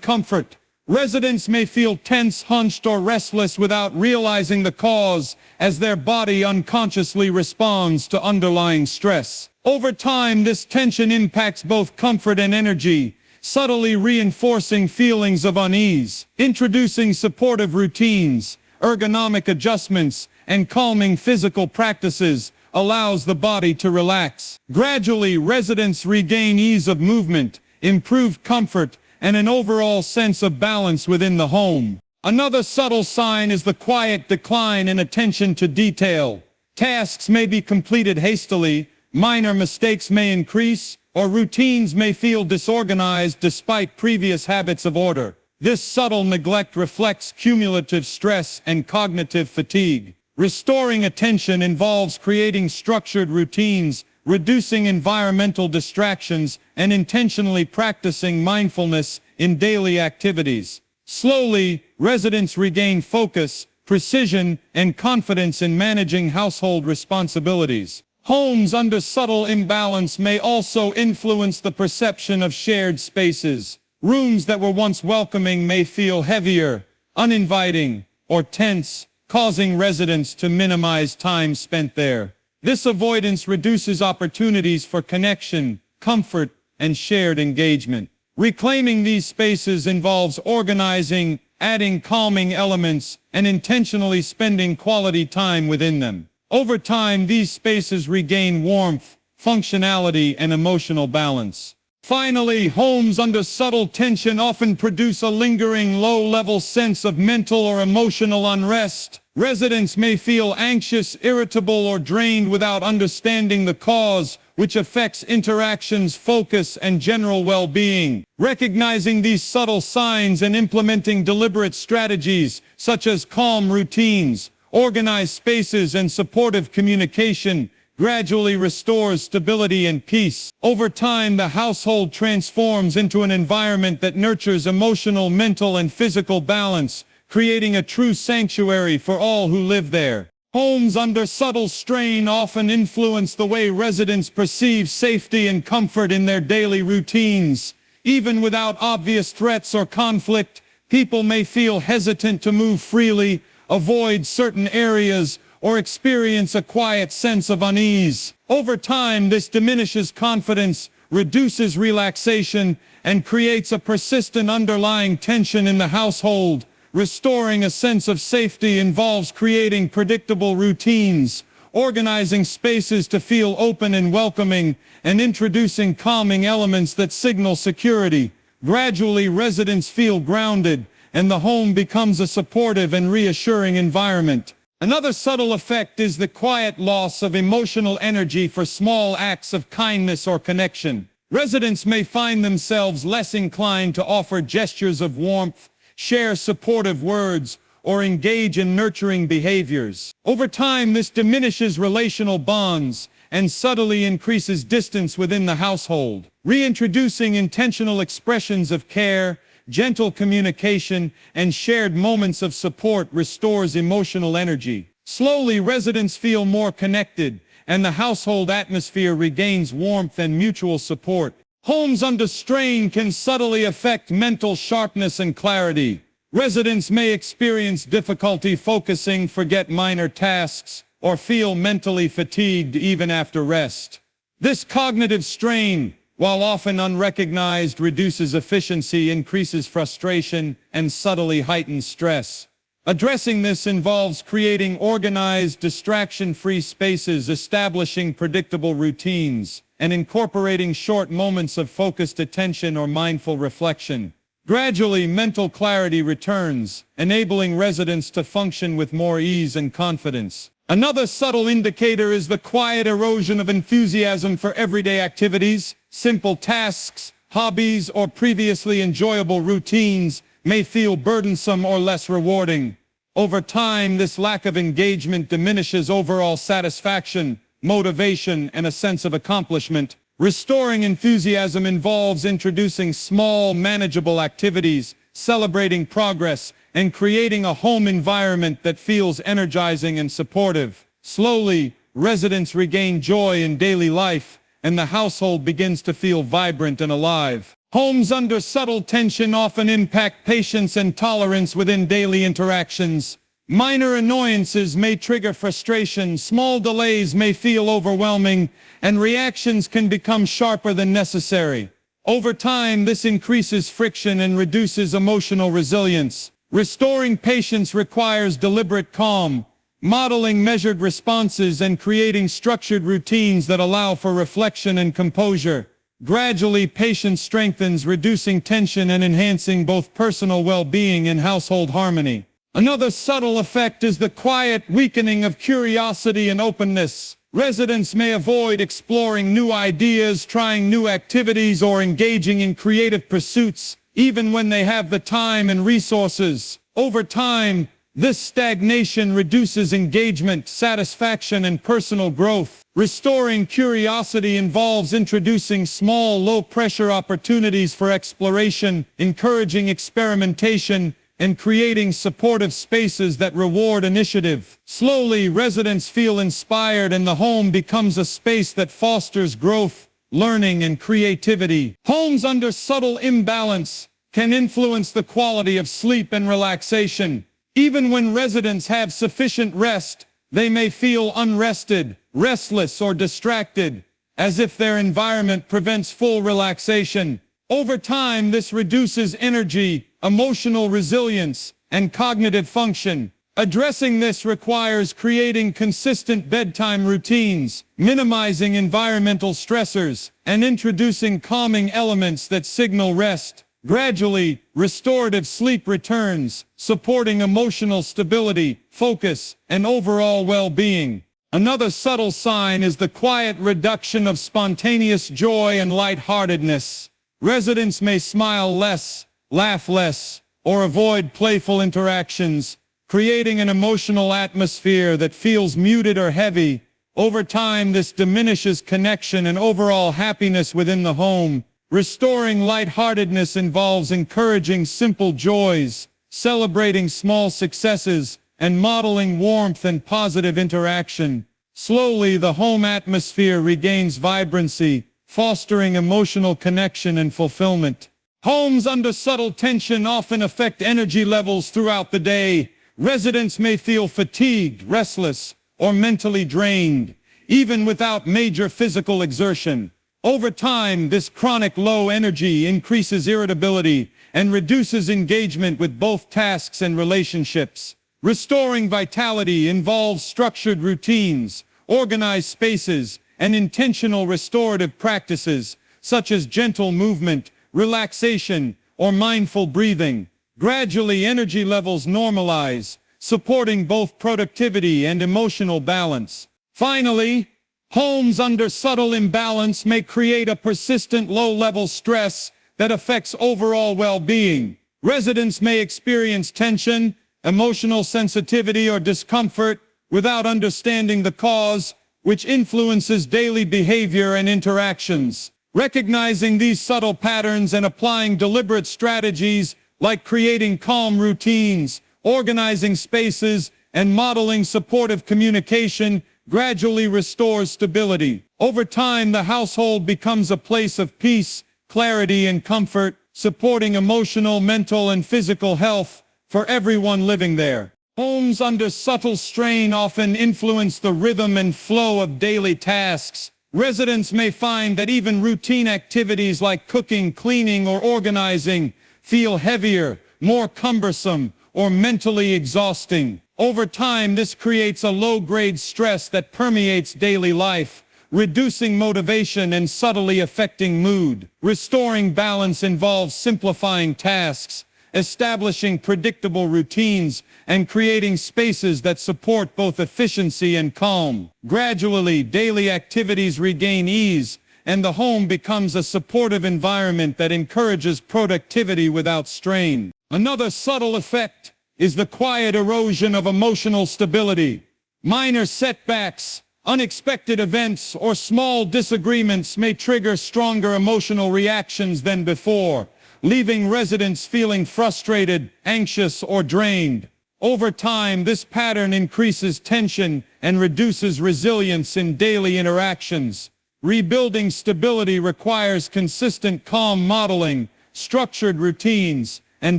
Speaker 1: comfort. Residents may feel tense, hunched, or restless without realizing the cause, as their body unconsciously responds to underlying stress. Over time, this tension impacts both comfort and energy, subtly reinforcing feelings of unease. Introducing supportive routines, ergonomic adjustments, and calming physical practices allows the body to relax. Gradually, residents regain ease of movement, improved comfort, and an overall sense of balance within the home. Another subtle sign is the quiet decline in attention to detail. Tasks may be completed hastily, minor mistakes may increase, or routines may feel disorganized despite previous habits of order. This subtle neglect reflects cumulative stress and cognitive fatigue. Restoring attention involves creating structured routines, reducing environmental distractions, and intentionally practicing mindfulness in daily activities. Slowly, residents regain focus, precision, and confidence in managing household responsibilities. Homes under subtle imbalance may also influence the perception of shared spaces. Rooms that were once welcoming may feel heavier, uninviting, or tense, causing residents to minimize time spent there. This avoidance reduces opportunities for connection, comfort, and shared engagement. Reclaiming these spaces involves organizing, adding calming elements, and intentionally spending quality time within them. Over time, these spaces regain warmth, functionality, and emotional balance. Finally, homes under subtle tension often produce a lingering low-level sense of mental or emotional unrest. Residents may feel anxious, irritable, or drained without understanding the cause, which affects interactions, focus, and general well-being. Recognizing these subtle signs and implementing deliberate strategies, such as calm routines, organized spaces, and supportive communication, gradually restores stability and peace. Over time, the household transforms into an environment that nurtures emotional, mental, and physical balance, creating a true sanctuary for all who live there. Homes under subtle strain often influence the way residents perceive safety and comfort in their daily routines. Even without obvious threats or conflict, people may feel hesitant to move freely, avoid certain areas, or experience a quiet sense of unease. Over time, this diminishes confidence, reduces relaxation, and creates a persistent underlying tension in the household. Restoring a sense of safety involves creating predictable routines, organizing spaces to feel open and welcoming, and introducing calming elements that signal security. Gradually, residents feel grounded, and the home becomes a supportive and reassuring environment. Another subtle effect is the quiet loss of emotional energy for small acts of kindness or connection. Residents may find themselves less inclined to offer gestures of warmth, share supportive words, or engage in nurturing behaviors. Over time, this diminishes relational bonds and subtly increases distance within the household. Reintroducing intentional expressions of care, gentle communication, and shared moments of support restores emotional energy. Slowly, residents feel more connected, and the household atmosphere regains warmth and mutual support. Homes under strain can subtly affect mental sharpness and clarity. Residents may experience difficulty focusing, forget minor tasks, or feel mentally fatigued even after rest. This cognitive strain, while often unrecognized, reduces efficiency, increases frustration, and subtly heightens stress. Addressing this involves creating organized, distraction-free spaces, establishing predictable routines, and incorporating short moments of focused attention or mindful reflection. Gradually, mental clarity returns, enabling residents to function with more ease and confidence. Another subtle indicator is the quiet erosion of enthusiasm for everyday activities. Simple tasks, hobbies, or previously enjoyable routines may feel burdensome or less rewarding. Over time, this lack of engagement diminishes overall satisfaction, motivation, and a sense of accomplishment. Restoring enthusiasm involves introducing small, manageable activities, celebrating progress, and creating a home environment that feels energizing and supportive. Slowly, residents regain joy in daily life, and the household begins to feel vibrant and alive. Homes under subtle tension often impact patience and tolerance within daily interactions. Minor annoyances may trigger frustration, small delays may feel overwhelming, and reactions can become sharper than necessary. Over time, this increases friction and reduces emotional resilience. Restoring patience requires deliberate calm, modeling measured responses, and creating structured routines that allow for reflection and composure. Gradually, patience strengthens, reducing tension and enhancing both personal well-being and household harmony. Another subtle effect is the quiet weakening of curiosity and openness. Residents may avoid exploring new ideas, trying new activities, or engaging in creative pursuits, even when they have the time and resources. Over time, this stagnation reduces engagement, satisfaction, and personal growth. Restoring curiosity involves introducing small, low-pressure opportunities for exploration, encouraging experimentation, and creating supportive spaces that reward initiative. Slowly, residents feel inspired, and the home becomes a space that fosters growth, learning, and creativity. Homes under subtle imbalance can influence the quality of sleep and relaxation. Even when residents have sufficient rest, they may feel unrested, restless, or distracted, as if their environment prevents full relaxation. Over time, this reduces energy, emotional resilience, and cognitive function. Addressing this requires creating consistent bedtime routines, minimizing environmental stressors, and introducing calming elements that signal rest. Gradually, restorative sleep returns, supporting emotional stability, focus, and overall well-being. Another subtle sign is the quiet reduction of spontaneous joy and lightheartedness. Residents may smile less, laugh less, or avoid playful interactions, creating an emotional atmosphere that feels muted or heavy. Over time, this diminishes connection and overall happiness within the home. Restoring lightheartedness involves encouraging simple joys, celebrating small successes, and modeling warmth and positive interaction. Slowly, the home atmosphere regains vibrancy, fostering emotional connection and fulfillment. Homes under subtle tension often affect energy levels throughout the day. Residents may feel fatigued, restless, or mentally drained, even without major physical exertion. Over time, this chronic low energy increases irritability and reduces engagement with both tasks and relationships. Restoring vitality involves structured routines, organized spaces, and intentional restorative practices, such as gentle movement, relaxation, or mindful breathing. Gradually, energy levels normalize, supporting both productivity and emotional balance. Finally, homes under subtle imbalance may create a persistent low-level stress that affects overall well-being. Residents may experience tension, emotional sensitivity, or discomfort without understanding the cause, which influences daily behavior and interactions. Recognizing these subtle patterns and applying deliberate strategies like creating calm routines, organizing spaces, and modeling supportive communication gradually restores stability. Over time, the household becomes a place of peace, clarity, and comfort, supporting emotional, mental, and physical health for everyone living there. Homes under subtle strain often influence the rhythm and flow of daily tasks. Residents may find that even routine activities like cooking, cleaning, or organizing feel heavier, more cumbersome, or mentally exhausting. Over time, this creates a low-grade stress that permeates daily life, reducing motivation and subtly affecting mood. Restoring balance involves simplifying tasks, establishing predictable routines, and creating spaces that support both efficiency and calm. Gradually, daily activities regain ease, and the home becomes a supportive environment that encourages productivity without strain. Another subtle effect is the quiet erosion of emotional stability. Minor setbacks, unexpected events, or small disagreements may trigger stronger emotional reactions than before, leaving residents feeling frustrated, anxious, or drained. Over time, this pattern increases tension and reduces resilience in daily interactions. Rebuilding stability requires consistent calm modeling, structured routines, and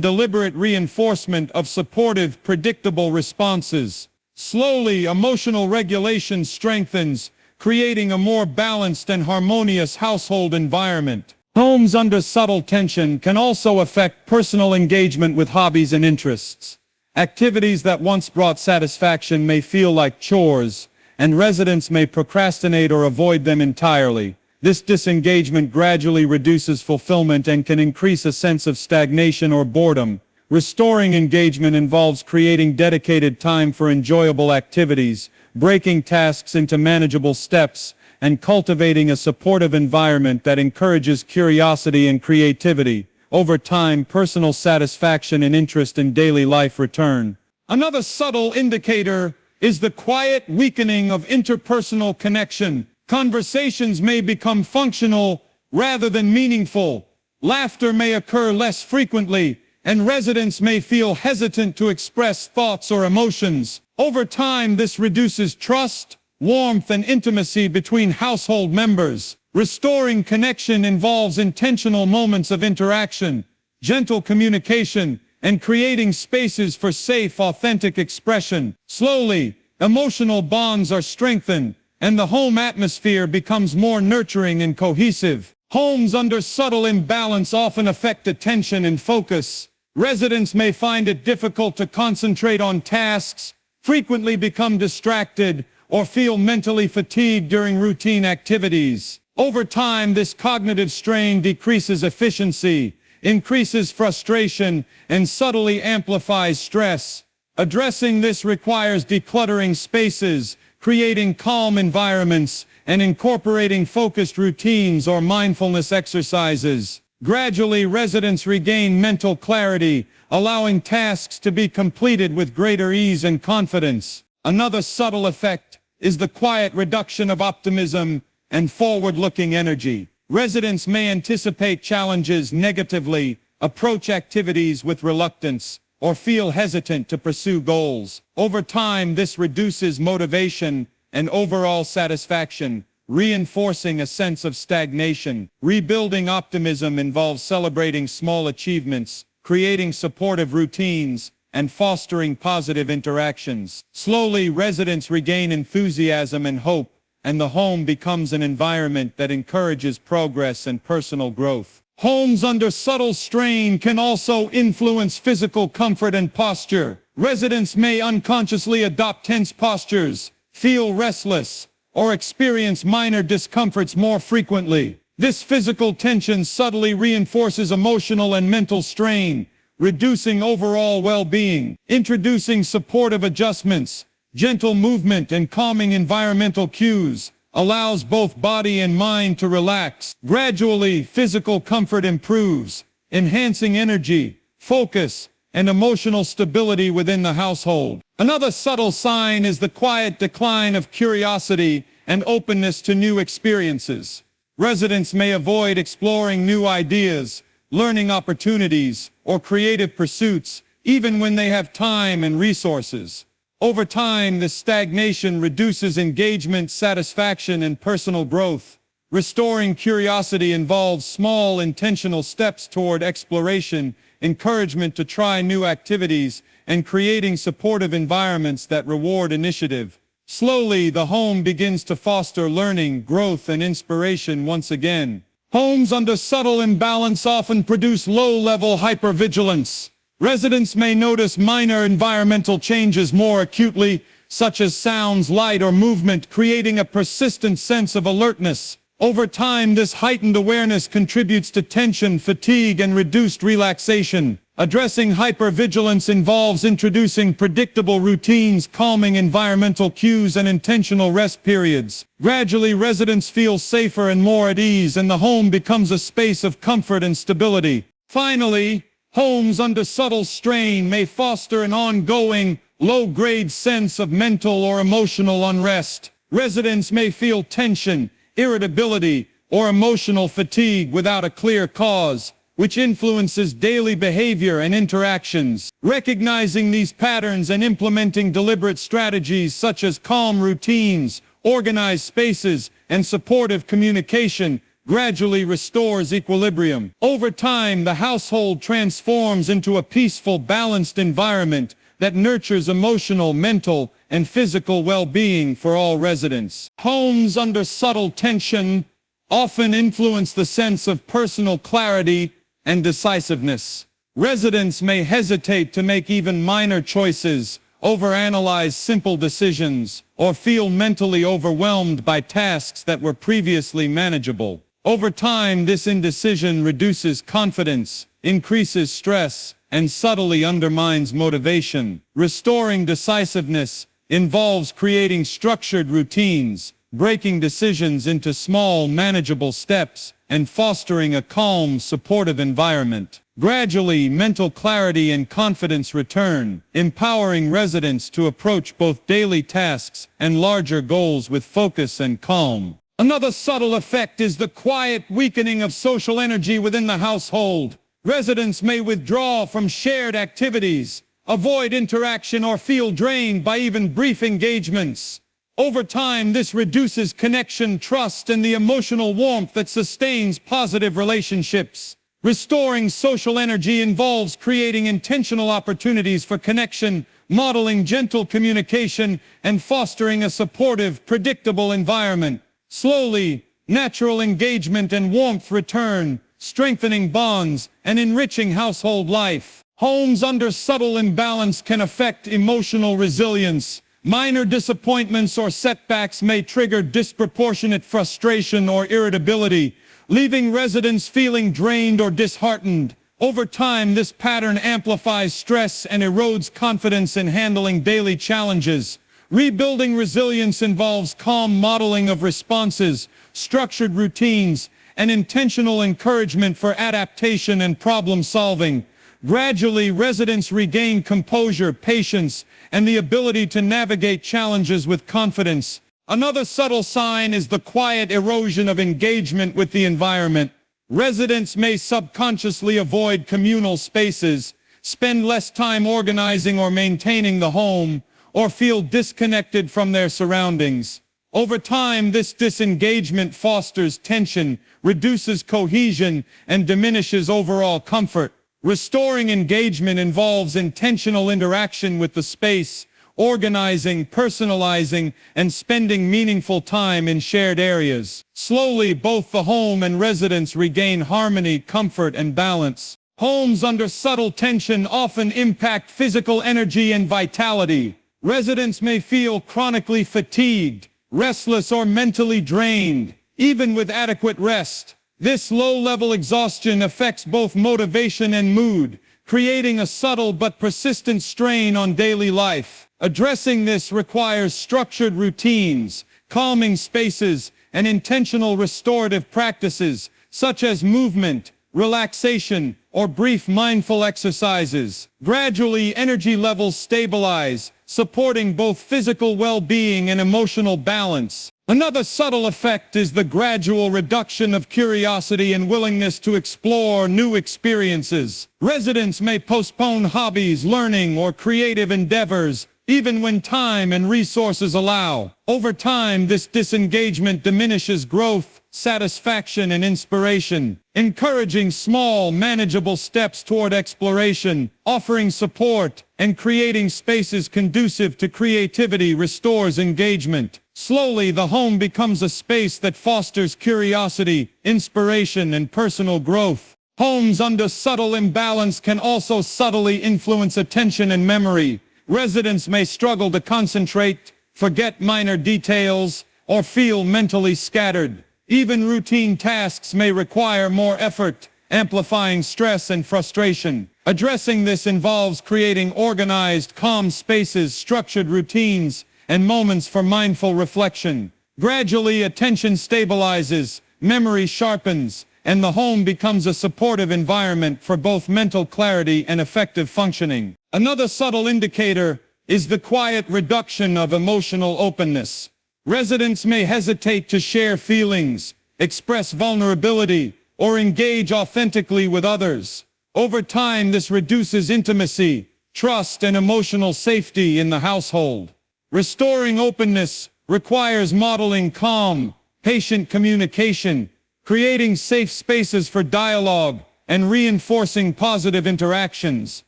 Speaker 1: deliberate reinforcement of supportive, predictable responses. Slowly, emotional regulation strengthens, creating a more balanced and harmonious household environment. Homes under subtle tension can also affect personal engagement with hobbies and interests. Activities that once brought satisfaction may feel like chores, and residents may procrastinate or avoid them entirely. This disengagement gradually reduces fulfillment and can increase a sense of stagnation or boredom. Restoring engagement involves creating dedicated time for enjoyable activities, breaking tasks into manageable steps, and cultivating a supportive environment that encourages curiosity and creativity. Over time, personal satisfaction and interest in daily life return. Another subtle indicator is the quiet weakening of interpersonal connection. Conversations may become functional rather than meaningful. Laughter may occur less frequently, and residents may feel hesitant to express thoughts or emotions. Over time, this reduces trust, warmth, and intimacy between household members. Restoring connection involves intentional moments of interaction, gentle communication, and creating spaces for safe, authentic expression. Slowly, emotional bonds are strengthened, and the home atmosphere becomes more nurturing and cohesive. Homes under subtle imbalance often affect attention and focus. Residents may find it difficult to concentrate on tasks, frequently become distracted, or feel mentally fatigued during routine activities. Over time, this cognitive strain decreases efficiency, increases frustration, and subtly amplifies stress. Addressing this requires decluttering spaces, creating calm environments, and incorporating focused routines or mindfulness exercises. Gradually, residents regain mental clarity, allowing tasks to be completed with greater ease and confidence. Another subtle effect is the quiet reduction of optimism and forward-looking energy. Residents may anticipate challenges negatively, approach activities with reluctance, or feel hesitant to pursue goals. Over time, this reduces motivation and overall satisfaction, reinforcing a sense of stagnation. Rebuilding optimism involves celebrating small achievements, creating supportive routines, and fostering positive interactions. Slowly, residents regain enthusiasm and hope, and the home becomes an environment that encourages progress and personal growth. Homes under subtle strain can also influence physical comfort and posture. Residents may unconsciously adopt tense postures, feel restless, or experience minor discomforts more frequently. This physical tension subtly reinforces emotional and mental strain, reducing overall well-being. Introducing supportive adjustments, gentle movement, and calming environmental cues allows both body and mind to relax. Gradually, physical comfort improves, enhancing energy, focus, and emotional stability within the household. Another subtle sign is the quiet decline of curiosity and openness to new experiences. Residents may avoid exploring new ideas, learning opportunities, or creative pursuits, even when they have time and resources. Over time, this stagnation reduces engagement, satisfaction, and personal growth. Restoring curiosity involves small, intentional steps toward exploration, encouragement to try new activities, and creating supportive environments that reward initiative. Slowly, the home begins to foster learning, growth, and inspiration once again. Homes under subtle imbalance often produce low-level hypervigilance. Residents may notice minor environmental changes more acutely, such as sounds, light, or movement, creating a persistent sense of alertness. Over time, this heightened awareness contributes to tension, fatigue, and reduced relaxation. Addressing hypervigilance involves introducing predictable routines, calming environmental cues, and intentional rest periods. Gradually, residents feel safer and more at ease, and the home becomes a space of comfort and stability. Finally, homes under subtle strain may foster an ongoing, low-grade sense of mental or emotional unrest. Residents may feel tension, irritability, or emotional fatigue without a clear cause, which influences daily behavior and interactions. Recognizing these patterns and implementing deliberate strategies such as calm routines, organized spaces, and supportive communication gradually restores equilibrium. Over time, the household transforms into a peaceful, balanced environment that nurtures emotional, mental, and physical well-being for all residents. Homes under subtle tension often influence the sense of personal clarity and decisiveness. Residents may hesitate to make even minor choices, overanalyze simple decisions, or feel mentally overwhelmed by tasks that were previously manageable. Over time, this indecision reduces confidence, increases stress, and subtly undermines motivation. Restoring decisiveness involves creating structured routines, breaking decisions into small, manageable steps, and fostering a calm, supportive environment. Gradually, mental clarity and confidence return, empowering residents to approach both daily tasks and larger goals with focus and calm. Another subtle effect is the quiet weakening of social energy within the household. Residents may withdraw from shared activities, avoid interaction, or feel drained by even brief engagements. Over time, this reduces connection, trust, and the emotional warmth that sustains positive relationships. Restoring social energy involves creating intentional opportunities for connection, modeling gentle communication, and fostering a supportive, predictable environment. Slowly, natural engagement and warmth return, strengthening bonds and enriching household life. Homes under subtle imbalance can affect emotional resilience. Minor disappointments or setbacks may trigger disproportionate frustration or irritability, leaving residents feeling drained or disheartened. Over time, this pattern amplifies stress and erodes confidence in handling daily challenges. Rebuilding resilience involves calm modeling of responses, structured routines, and intentional encouragement for adaptation and problem solving. Gradually, residents regain composure, patience, and the ability to navigate challenges with confidence. Another subtle sign is the quiet erosion of engagement with the environment. Residents may subconsciously avoid communal spaces, spend less time organizing or maintaining the home, or feel disconnected from their surroundings. Over time, this disengagement fosters tension, reduces cohesion, and diminishes overall comfort. Restoring engagement involves intentional interaction with the space, organizing, personalizing, and spending meaningful time in shared areas. Slowly, both the home and residents regain harmony, comfort, and balance. Homes under subtle tension often impact physical energy and vitality. Residents may feel chronically fatigued, restless, or mentally drained, even with adequate rest. This low-level exhaustion affects both motivation and mood, creating a subtle but persistent strain on daily life. Addressing this requires structured routines, calming spaces, and intentional restorative practices, such as movement, relaxation, or brief mindful exercises. Gradually, energy levels stabilize, supporting both physical well-being and emotional balance. Another subtle effect is the gradual reduction of curiosity and willingness to explore new experiences. Residents may postpone hobbies, learning, or creative endeavors, even when time and resources allow. Over time, this disengagement diminishes growth, satisfaction, and inspiration. Encouraging small, manageable steps toward exploration, offering support, and creating spaces conducive to creativity restores engagement. Slowly, the home becomes a space that fosters curiosity, inspiration, and personal growth. Homes under subtle imbalance can also subtly influence attention and memory. Residents may struggle to concentrate, forget minor details, or feel mentally scattered. Even routine tasks may require more effort, amplifying stress and frustration. Addressing this involves creating organized, calm spaces, structured routines, and moments for mindful reflection. Gradually, attention stabilizes, memory sharpens, and the home becomes a supportive environment for both mental clarity and effective functioning. Another subtle indicator is the quiet reduction of emotional openness. Residents may hesitate to share feelings, express vulnerability, or engage authentically with others. Over time, this reduces intimacy, trust, and emotional safety in the household. Restoring openness requires modeling calm, patient communication, creating safe spaces for dialogue, and reinforcing positive interactions.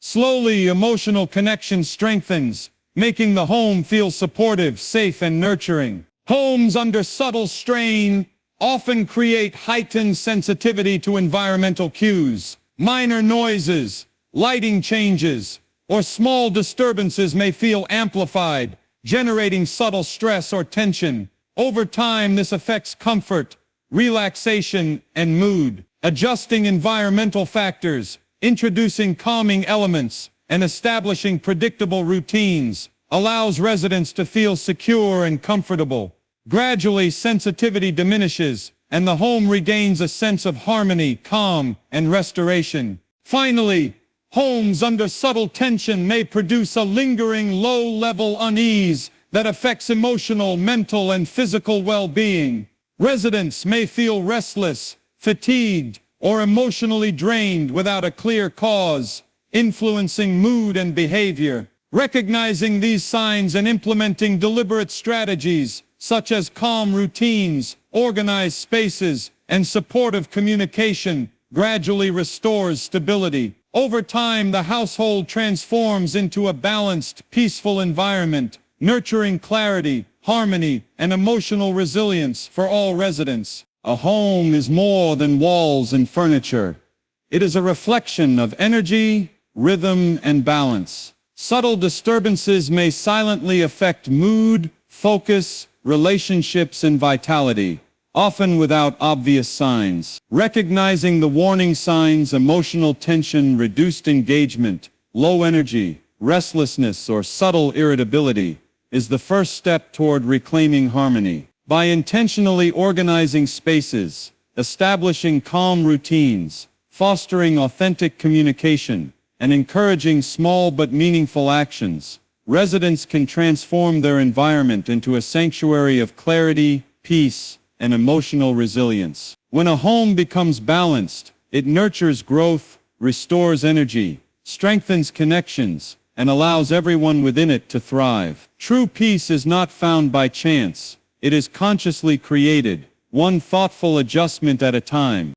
Speaker 1: Slowly, emotional connection strengthens, making the home feel supportive, safe, and nurturing. Homes under subtle strain often create heightened sensitivity to environmental cues. Minor noises, lighting changes, or small disturbances may feel amplified, generating subtle stress or tension. Over time, this affects comfort, relaxation, and mood. Adjusting environmental factors, introducing calming elements, and establishing predictable routines allows residents to feel secure and comfortable. Gradually, sensitivity diminishes, and the home regains a sense of harmony, calm, and restoration. Finally, homes under subtle tension may produce a lingering low-level unease that affects emotional, mental, and physical well-being. Residents may feel restless, fatigued, or emotionally drained without a clear cause, influencing mood and behavior. Recognizing these signs and implementing deliberate strategies, such as calm routines, organized spaces, and supportive communication, gradually restores stability. Over time, the household transforms into a balanced, peaceful environment, nurturing clarity, harmony, and emotional resilience for all residents. A home is more than walls and furniture. It is a reflection of energy, rhythm, and balance. Subtle disturbances may silently affect mood, focus, relationships, and vitality, often without obvious signs. Recognizing the warning signs, emotional tension, reduced engagement, low energy, restlessness, or subtle irritability, is the first step toward reclaiming harmony. By intentionally organizing spaces, establishing calm routines, fostering authentic communication, and encouraging small but meaningful actions, residents can transform their environment into a sanctuary of clarity, peace, and emotional resilience. When a home becomes balanced, it nurtures growth, restores energy, strengthens connections, and allows everyone within it to thrive. True peace is not found by chance. It is consciously created, one thoughtful adjustment at a time.